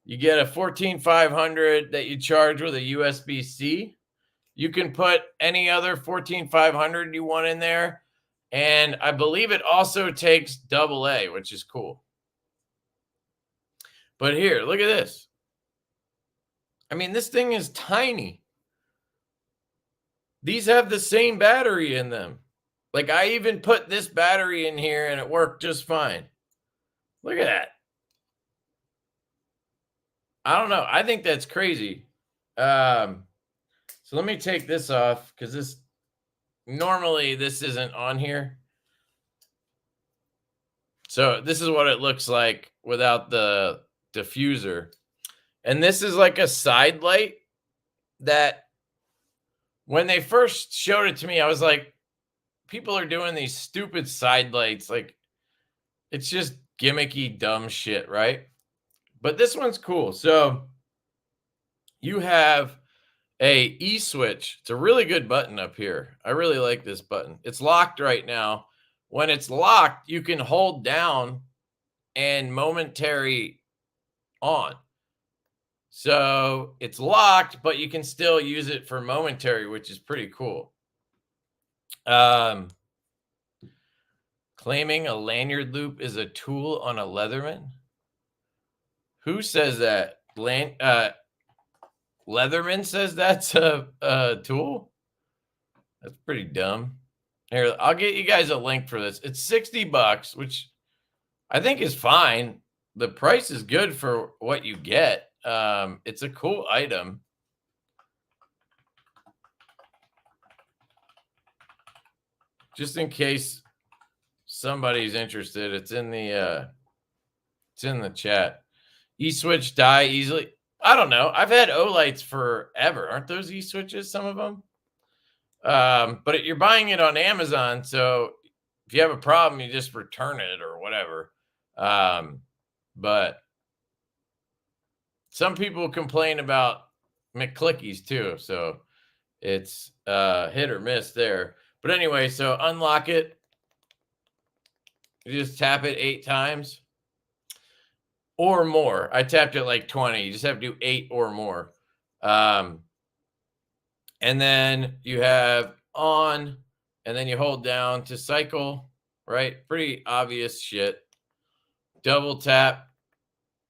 You get a 14500 that you charge with a USB-C. You can put any other 14500 you want in there. And I believe it also takes AA, which is cool. But here, look at this. I mean, this thing is tiny. These have the same battery in them. Like, I even put this battery in here and it worked just fine. Look at that. I don't know. I think that's crazy. So let me take this off, because normally this isn't on here. So this is what it looks like without the diffuser. And this is like a side light that, when they first showed it to me, I was like, people are doing these stupid side lights. Like, it's just gimmicky, dumb shit, right? But this one's cool. So you have a E-switch. It's a really good button up here. I really like this button. It's locked right now. When it's locked, you can hold down and momentary on. So it's locked, but you can still use it for momentary, which is pretty cool. Claiming a lanyard loop is a tool on a Leatherman. Who says that? Leatherman says that's a tool? That's pretty dumb. Here, I'll get you guys a link for this. It's $60, which I think is fine. The price is good for what you get. It's a cool item. Just in case somebody's interested, it's in the chat. E-switch die easily. I don't know. I've had O-lights forever. Aren't those E-switches, some of them? But you're buying it on Amazon, so if you have a problem, you just return it or whatever. But some people complain about McClickies too, so it's hit or miss there. But anyway, so unlock it. You just tap it 8 times or more. I tapped it like 20. You just have to do 8 or more. And then you have on, and then you hold down to cycle, right? Pretty obvious shit. Double tap.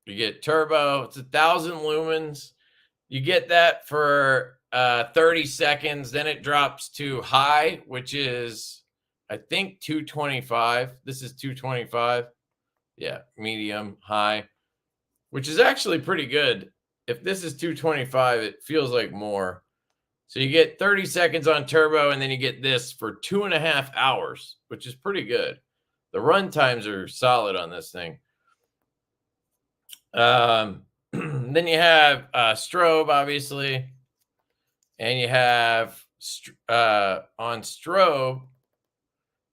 You get turbo. It's 1,000 lumens. You get that for 30 seconds. Then it drops to high, which is, I think, 225. This is 225. Yeah, medium, high, which is actually pretty good. If this is 225, it feels like more. So you get 30 seconds on turbo, and then you get this for 2.5 hours, which is pretty good. The run times are solid on this thing. Then you have strobe, obviously, and you have on strobe,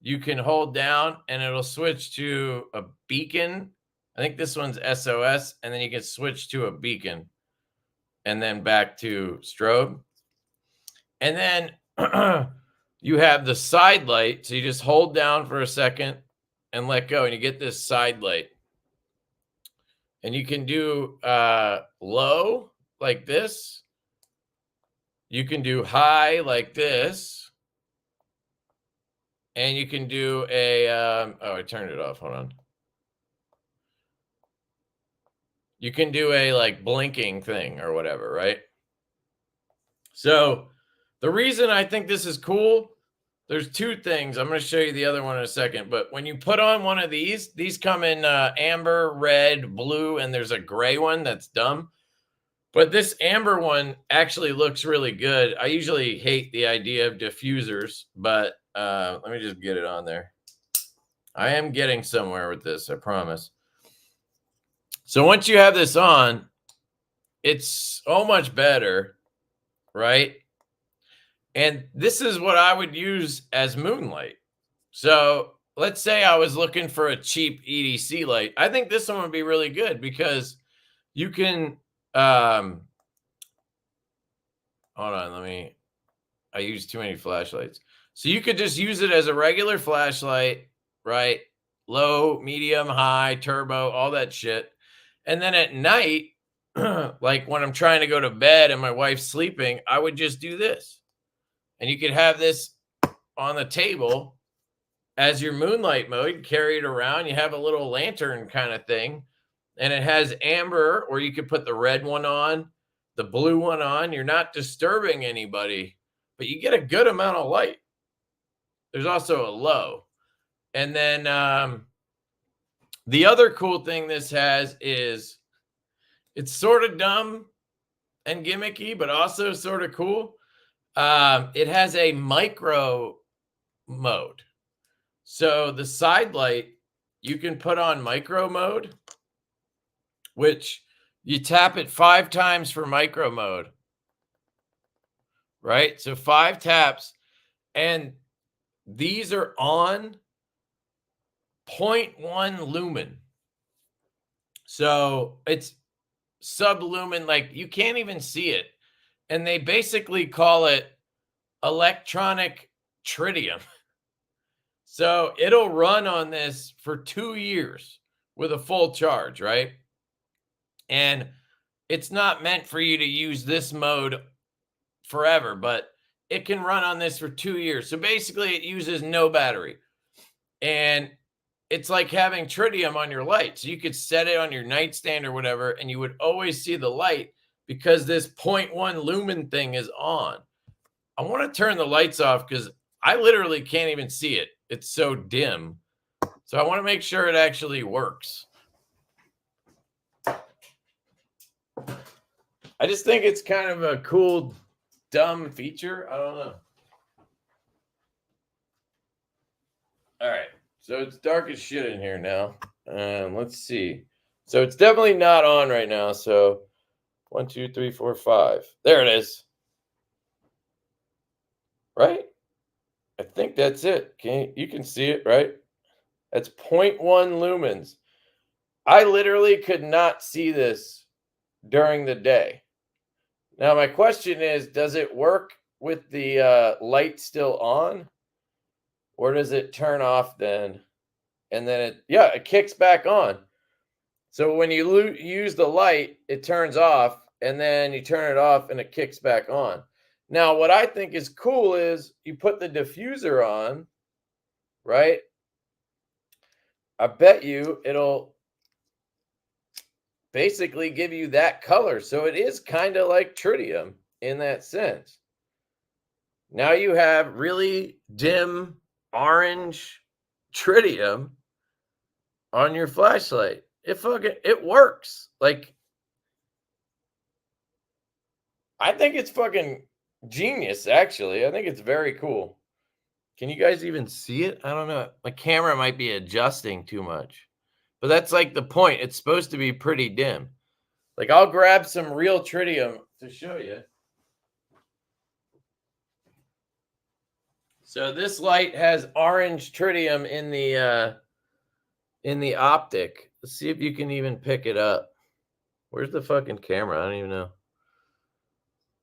you can hold down and it'll switch to a beacon. I think this one's SOS, and then you can switch to a beacon and then back to strobe. And then you have the side light. So you just hold down for a second and let go, and you get this side light. And you can do low like this. You can do high like this. And you can do a, oh, I turned it off. Hold on. You can do a like blinking thing or whatever, right? So the reason I think this is cool, there's 2 things. I'm going to show you the other one in a second. But when you put on one of these come in amber, red, blue, and there's a gray one that's dumb. But this amber one actually looks really good. I usually hate the idea of diffusers, but let me just get it on there. I am getting somewhere with this, I promise. So once you have this on, it's so much better, right? And this is what I would use as moonlight. So let's say I was looking for a cheap EDC light. I think this one would be really good because you can, hold on, I use too many flashlights. So you could just use it as a regular flashlight, right? Low, medium, high, turbo, all that shit. And then at night, like when I'm trying to go to bed and my wife's sleeping, I would just do this. And you could have this on the table as your moonlight mode, carry it around. You have a little lantern kind of thing. And it has amber, or you could put the red one on, the blue one on. You're not disturbing anybody, but you get a good amount of light. There's also a low. And then the other cool thing this has is it's sort of dumb and gimmicky, but also sort of cool. It has a micro mode. So the side light, you can put on micro mode, which you tap it 5 times for micro mode, right? So 5 taps, and these are on 0.1 lumen. So it's sublumen, like you can't even see it. And they basically call it electronic tritium. So it'll run on this for 2 years with a full charge, right? And it's not meant for you to use this mode forever, but it can run on this for 2 years. So basically it uses no battery. And it's like having tritium on your light. So you could set it on your nightstand or whatever, and you would always see the light because this 0.1 lumen thing is on. I want to turn the lights off because I literally can't even see it. It's so dim. So I want to make sure it actually works. I just think it's kind of a cool, dumb feature. I don't know. All right. So it's dark as shit in here now. Let's see. So it's definitely not on right now. So 1, 2, 3, 4, 5. There it is. Right? I think that's it. You can see it, right? That's 0.1 lumens. I literally could not see this during the day. Now, my question is, does it work with the light still on? Or does it turn off then? And then it kicks back on. So when you use the light, it turns off, and then you turn it off and it kicks back on. Now, what I think is cool is you put the diffuser on, right? I bet you it'll basically give you that color. So it is kind of like tritium in that sense. Now you have really dim orange tritium on your flashlight. It works. Like, I think it's fucking genius, actually. I think it's very cool. Can you guys even see it? I don't know. My camera might be adjusting too much. But that's like the point. It's supposed to be pretty dim. Like, I'll grab some real tritium to show you. So this light has orange tritium in the optic. Let's see if you can even pick it up. Where's the fucking camera? I don't even know.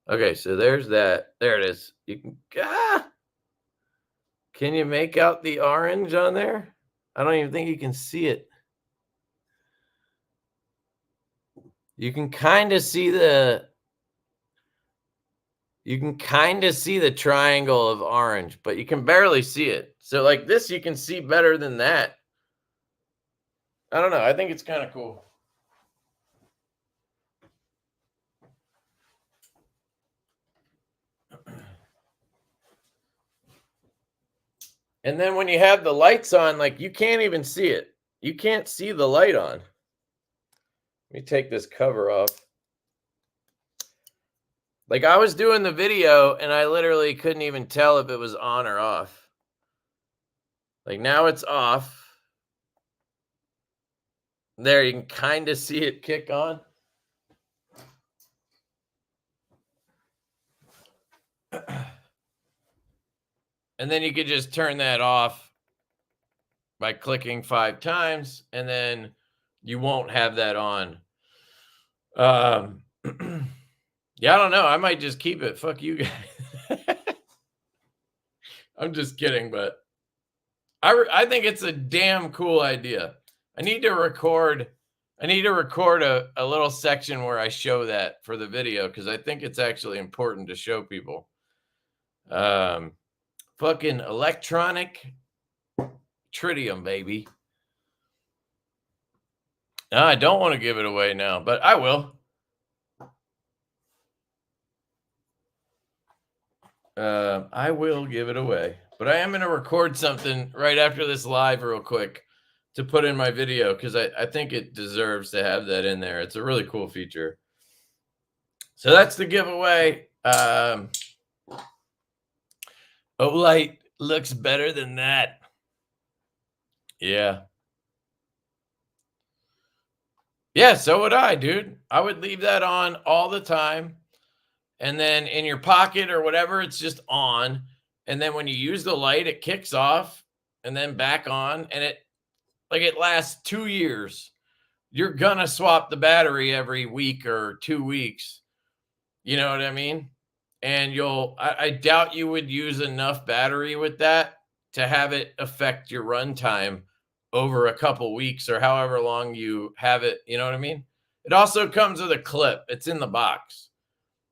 Okay, so there's that. There it is. You can Can you make out the orange on there? I don't even think you can see it. You can kind of see the triangle of orange, but you can barely see it. So like this, you can see better than that. I don't know. I think it's kind of cool. And then when you have the lights on, like you can't even see it. You can't see the light on. Let me take this cover off. Like I was doing the video and I literally couldn't even tell if it was on or off. Like now it's off. There, you can kind of see it kick on. And then you could just turn that off by clicking 5 times, and then you won't have that on. Yeah, I don't know. I might just keep it. Fuck you guys. I'm just kidding, but I think it's a damn cool idea. I need to record a little section where I show that for the video because I think it's actually important to show people. Fucking electronic tritium, baby. I don't want to give it away now, but I will. I will give it away, but I am going to record something right after this live real quick to put in my video because I think it deserves to have that in there. It's a really cool feature. So that's the giveaway. Olight looks better than that. Yeah. Yeah, so would I, dude. I would leave that on all the time. And then in your pocket or whatever, it's just on. And then when you use the light, it kicks off and then back on. And it lasts 2 years. You're going to swap the battery every week or 2 weeks. You know what I mean? And I doubt you would use enough battery with that to have it affect your runtime over a couple weeks or however long you have it. You know what I mean? It also comes with a clip. It's in the box.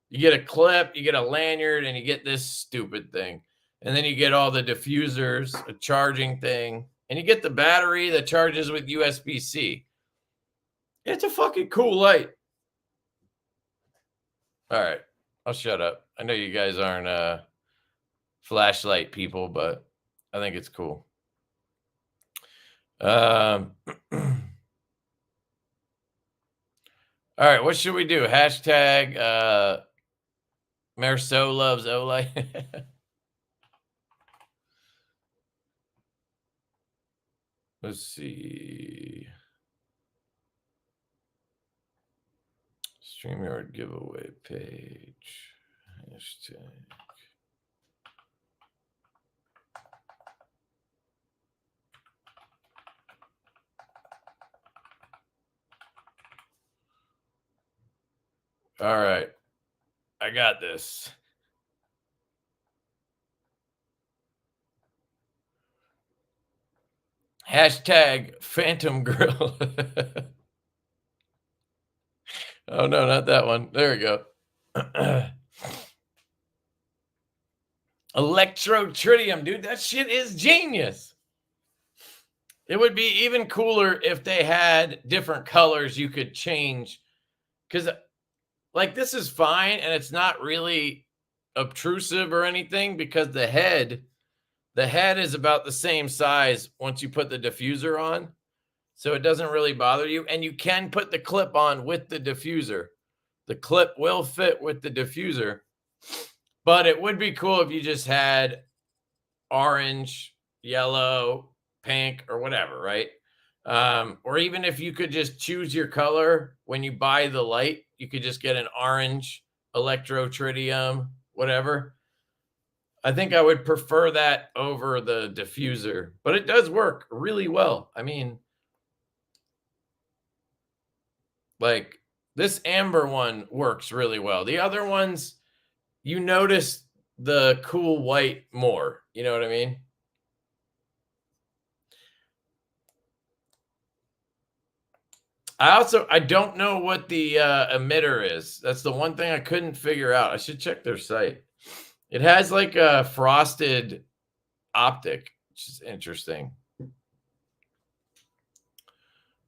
You get a clip, you get a lanyard, and you get this stupid thing. And then you get all the diffusers, a charging thing, and you get the battery that charges with USB-C. It's a fucking cool light. All right, I'll shut up. I know you guys aren't flashlight people, but I think it's cool. All right, what should we do? Hashtag Marceau loves Olight. Let's see. StreamYard giveaway page. Hashtag. All right. I got this. Hashtag Phantom Grill. Oh, no, not that one. There we go. Electrotritium, dude. That shit is genius. It would be even cooler if they had different colors you could change. Because, like, this is fine, and it's not really obtrusive or anything because the head is about the same size once you put the diffuser on. So it doesn't really bother you. And you can put the clip on with the diffuser. The clip will fit with the diffuser. But it would be cool if you just had orange, yellow, pink, or whatever, right? Or even if you could just choose your color when you buy the light, you could just get an orange, electrotritium, whatever. I think I would prefer that over the diffuser, but it does work really well. I mean, like this amber one works really well. The other ones, you notice the cool white more. You know what I mean? I don't know what the emitter is. That's the one thing I couldn't figure out. I should check their site. It has like a frosted optic, which is interesting.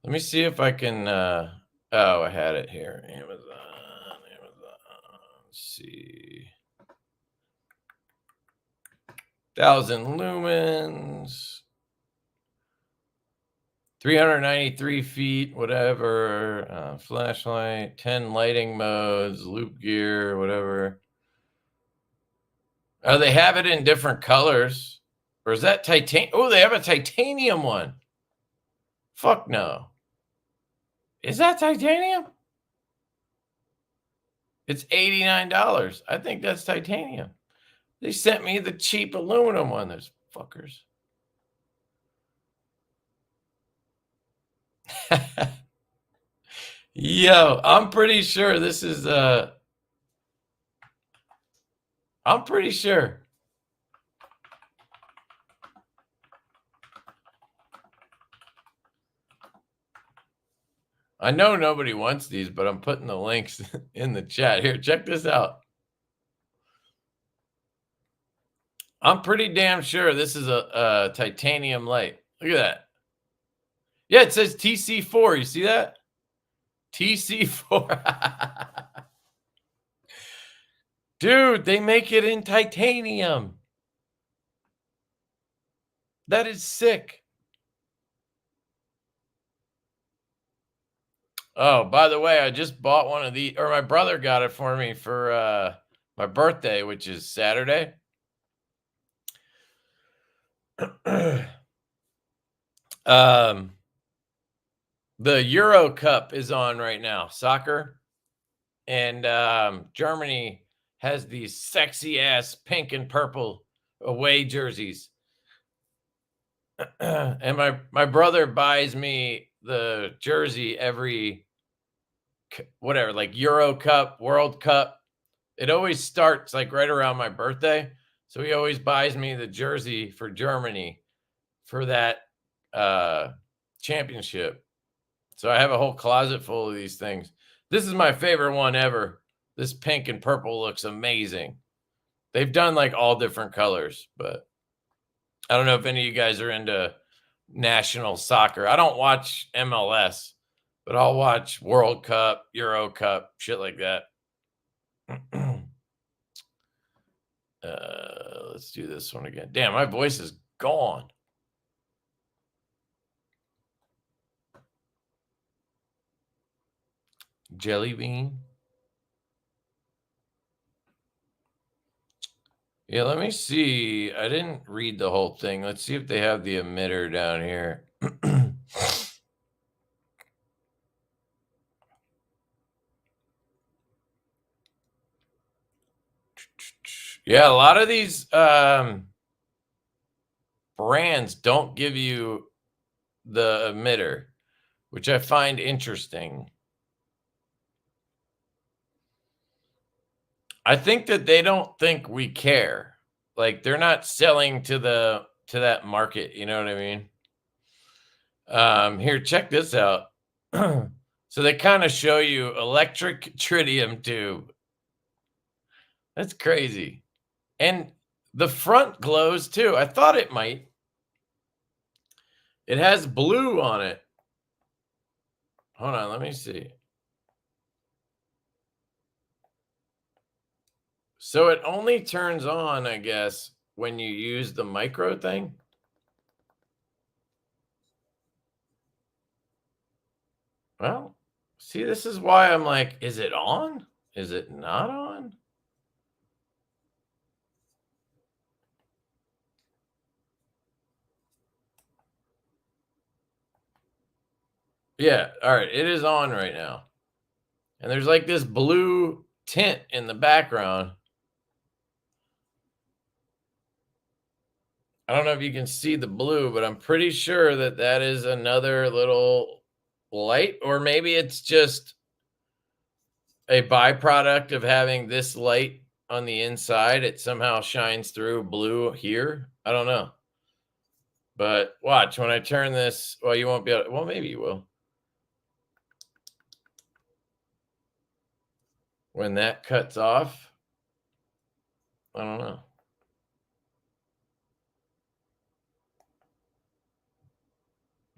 Let me see if I can. Oh, I had it here. Amazon. Let's see. 1,000 lumens. 393 feet, whatever. Flashlight, 10 lighting modes, loop gear, whatever. Oh, they have it in different colors. Or is that titanium? Oh, they have a titanium one. Fuck no. Is that titanium? It's $89. I think that's titanium. They sent me the cheap aluminum one, those fuckers. Yo, I'm pretty sure this is I'm pretty sure. I know nobody wants these, but I'm putting the links in the chat. Here, check this out. I'm pretty damn sure this is a titanium light. Look at that. Yeah, it says TC4. You see that? TC4. Dude, they make it in titanium. That is sick. Oh, by the way, I just bought one of these, or my brother got it for me for my birthday, which is Saturday. The Euro Cup is on right now, soccer, and Germany has these sexy ass pink and purple away jerseys. And my brother buys me the jersey every whatever, like Euro Cup, World Cup. It always starts like right around my birthday. So he always buys me the jersey for Germany for that championship. So I have a whole closet full of these things. This is my favorite one ever. This pink and purple looks amazing. They've done like all different colors, but I don't know if any of you guys are into national soccer. I don't watch MLS, but I'll watch World Cup, Euro Cup, shit like that. Let's do this one again. Damn, my voice is gone. Jelly bean. Yeah, let me see. I didn't read the whole thing. Let's see if they have the emitter down here. Yeah, a lot of these brands don't give you the emitter, which I find interesting. I think that they don't think we care. Like they're not selling to that market, you know what I mean? Here, check this out. So they kind of show you electric tritium tube. That's crazy. And the front glows too. I thought it might. It has blue on it. Hold on, let me see. So it only turns on, I guess, when you use the micro thing. Well, see, this is why I'm like, is it on? Is it not on? Yeah, all right, it is on right now. And there's like this blue tint in the background. I don't know if you can see the blue, but I'm pretty sure that that is another little light, or maybe it's just a byproduct of having this light on the inside. It somehow shines through blue here. I don't know. But watch when I turn this. Well, you won't be able to, well, maybe you will. When that cuts off, I don't know.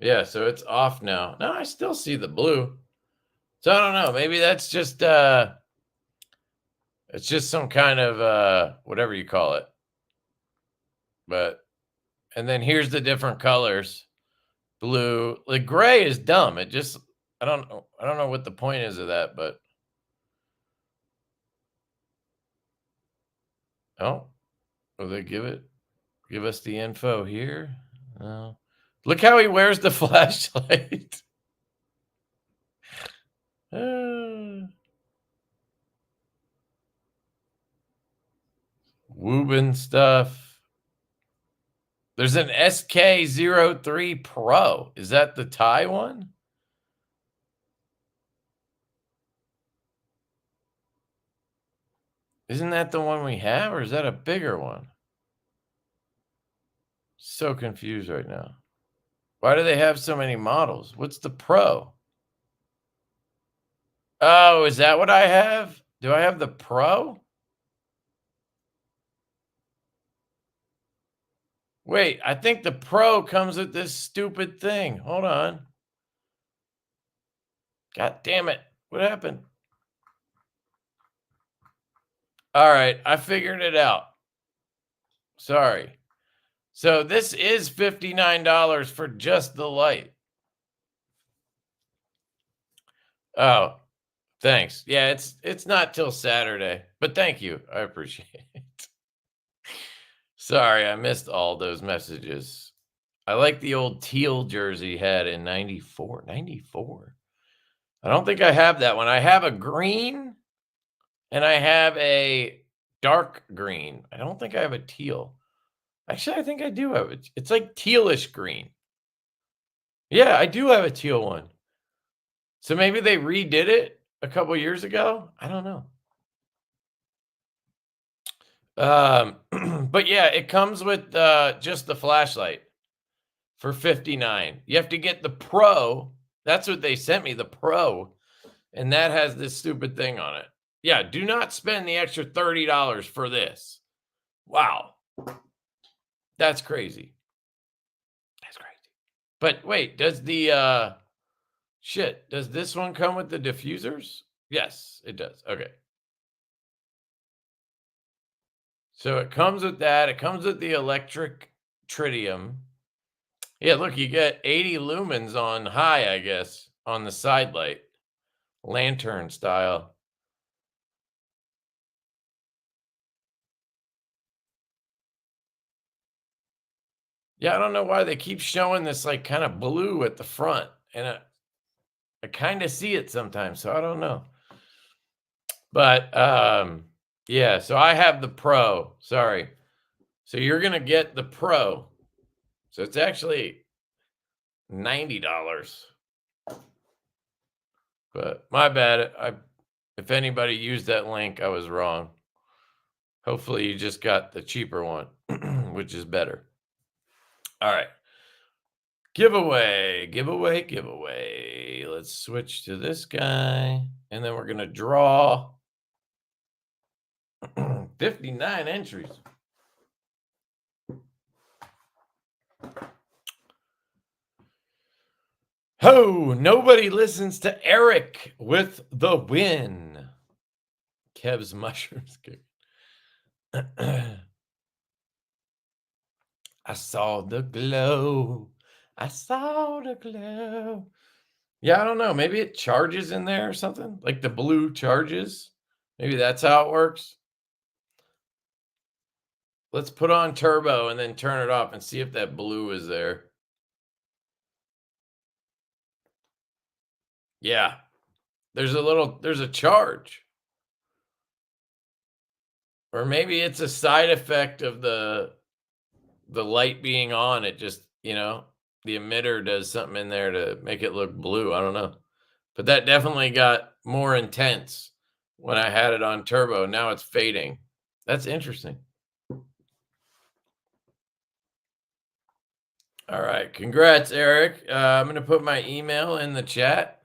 Yeah, so it's off now. No, I still see the blue. So I don't know. Maybe that's just it's just some kind of whatever you call it. But and then here's the different colors. Blue. The gray is dumb. It just I don't know what the point is of that, but oh, will they give us the info here? No. Look how he wears the flashlight. Woobin stuff. There's an SK03 Pro. Is that the Thai one? Isn't that the one we have, or is that a bigger one? So confused right now. Why do they have so many models? What's the Pro? Oh, is that what I have? Do I have the Pro? Wait, I think the Pro comes with this stupid thing. Hold on. God damn it. What happened? All right, I figured it out. Sorry. So this is $59 for just the light. Oh, thanks. Yeah, it's not till Saturday, but thank you. I appreciate it. Sorry, I missed all those messages. I like the old teal jersey he had in 94. 94. I don't think I have that one. I have a green and I have a dark green. I don't think I have a teal. Actually, I think I do have it. It's like tealish green. Yeah, I do have a teal one. So maybe they redid it a couple years ago. I don't know. But yeah, it comes with just the flashlight for 59. You have to get the Pro. That's what they sent me, the Pro, and that has this stupid thing on it. Yeah, do not spend the extra $30 for this. Wow. That's crazy. That's crazy. But wait, does the shit, does this one come with the diffusers? Yes, it does. Okay. So it comes with that. It comes with the electric tritium. Yeah, look, you get 80 lumens on high, I guess, on the side light. Lantern style. Yeah, I don't know why they keep showing this like kind of blue at the front. And I kind of see it sometimes, so I don't know. But yeah, so I have the Pro. Sorry. So you're gonna get the Pro. So it's actually $90. But my bad. If anybody used that link, I was wrong. Hopefully you just got the cheaper one, which is better. All right. Giveaway. Let's switch to this guy. And then we're going to draw 59 entries. Ho, nobody listens to Eric with the win. Kev's mushrooms. I saw the glow. Yeah, I don't know. Maybe it charges in there or something. Like the blue charges. Maybe that's how it works. Let's put on turbo and then turn it off and see if that blue is there. Yeah. There's a charge. Or maybe it's a side effect of the light being on. It just, the emitter does something in there to make it look blue. I don't know. But that definitely got more intense when I had it on turbo. Now it's fading. That's interesting. All right. Congrats, Eric. I'm going to put my email in the chat.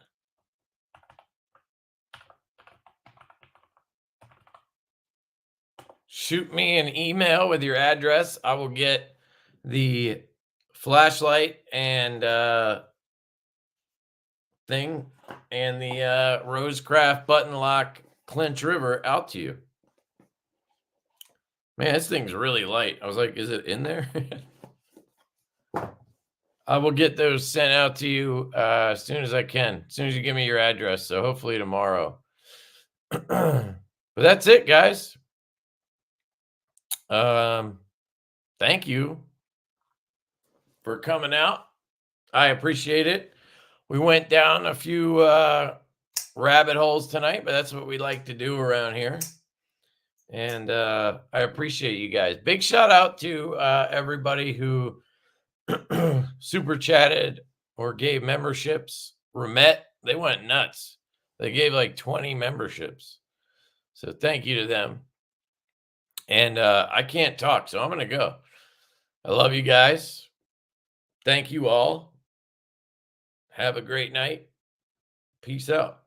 Shoot me an email with your address. I will get the flashlight and thing and the Rosecraft button lock Clinch River out to you. Man, this thing's really light. I was like, is it in there? I will get those sent out to you as soon as I can, as soon as you give me your address. So hopefully tomorrow. But that's it, guys. Thank you for coming out. I appreciate it. We went down a few rabbit holes tonight, but that's what we like to do around here. And I appreciate you guys. Big shout out to everybody who super chatted or gave memberships. Remet, they went nuts. They gave like 20 memberships. So thank you to them. And I can't talk, so I'm going to go. I love you guys. Thank you all. Have a great night. Peace out.